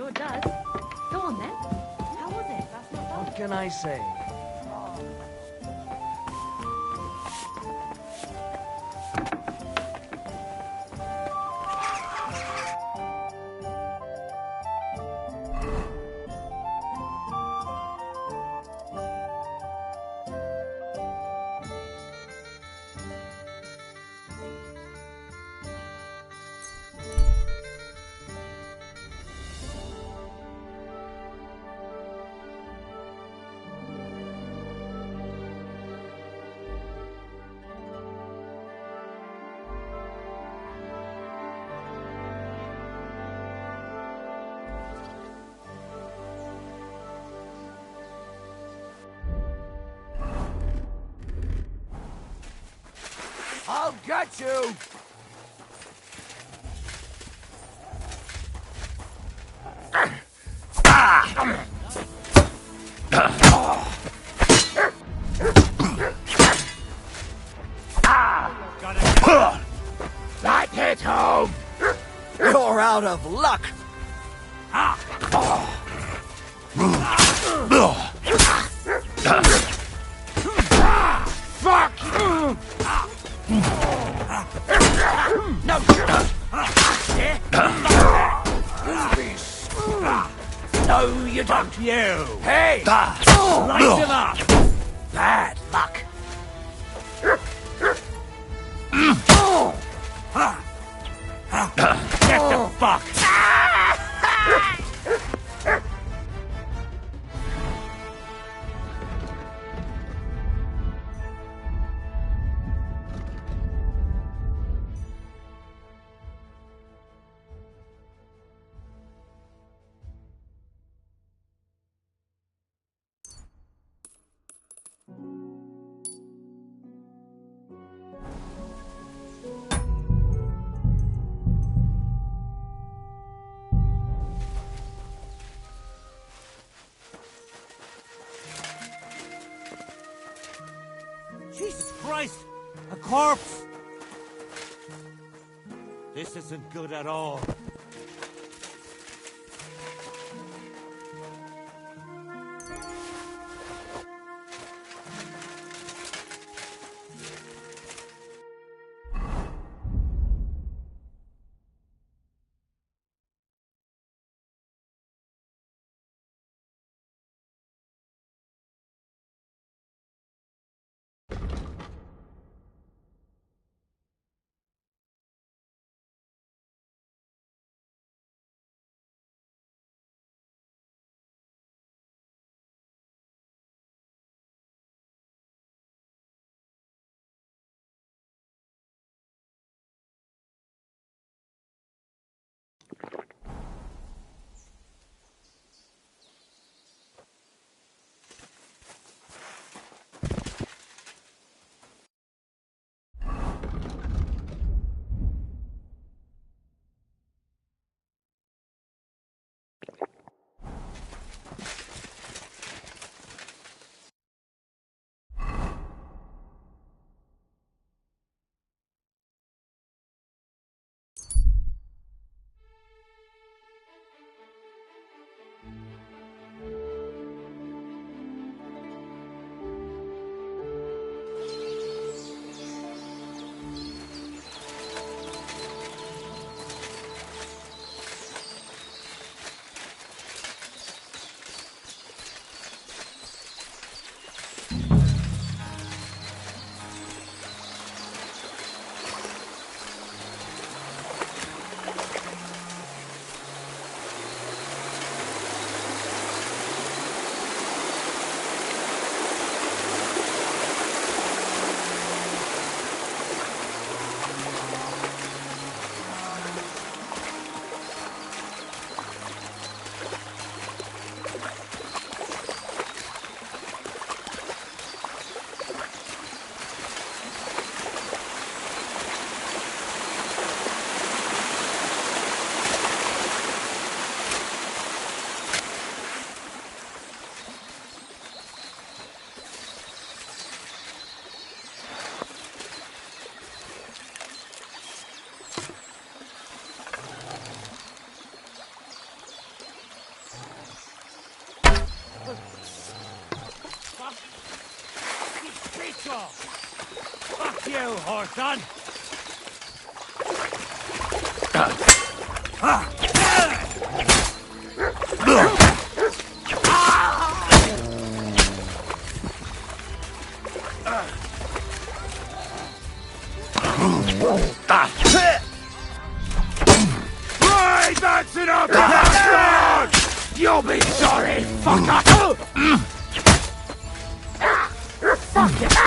sure does. Go on then. How was it? That's not bad. What can I say? I'll get you! That hit home! You're out of luck! Fuck! No! No, you don't, you! Hey! Light him up! Bad luck! Get the fuck! Jesus Christ! A corpse! This isn't good at all. Fuck you, Horton! Right, that's enough, bastard! You'll be sorry, fucker! Fuck it!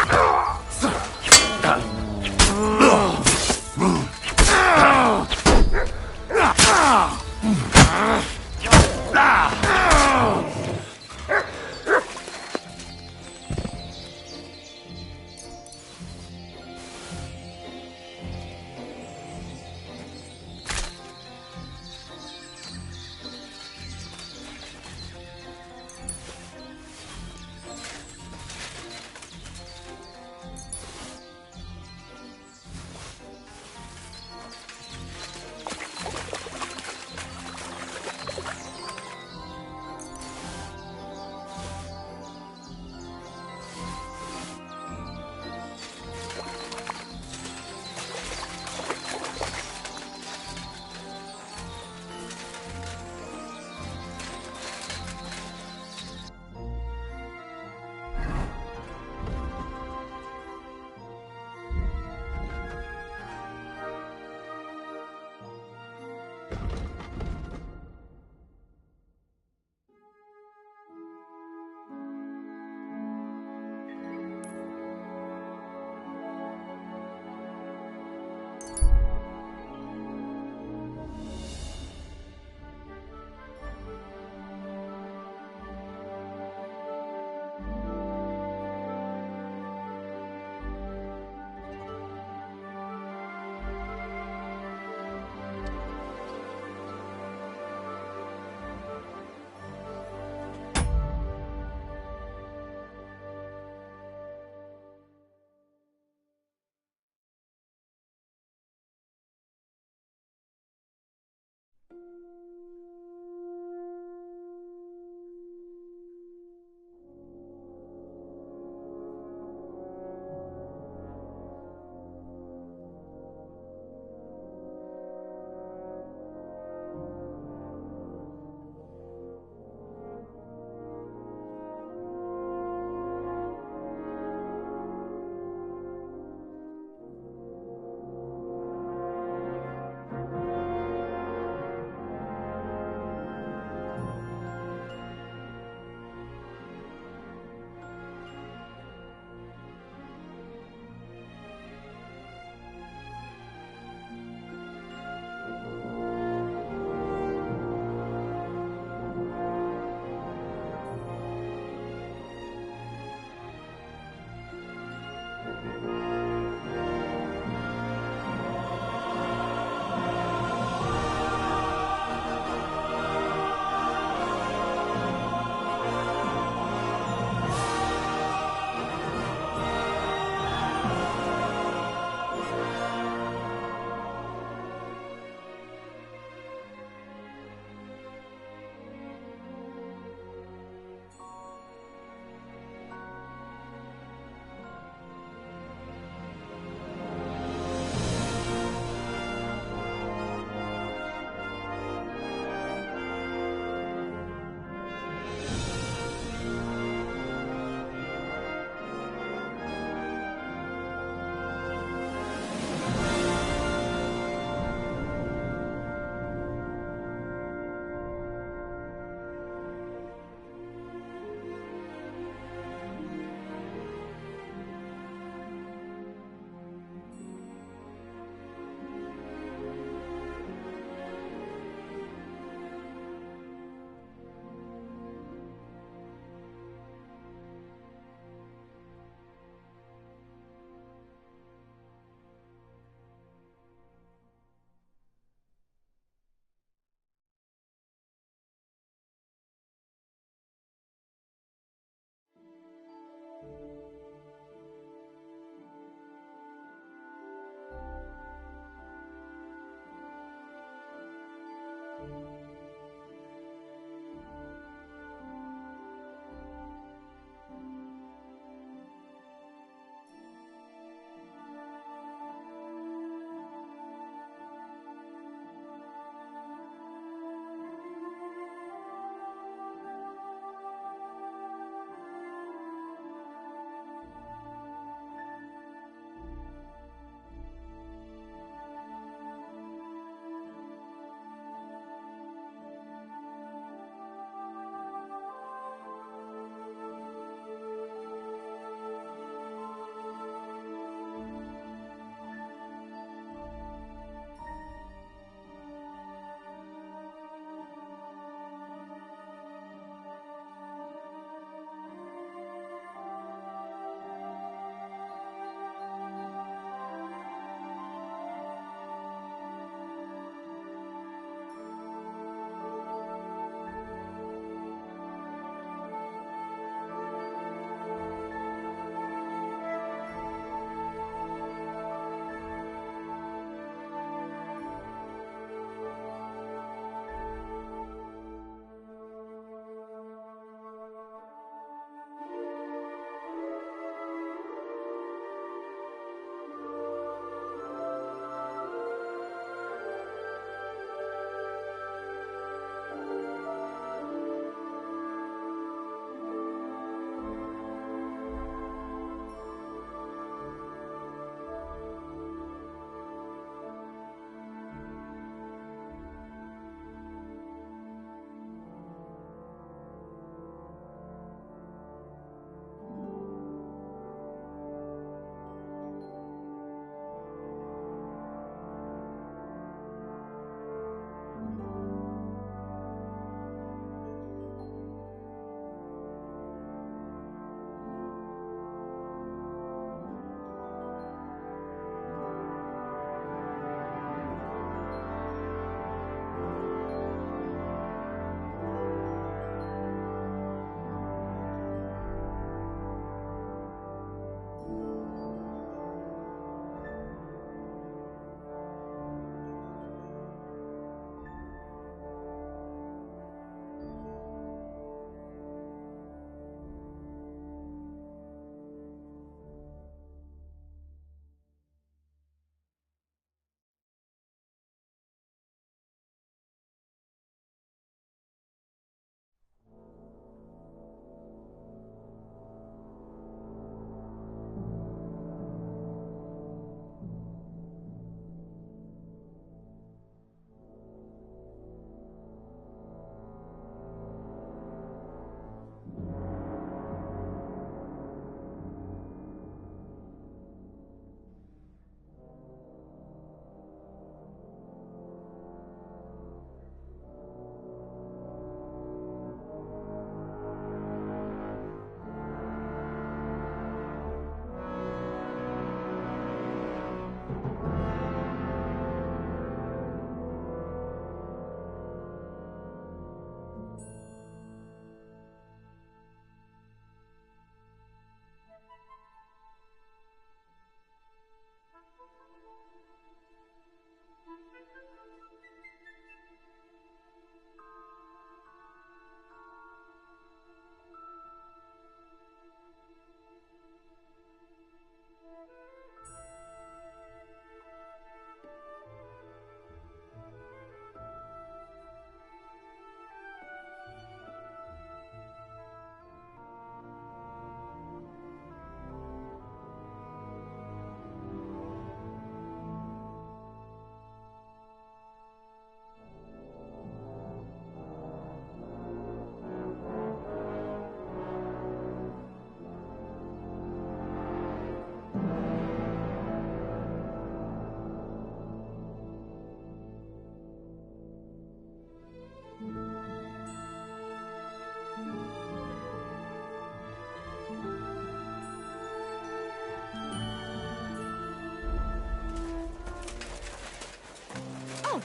Oh.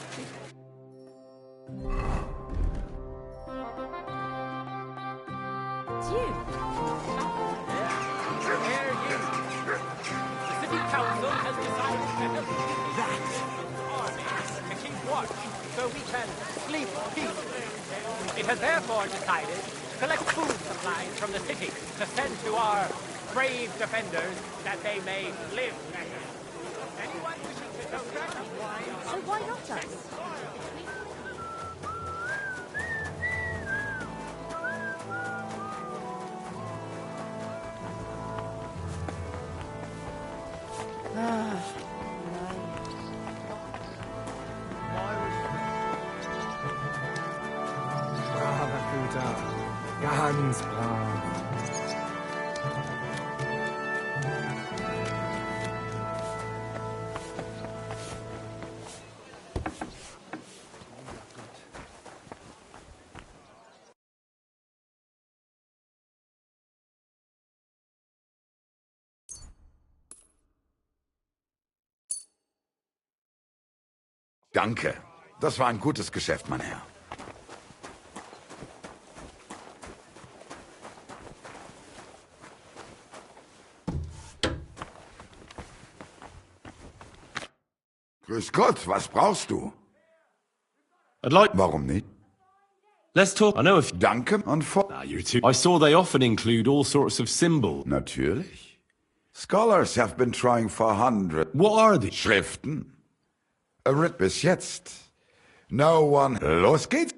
It's you. Here you. The city council has decided to help the to keep watch so we can sleep peacefully. It has therefore decided to collect food supplies from the city to send to our brave defenders that they may live better. Anyone wishing to donate? So why not us? Brava, Kuta. Ganz brav. Danke. Das war ein gutes Geschäft, mein Herr. Grüß Gott, was brauchst du? I'd like... Warum nicht? Let's talk. I know if... Danke und vor... Nah, you two... I saw they often include all sorts of symbols. Natürlich. Scholars have been trying for hundreds. What are they? Schriften. Bis jetzt. No one... Los geht's.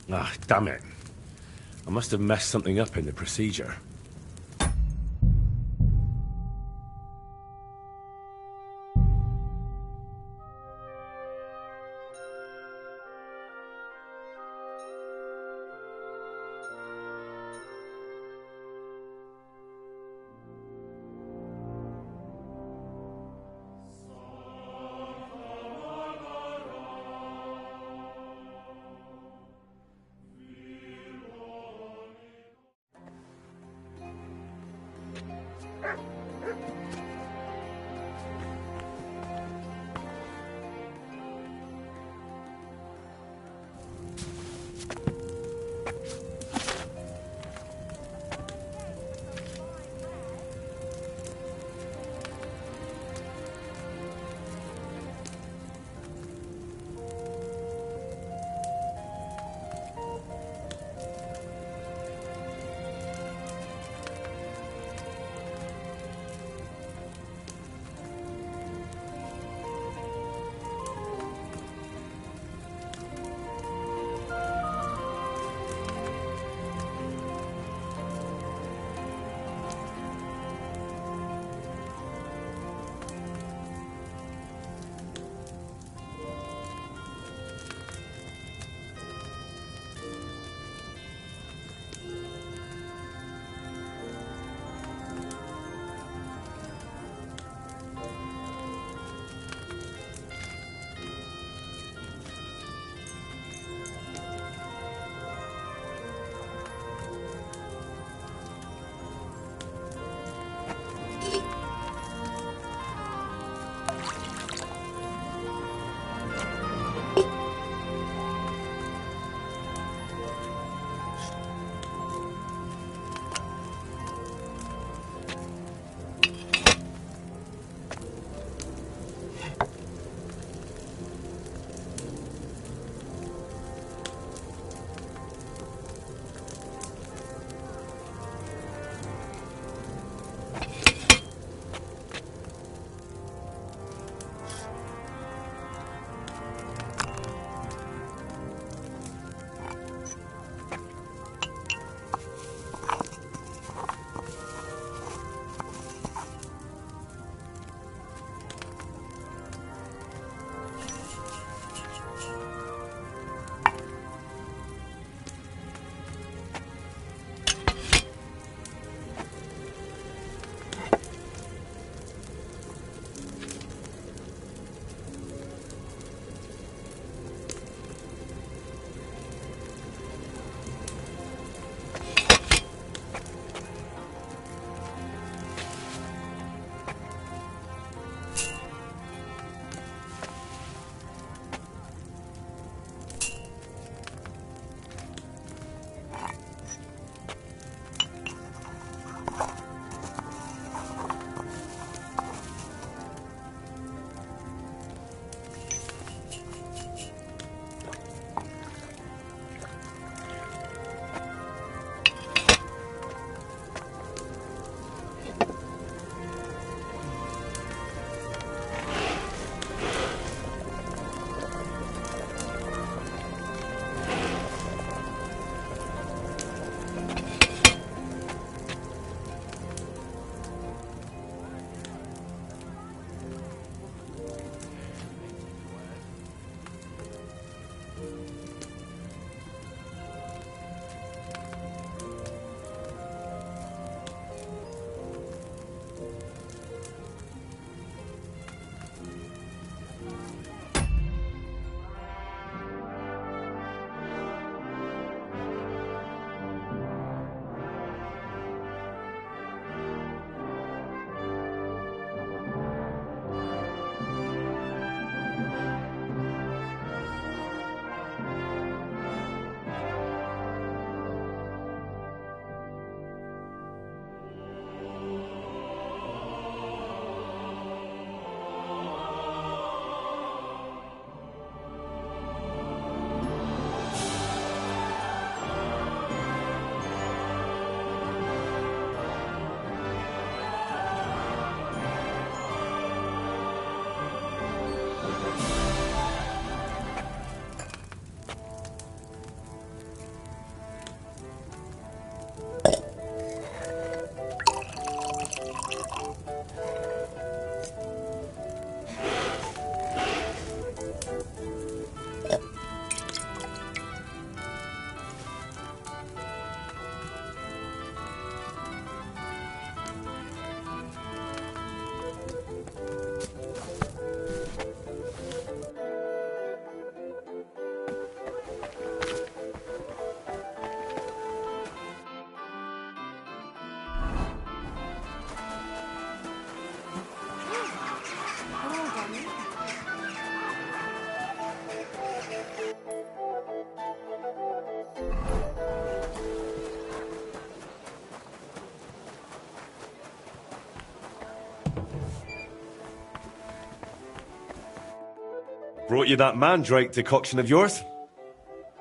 Ah, damn it. I must have messed something up in the procedure. Brought you that mandrake decoction of yours?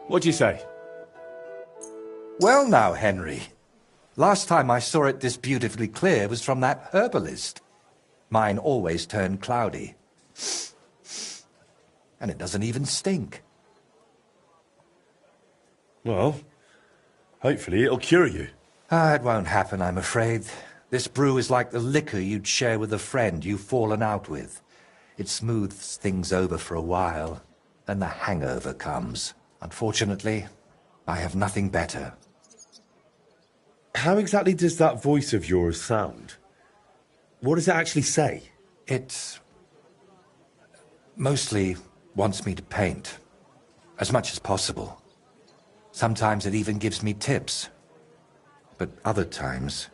What'd you say? Well now, Henry. Last time I saw it this beautifully clear was from that herbalist. Mine always turned cloudy. And it doesn't even stink. Well, hopefully it'll cure you. It won't happen, I'm afraid. This brew is like the liquor you'd share with a friend you've fallen out with. It smooths things over for a while, then the hangover comes. Unfortunately, I have nothing better. How exactly does that voice of yours sound? What does it actually say? It mostly wants me to paint, as much as possible. Sometimes it even gives me tips. But other times...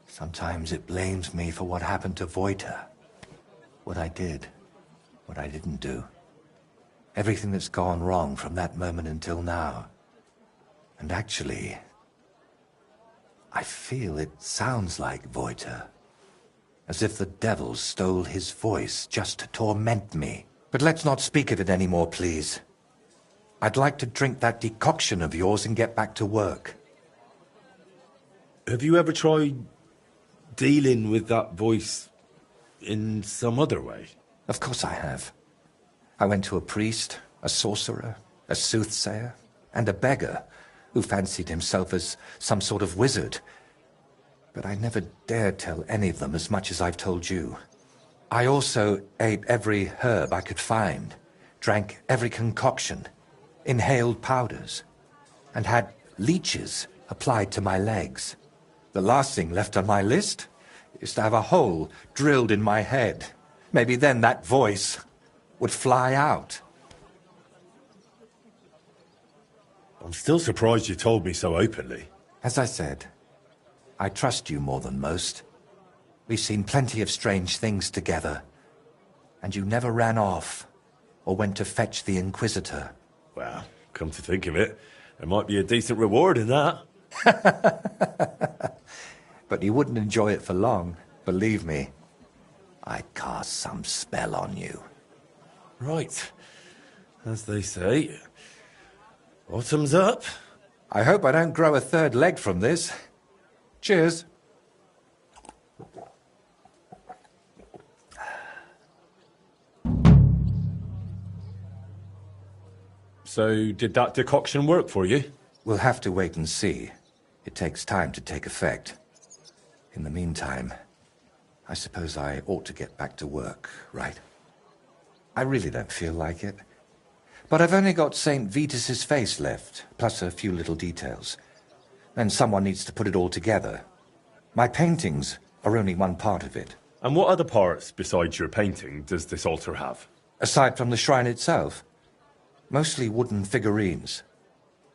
Sometimes it blames me for what happened to Voita. What I did, what I didn't do. Everything that's gone wrong from that moment until now. And actually, I feel it sounds like Voita. As if the devil stole his voice just to torment me. But let's not speak of it anymore, please. I'd like to drink that decoction of yours and get back to work. Have you ever tried dealing with that voice in some other way? Of course I have. I went to a priest, a sorcerer, a soothsayer, and a beggar who fancied himself as some sort of wizard. But I never dared tell any of them as much as I've told you. I also ate every herb I could find, drank every concoction, inhaled powders, and had leeches applied to my legs. The last thing left on my list is to have a hole drilled in my head. Maybe then that voice would fly out. I'm still surprised you told me so openly. As I said, I trust you more than most. We've seen plenty of strange things together. And you never ran off or went to fetch the Inquisitor. Well, come to think of it, there might be a decent reward in that. But you wouldn't enjoy it for long, believe me. I cast some spell on you. Right. As they say, autumn's up. I hope I don't grow a third leg from this. Cheers. So, did that decoction work for you? We'll have to wait and see. It takes time to take effect. In the meantime, I suppose I ought to get back to work, right? I really don't feel like it. But I've only got St. Vitus's face left, plus a few little details. Then someone needs to put it all together. My paintings are only one part of it. And what other parts, besides your painting, does this altar have? Aside from the shrine itself, mostly wooden figurines.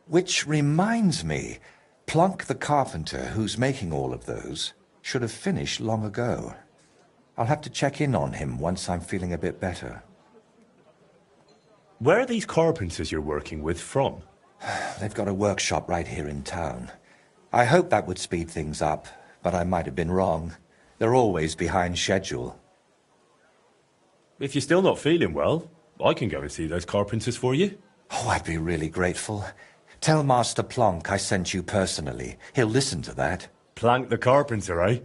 Which reminds me, Plonk the carpenter, who's making all of those, should have finished long ago. I'll have to check in on him once I'm feeling a bit better. Where are these carpenters you're working with from? They've got a workshop right here in town. I hoped that would speed things up, but I might have been wrong. They're always behind schedule. If you're still not feeling well, I can go and see those carpenters for you. Oh, I'd be really grateful. Tell Master Plonk I sent you personally. He'll listen to that. Plank the carpenter, eh?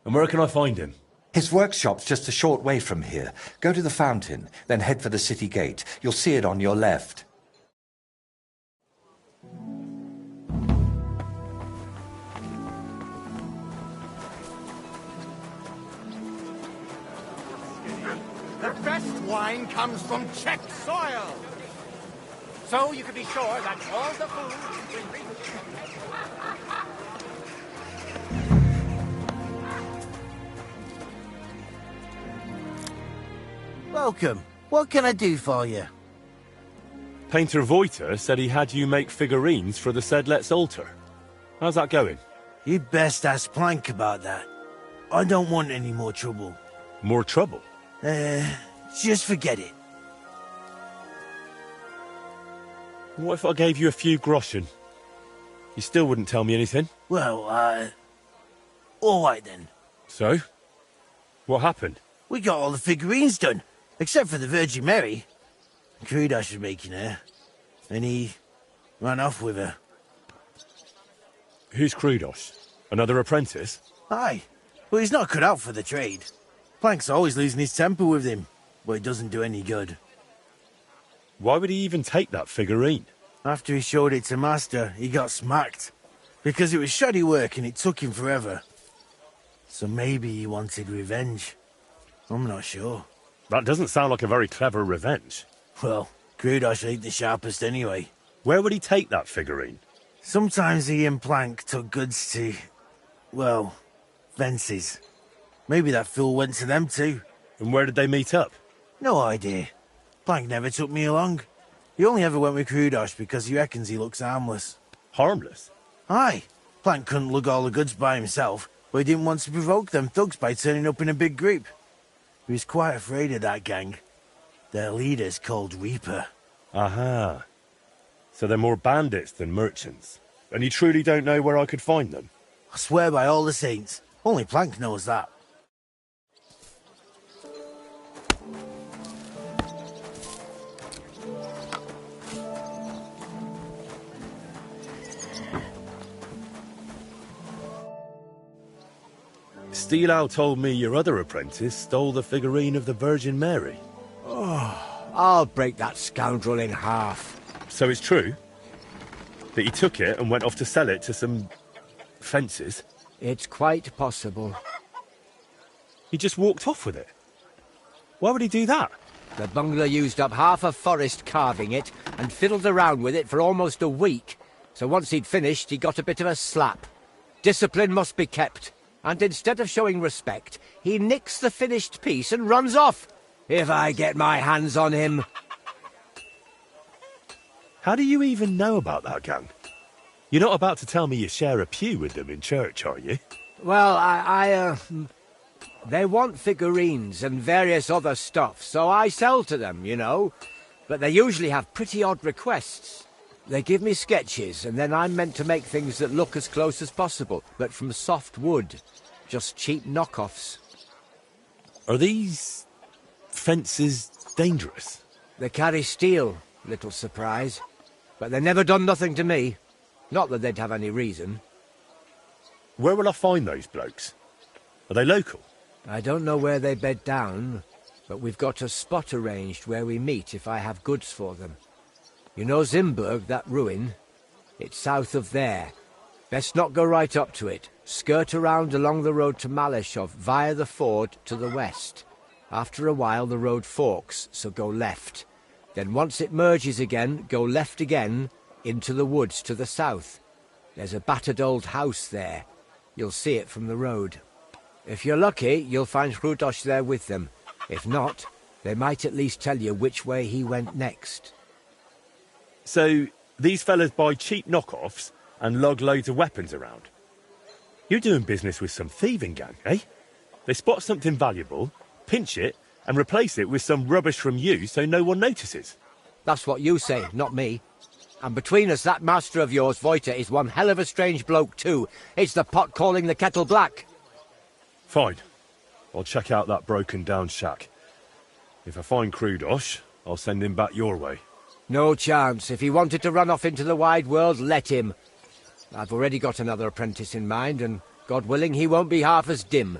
And where can I find him? His workshop's just a short way from here. Go to the fountain, then head for the city gate. You'll see it on your left. The best wine comes from Czech soil. So you can be sure that all the food will reach. Welcome. What can I do for you? Painter Voita said he had you make figurines for the Sedlet's altar. How's that going? You'd best ask Plank about that. I don't want any more trouble. More trouble? Just forget it. What if I gave you a few groschen? You still wouldn't tell me anything? Well, all right then. So? What happened? We got all the figurines done. Except for the Virgin Mary. Crudosh was making her, and he ran off with her. Who's Crudosh? Another apprentice? Aye, but he's not cut out for the trade. Plank's always losing his temper with him, but it doesn't do any good. Why would he even take that figurine? After he showed it to Master, he got smacked. Because it was shoddy work and it took him forever. So maybe he wanted revenge. I'm not sure. That doesn't sound like a very clever revenge. Well, Crudosh ain't the sharpest anyway. Where would he take that figurine? Sometimes he and Plank took goods to, well, fences. Maybe that fool went to them too. And where did they meet up? No idea. Plank never took me along. He only ever went with Crudosh because he reckons he looks harmless. Harmless? Aye. Plank couldn't lug all the goods by himself, but he didn't want to provoke them thugs by turning up in a big group. He was quite afraid of that gang. Their leader's called Reaper. Aha. So they're more bandits than merchants. And you truly don't know where I could find them? I swear by all the saints. Only Plank knows that. Steelow told me your other apprentice stole the figurine of the Virgin Mary. Oh, I'll break that scoundrel in half. So it's true? That he took it and went off to sell it to some fences? It's quite possible. He just walked off with it? Why would he do that? The bungler used up half a forest carving it and fiddled around with it for almost a week. So once he'd finished, he got a bit of a slap. Discipline must be kept. And instead of showing respect, he nicks the finished piece and runs off. If I get my hands on him. How do you even know about that gang? You're not about to tell me you share a pew with them in church, are you? Well, they want figurines and various other stuff, so I sell to them, you know. But they usually have pretty odd requests. They give me sketches, and then I'm meant to make things that look as close as possible, but from soft wood. Just cheap knockoffs. Are these fences dangerous? They carry steel, little surprise. But they never done nothing to me. Not that they'd have any reason. Where will I find those blokes? Are they local? I don't know where they bed down, but we've got a spot arranged where we meet if I have goods for them. You know Zimburg, that ruin? It's south of there. Best not go right up to it. Skirt around along the road to Malashov via the ford to the west. After a while the road forks, so go left. Then once it merges again, go left again, into the woods to the south. There's a battered old house there. You'll see it from the road. If you're lucky, you'll find Crudosh there with them. If not, they might at least tell you which way he went next. So, these fellas buy cheap knockoffs and lug loads of weapons around? You're doing business with some thieving gang, eh? They spot something valuable, pinch it, and replace it with some rubbish from you so no one notices. That's what you say, not me. And between us, that master of yours, Voiter, is one hell of a strange bloke too. It's the pot calling the kettle black. Fine. I'll check out that broken-down shack. If I find Crudosh, I'll send him back your way. No chance. If he wanted to run off into the wide world, let him. I've already got another apprentice in mind, and God willing, he won't be half as dim.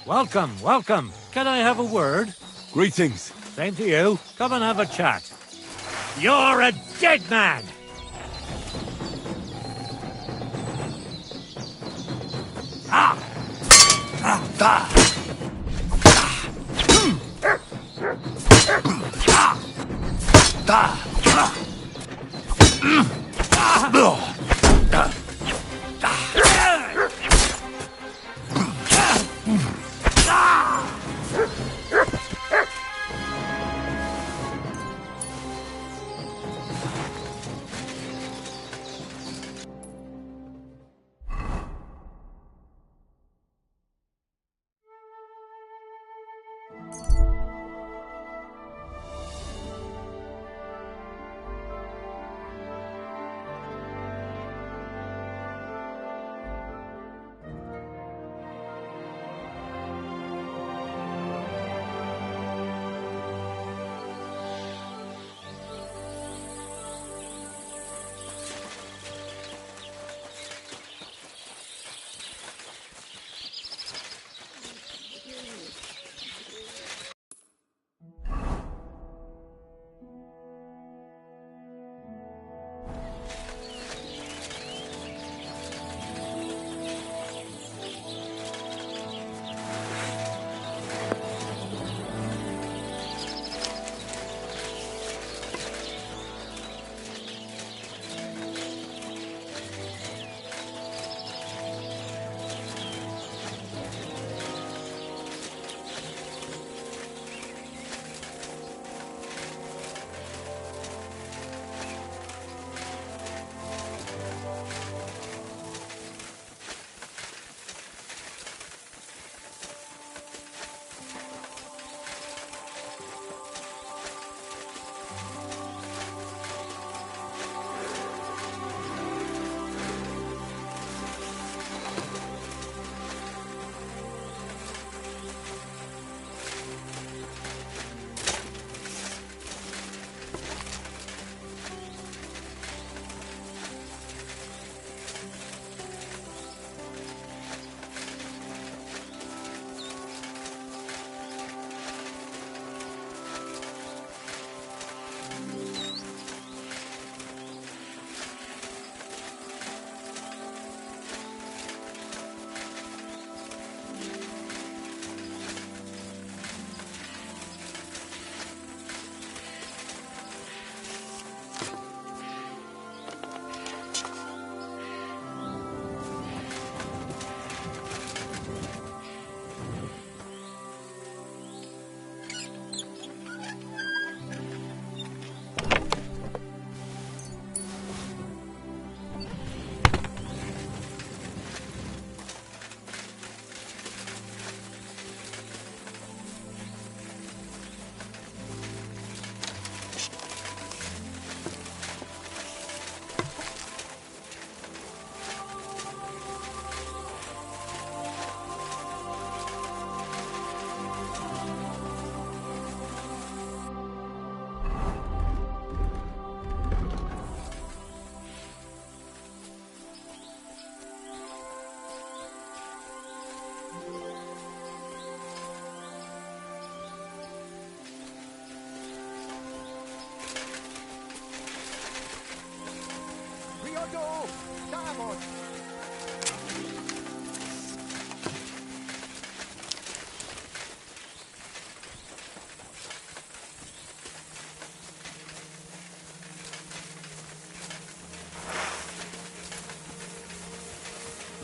Welcome, welcome. Can I have a word? Greetings. Same to you. Come and have a chat. You're a dead man! Ah! Ah! Ah!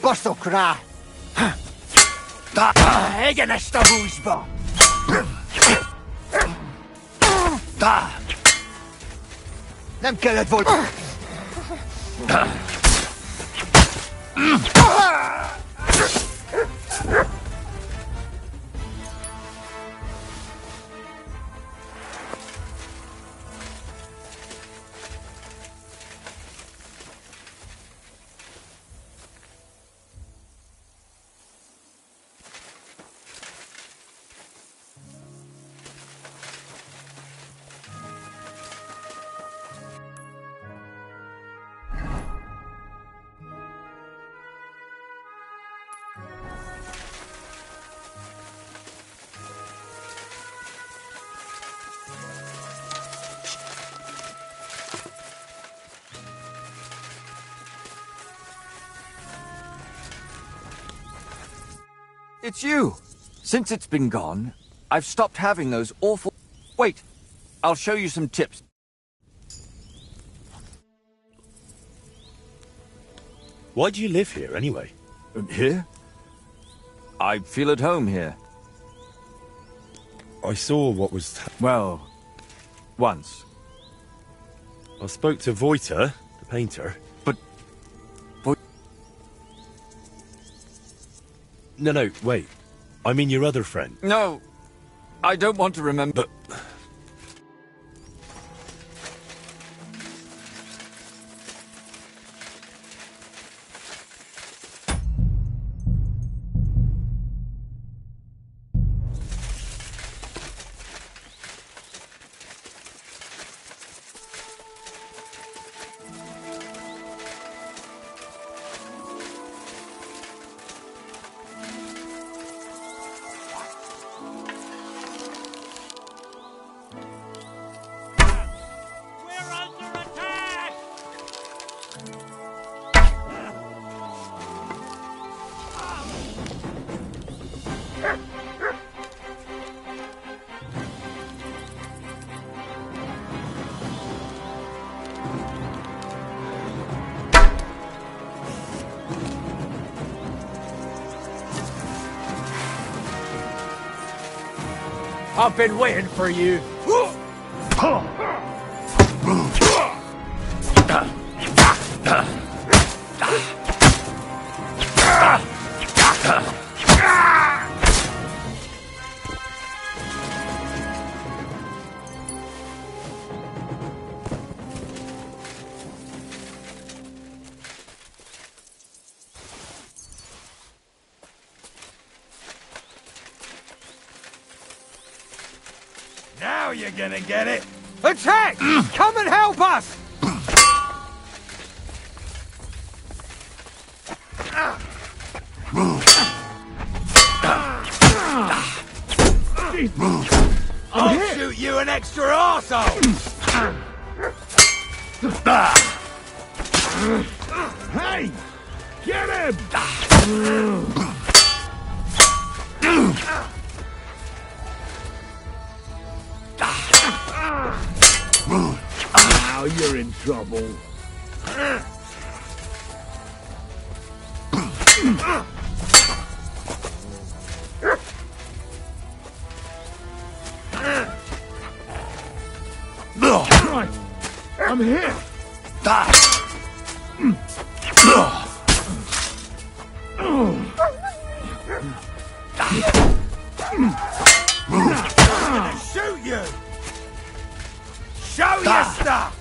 Bosto kra! Ege nästa husbo! Nem kellett volna... It's you! Since it's been gone, I've stopped having those awful... Wait, I'll show you some tips. Why do you live here, anyway? Here? I feel at home here. I saw what was... Well, once. I spoke to Voiter, the painter. But... No, wait. I mean your other friend. No, I don't want to remember... But... I've been waiting for you. Now you're gonna get it. Attack! Come and help us! I'll shoot you an extra arsehole! Hey! Get him! Now you're in trouble. Right. I'm here. I'm gonna shoot you. Show your stuff.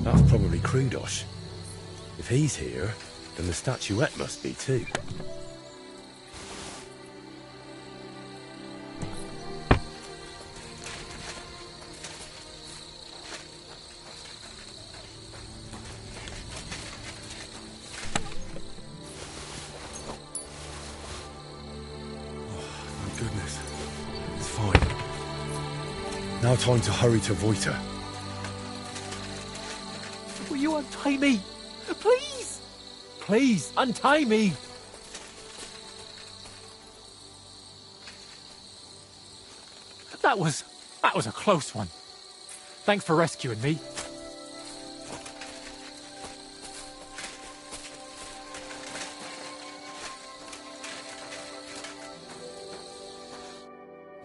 That's probably Krudosh. If he's here, then the statuette must be too. Oh, goodness. It's fine. Now time to hurry to Voiter. Will you untie me? Please! Please, untie me! That was a close one. Thanks for rescuing me.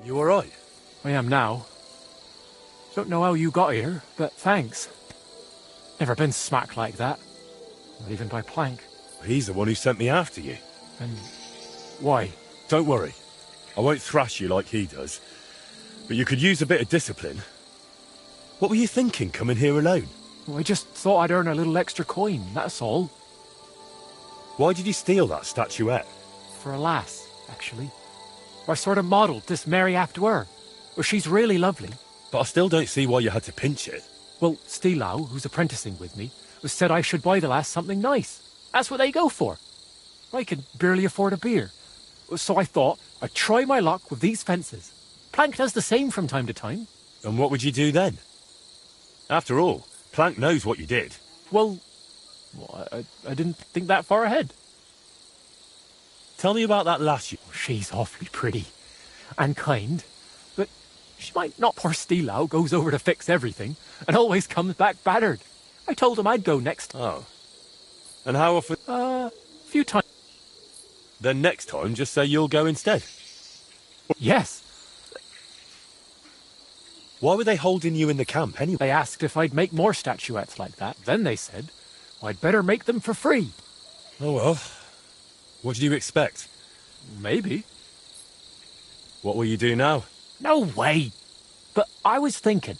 You alright? I am now. Don't know how you got here, but thanks. Never been smacked like that. Not even by Plank. He's the one who sent me after you. And why? Don't worry. I won't thrash you like he does. But you could use a bit of discipline. What were you thinking, coming here alone? Well, I just thought I'd earn a little extra coin, that's all. Why did you steal that statuette? For a lass, actually. I sort of modelled this Mary after her. Well, she's really lovely. But I still don't see why you had to pinch it. Well, Stilau, who's apprenticing with me, said I should buy the lass something nice. That's what they go for. I can barely afford a beer. So I thought I'd try my luck with these fences. Plank does the same from time to time. And what would you do then? After all, Plank knows what you did. Well, I didn't think that far ahead. Tell me about that lass you... She's awfully pretty and kind, but she might not. Poor Stilau goes over to fix everything and always comes back battered. I told him I'd go next. Oh. And how often? A few times. Then next time, just say you'll go instead. Yes. Why were they holding you in the camp anyway? They asked if I'd make more statuettes like that. Then they said, I'd better make them for free. Oh well. What did you expect? Maybe. What will you do now? No way. But I was thinking,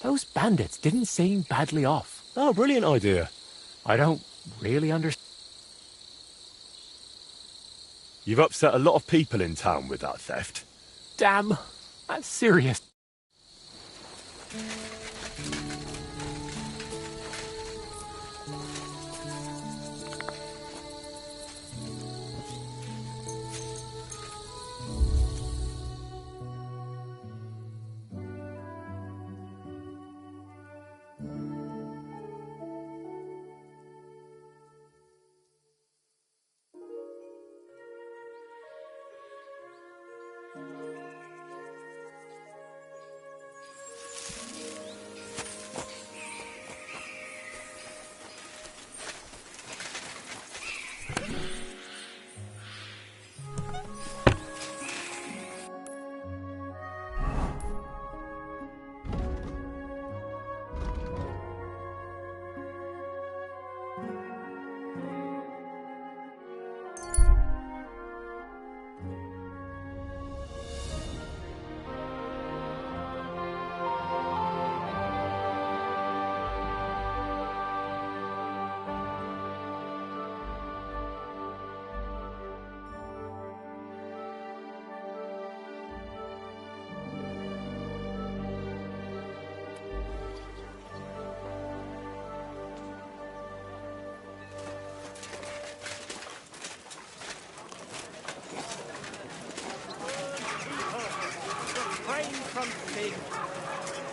those bandits didn't seem badly off. Oh, brilliant idea. I don't really understand. You've upset a lot of people in town with that theft. Damn, that's serious.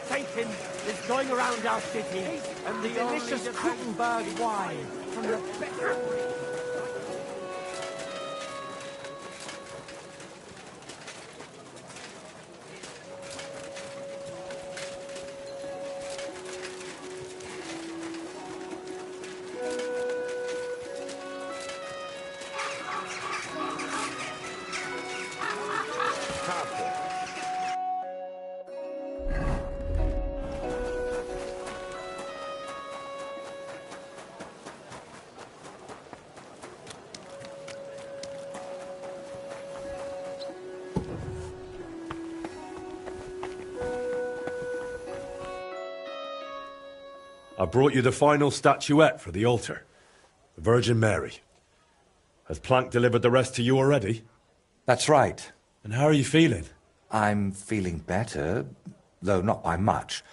Satan is going around our city, and the delicious Krutenberg wine from the best. I brought you the final statuette for the altar. The Virgin Mary. Has Plank delivered the rest to you already? That's right. And how are you feeling? I'm feeling better, though not by much.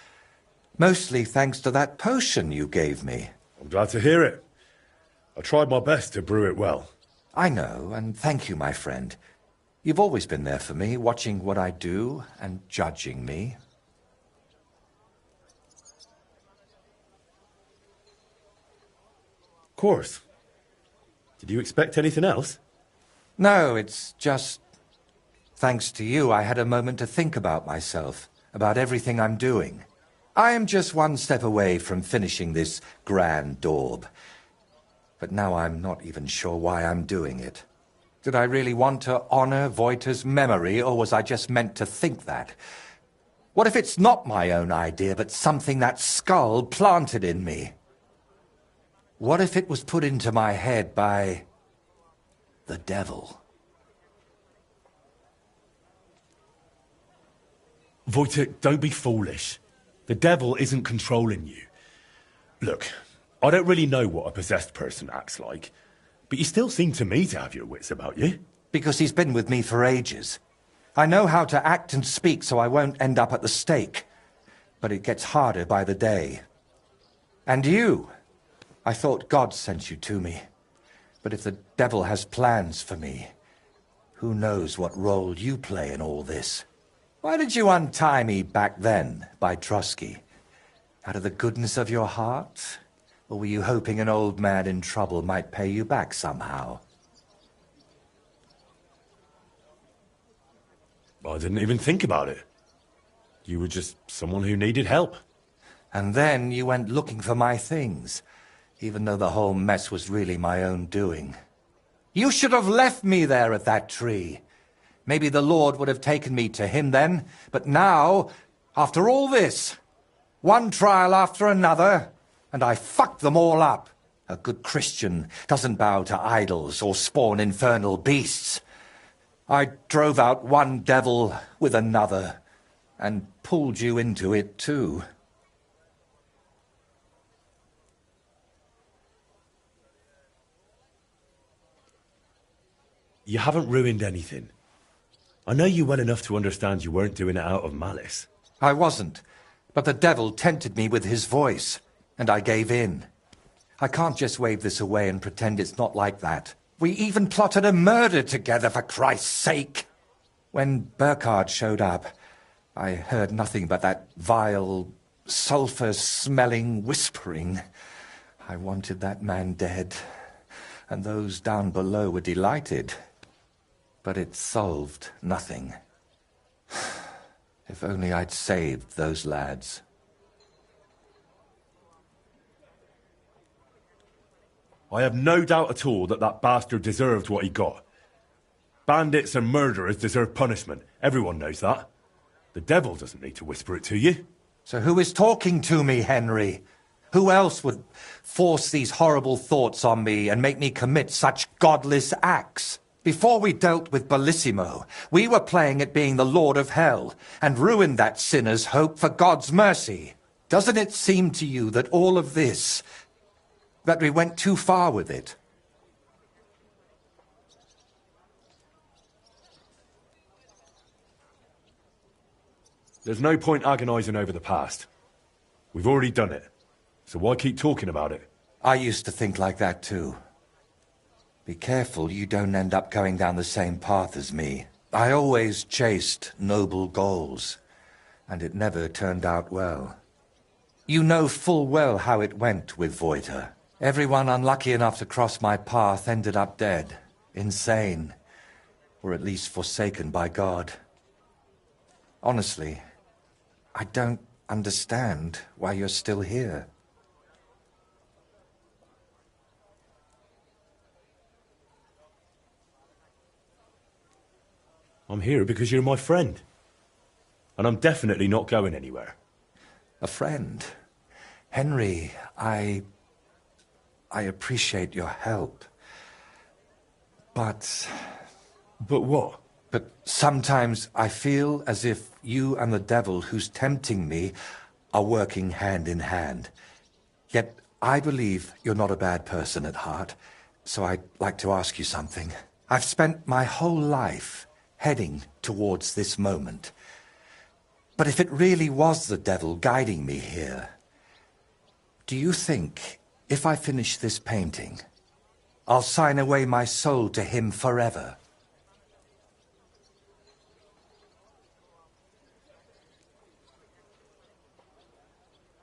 Mostly thanks to that potion you gave me. I'm glad to hear it. I tried my best to brew it well. I know, and thank you, my friend. You've always been there for me, watching what I do and judging me. course. Did you expect anything else? No, it's just... Thanks to you, I had a moment to think about myself, about everything I'm doing. I am just one step away from finishing this grand daub. But now I'm not even sure why I'm doing it. Did I really want to honor Voita's memory, or was I just meant to think that? What if it's not my own idea, but something that skull planted in me? What if it was put into my head by... the devil? Voita, don't be foolish. The devil isn't controlling you. Look, I don't really know what a possessed person acts like, but you still seem to me to have your wits about you. Because he's been with me for ages. I know how to act and speak so I won't end up at the stake. But it gets harder by the day. And you, I thought God sent you to me. But if the devil has plans for me, who knows what role you play in all this? Why did you untie me back then by Trusky? Out of the goodness of your heart? Or were you hoping an old man in trouble might pay you back somehow? I didn't even think about it. You were just someone who needed help. And then you went looking for my things, even though the whole mess was really my own doing. You should have left me there at that tree. Maybe the Lord would have taken me to him then, but now, after all this, one trial after another, and I fucked them all up. A good Christian doesn't bow to idols or spawn infernal beasts. I drove out one devil with another, and pulled you into it too. You haven't ruined anything. I know you well enough to understand you weren't doing it out of malice. I wasn't, but the devil tempted me with his voice, and I gave in. I can't just wave this away and pretend it's not like that. We even plotted a murder together, for Christ's sake. When Burkhard showed up, I heard nothing but that vile, sulphur-smelling whispering. I wanted that man dead, and those down below were delighted. But it solved nothing. If only I'd saved those lads. I have no doubt at all that that bastard deserved what he got. Bandits and murderers deserve punishment. Everyone knows that. The devil doesn't need to whisper it to you. So who is talking to me, Henry? Who else would force these horrible thoughts on me and make me commit such godless acts? Before we dealt with Bellissimo, we were playing at being the Lord of Hell and ruined that sinner's hope for God's mercy. Doesn't it seem to you that all of this, that we went too far with it? There's no point agonizing over the past. We've already done it. So why keep talking about it? I used to think like that too. Be careful you don't end up going down the same path as me. I always chased noble goals, and it never turned out well. You know full well how it went with Voita. Everyone unlucky enough to cross my path ended up dead, insane, or at least forsaken by God. Honestly, I don't understand why you're still here. I'm here because you're my friend. And I'm definitely not going anywhere. A friend? Henry, I appreciate your help. But... But what? But sometimes I feel as if you and the devil who's tempting me are working hand in hand. Yet I believe you're not a bad person at heart, so I'd like to ask you something. I've spent my whole life heading towards this moment. But if it really was the devil guiding me here, do you think, if I finish this painting, I'll sign away my soul to him forever?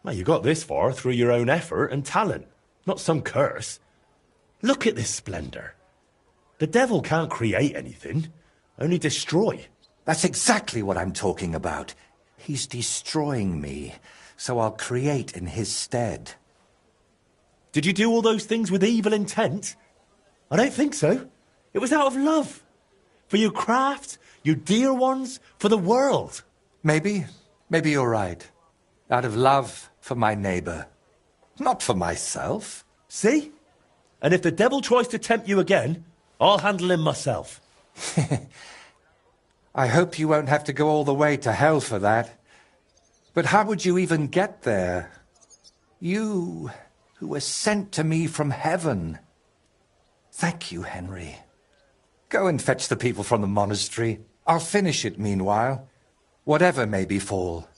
Well, you got this far through your own effort and talent, not some curse. Look at this splendor. The devil can't create anything, only destroy. That's exactly what I'm talking about. He's destroying me, so I'll create in his stead. Did you do all those things with evil intent? I don't think so. It was out of love. For your craft, your dear ones, for the world. Maybe you're right. Out of love for my neighbor. Not for myself. See? And if the devil tries to tempt you again, I'll handle him myself. I hope you won't have to go all the way to hell for that. But how would you even get there? You, who were sent to me from heaven. Thank you, Henry. Go and fetch the people from the monastery. I'll finish it meanwhile, whatever may befall.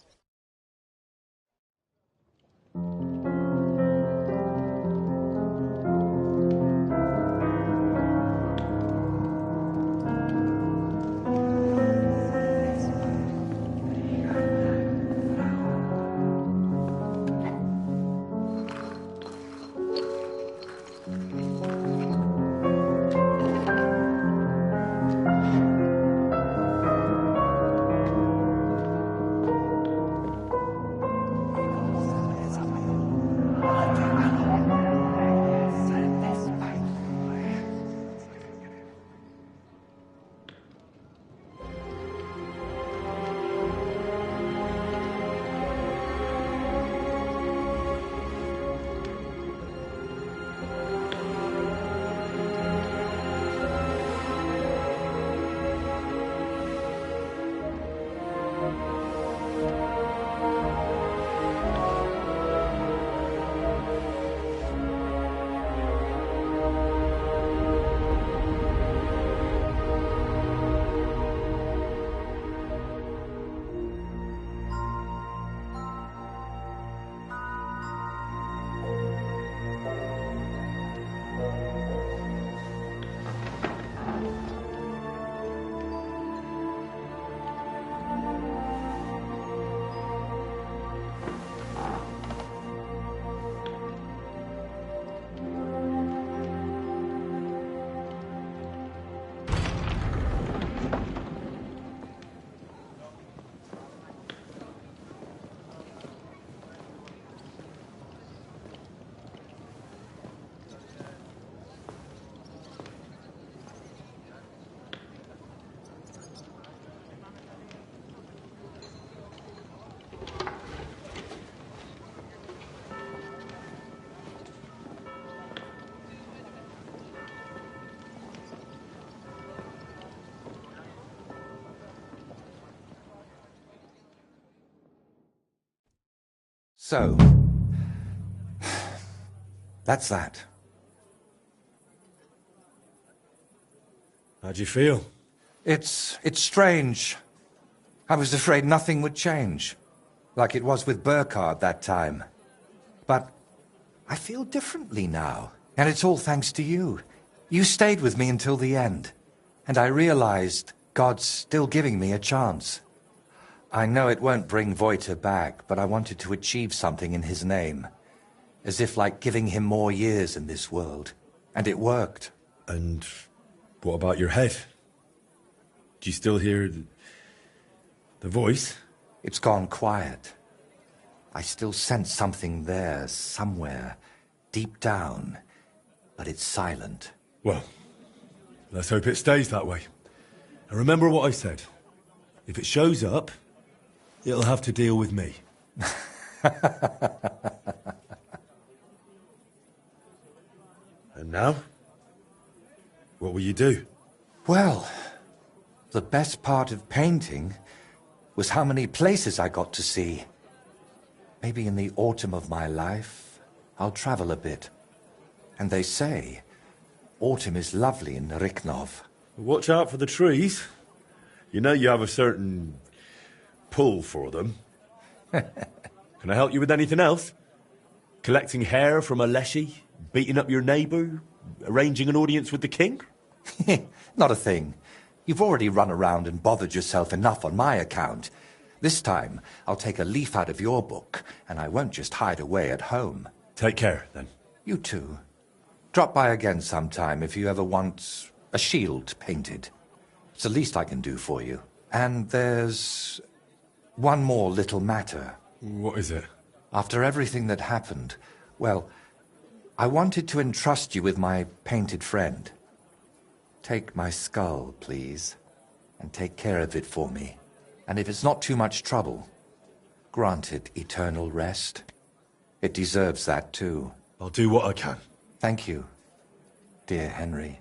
So, that's that. How'd you feel? It's strange. I was afraid nothing would change, like it was with Burkhard that time. But I feel differently now, and it's all thanks to you. You stayed with me until the end, and I realized God's still giving me a chance. I know it won't bring Wojtek back, but I wanted to achieve something in his name. As if like giving him more years in this world. And it worked. And what about your head? Do you still hear the voice? It's gone quiet. I still sense something there, somewhere, deep down. But it's silent. Well, let's hope it stays that way. And remember what I said. If it shows up, it'll have to deal with me. And now? What will you do? Well, the best part of painting was how many places I got to see. Maybe in the autumn of my life, I'll travel a bit. And they say, autumn is lovely in Ryknov. Watch out for the trees. You know you have a certain pull for them. Can I help you with anything else? Collecting hair from a leshy? Beating up your neighbour? Arranging an audience with the king? Not a thing. You've already run around and bothered yourself enough on my account. This time, I'll take a leaf out of your book, and I won't just hide away at home. Take care, then. You too. Drop by again sometime if you ever want a shield painted. It's the least I can do for you. And there's one more little matter. What is it? After everything that happened, well, I wanted to entrust you with my painted friend. Take my skull, please, and take care of it for me. And if it's not too much trouble, grant it eternal rest. It deserves that too. I'll do what I can. Thank you, dear Henry.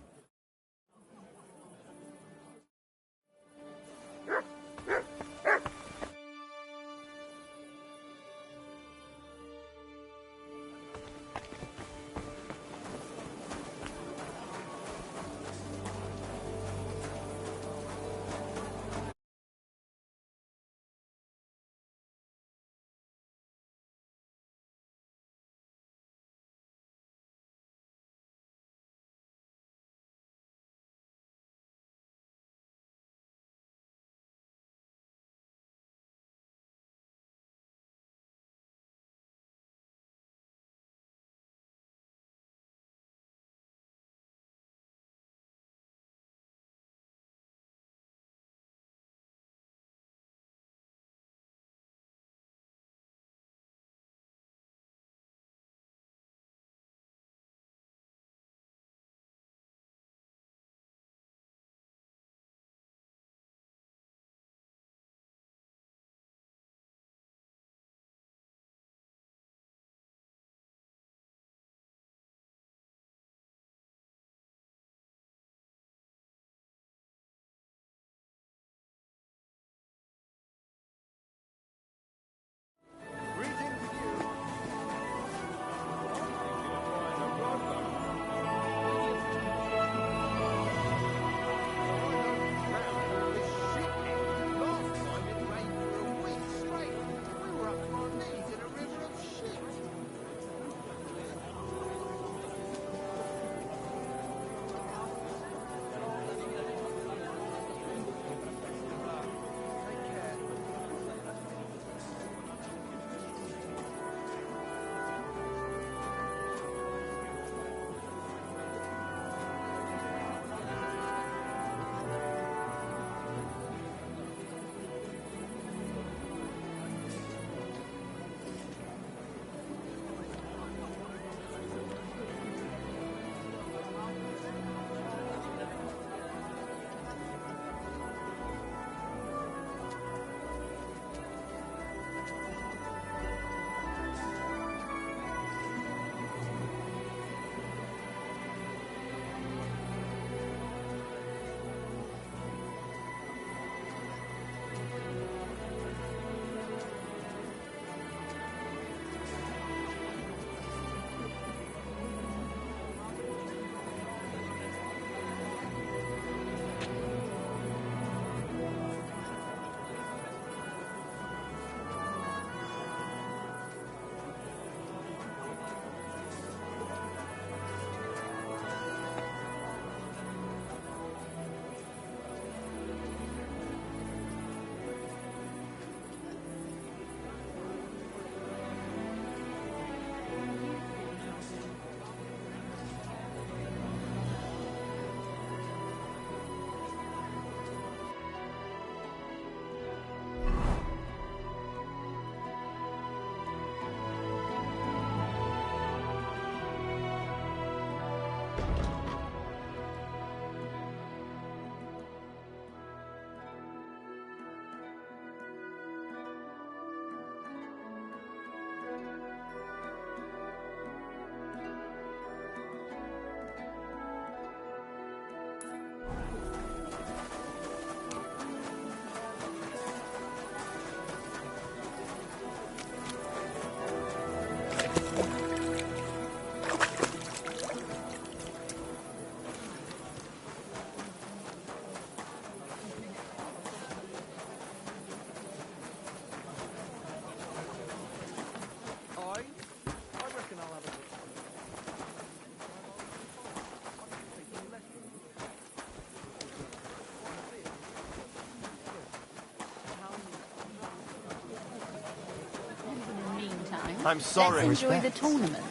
I'm sorry. Let's enjoy the tournament.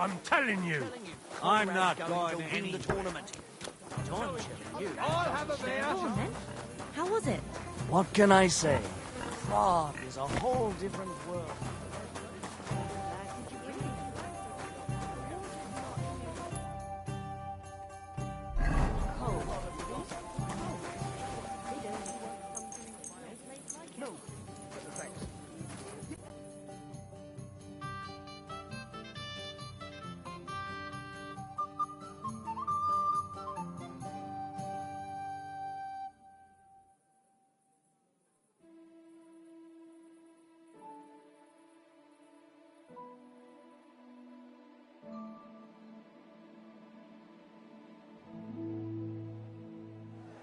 I'm telling you. I'm not going to win the tournament. I'll have a beer. Go on then. How was it? What can I say? Prague is a whole different world.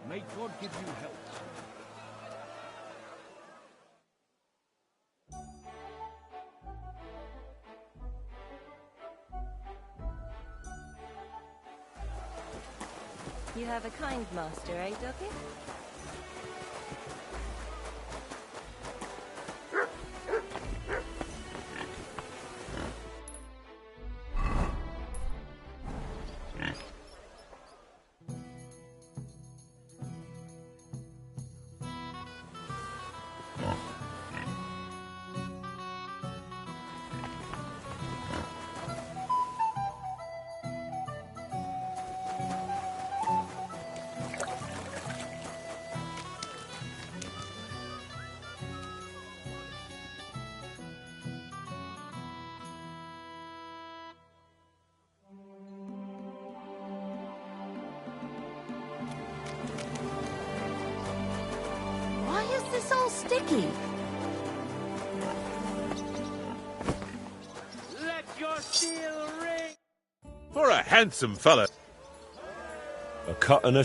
May God give you help. You have a kind master, eh, Ducky? Why is this all sticky? Let your steel ring. For a handsome fella. A cut and a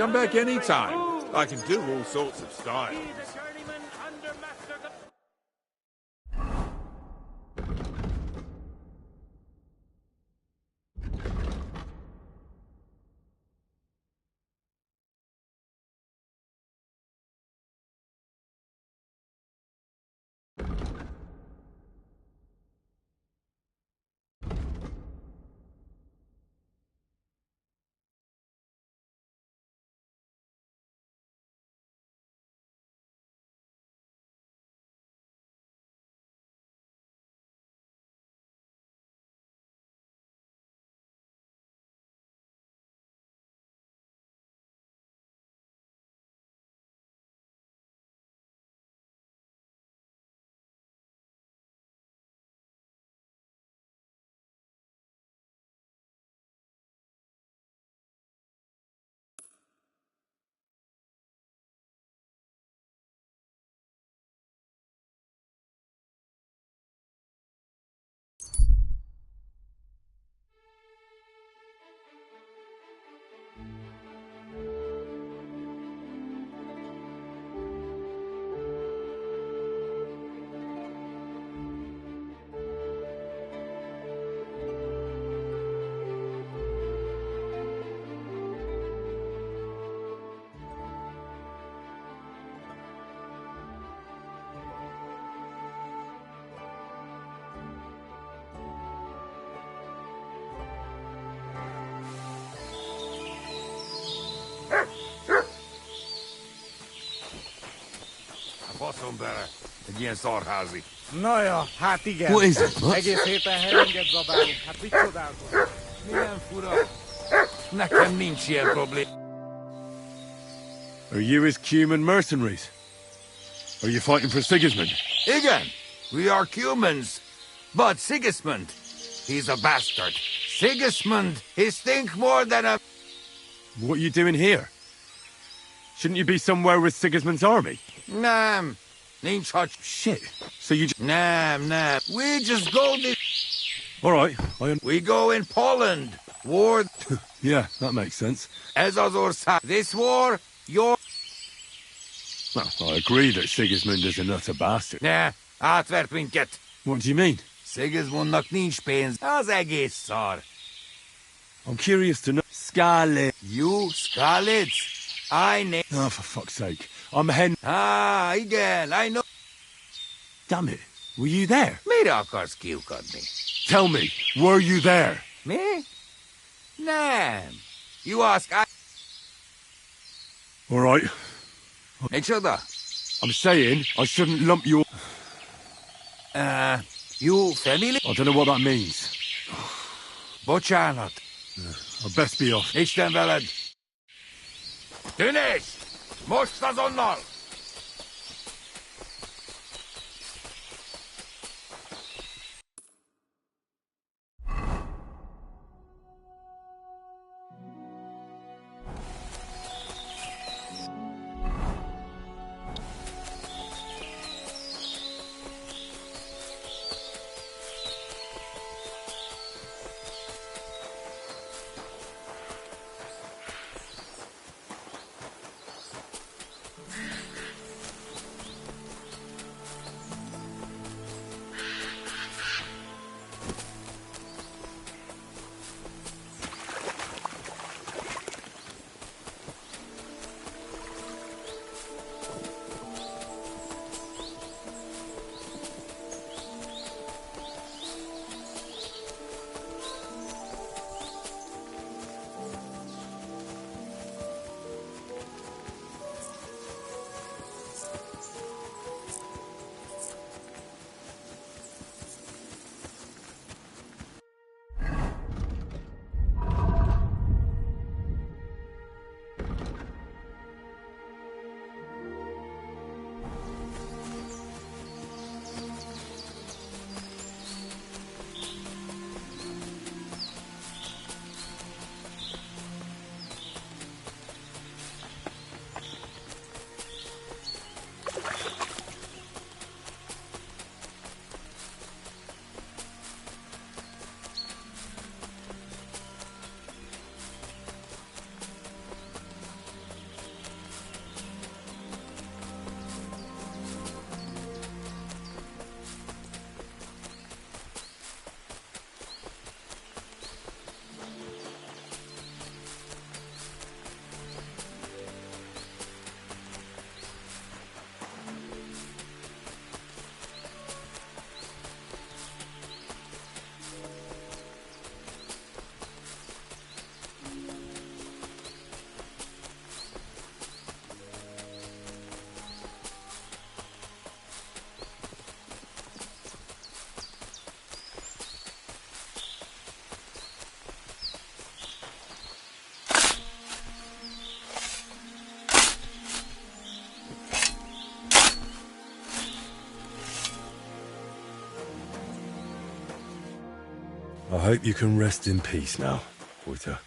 Come back anytime. I can do all sorts of styles. faszomberre. Egy ilyen szarházi. Na ja, hát igen. What is it? What? Egész héten heringet zabálunk. Hát mit csodálkozol? Milyen fura. Nekem nincs ilyen problém. Are you his Cuman mercenaries? Are you fighting for Sigismund? Igen, we are humans. But Sigismund, he's a bastard. Sigismund, he stink more than a... What are you doing here? Shouldn't you be somewhere with Sigismund's army? Nem, nincs hagy... Shit. So you just... Nem. We just go this... Alright, We go in Poland. War... Yeah, that makes sense. Ez az ország. This war, your... Well, I agree that Sigismund is a nutter bastard. Ne, átvert minket. What do you mean? Sigismundnak nincs pénz. Az egész szar. I'm curious to know... Scarlet. You, Scarlet? I know... Oh, for fuck's sake. I'm Hen... Ah, igen, I know... Damn it. Were you there? Mire akarsz kiukadni? Tell me, were you there? Mi? Nem. You ask, I... Alright. Micsoda? I'm saying I shouldn't lump your... You family? I don't know what that means. Bocsánat. I'd best be off. Isten veled. Tűnés! Most azonnal! I hope you can rest in peace now, Wojta.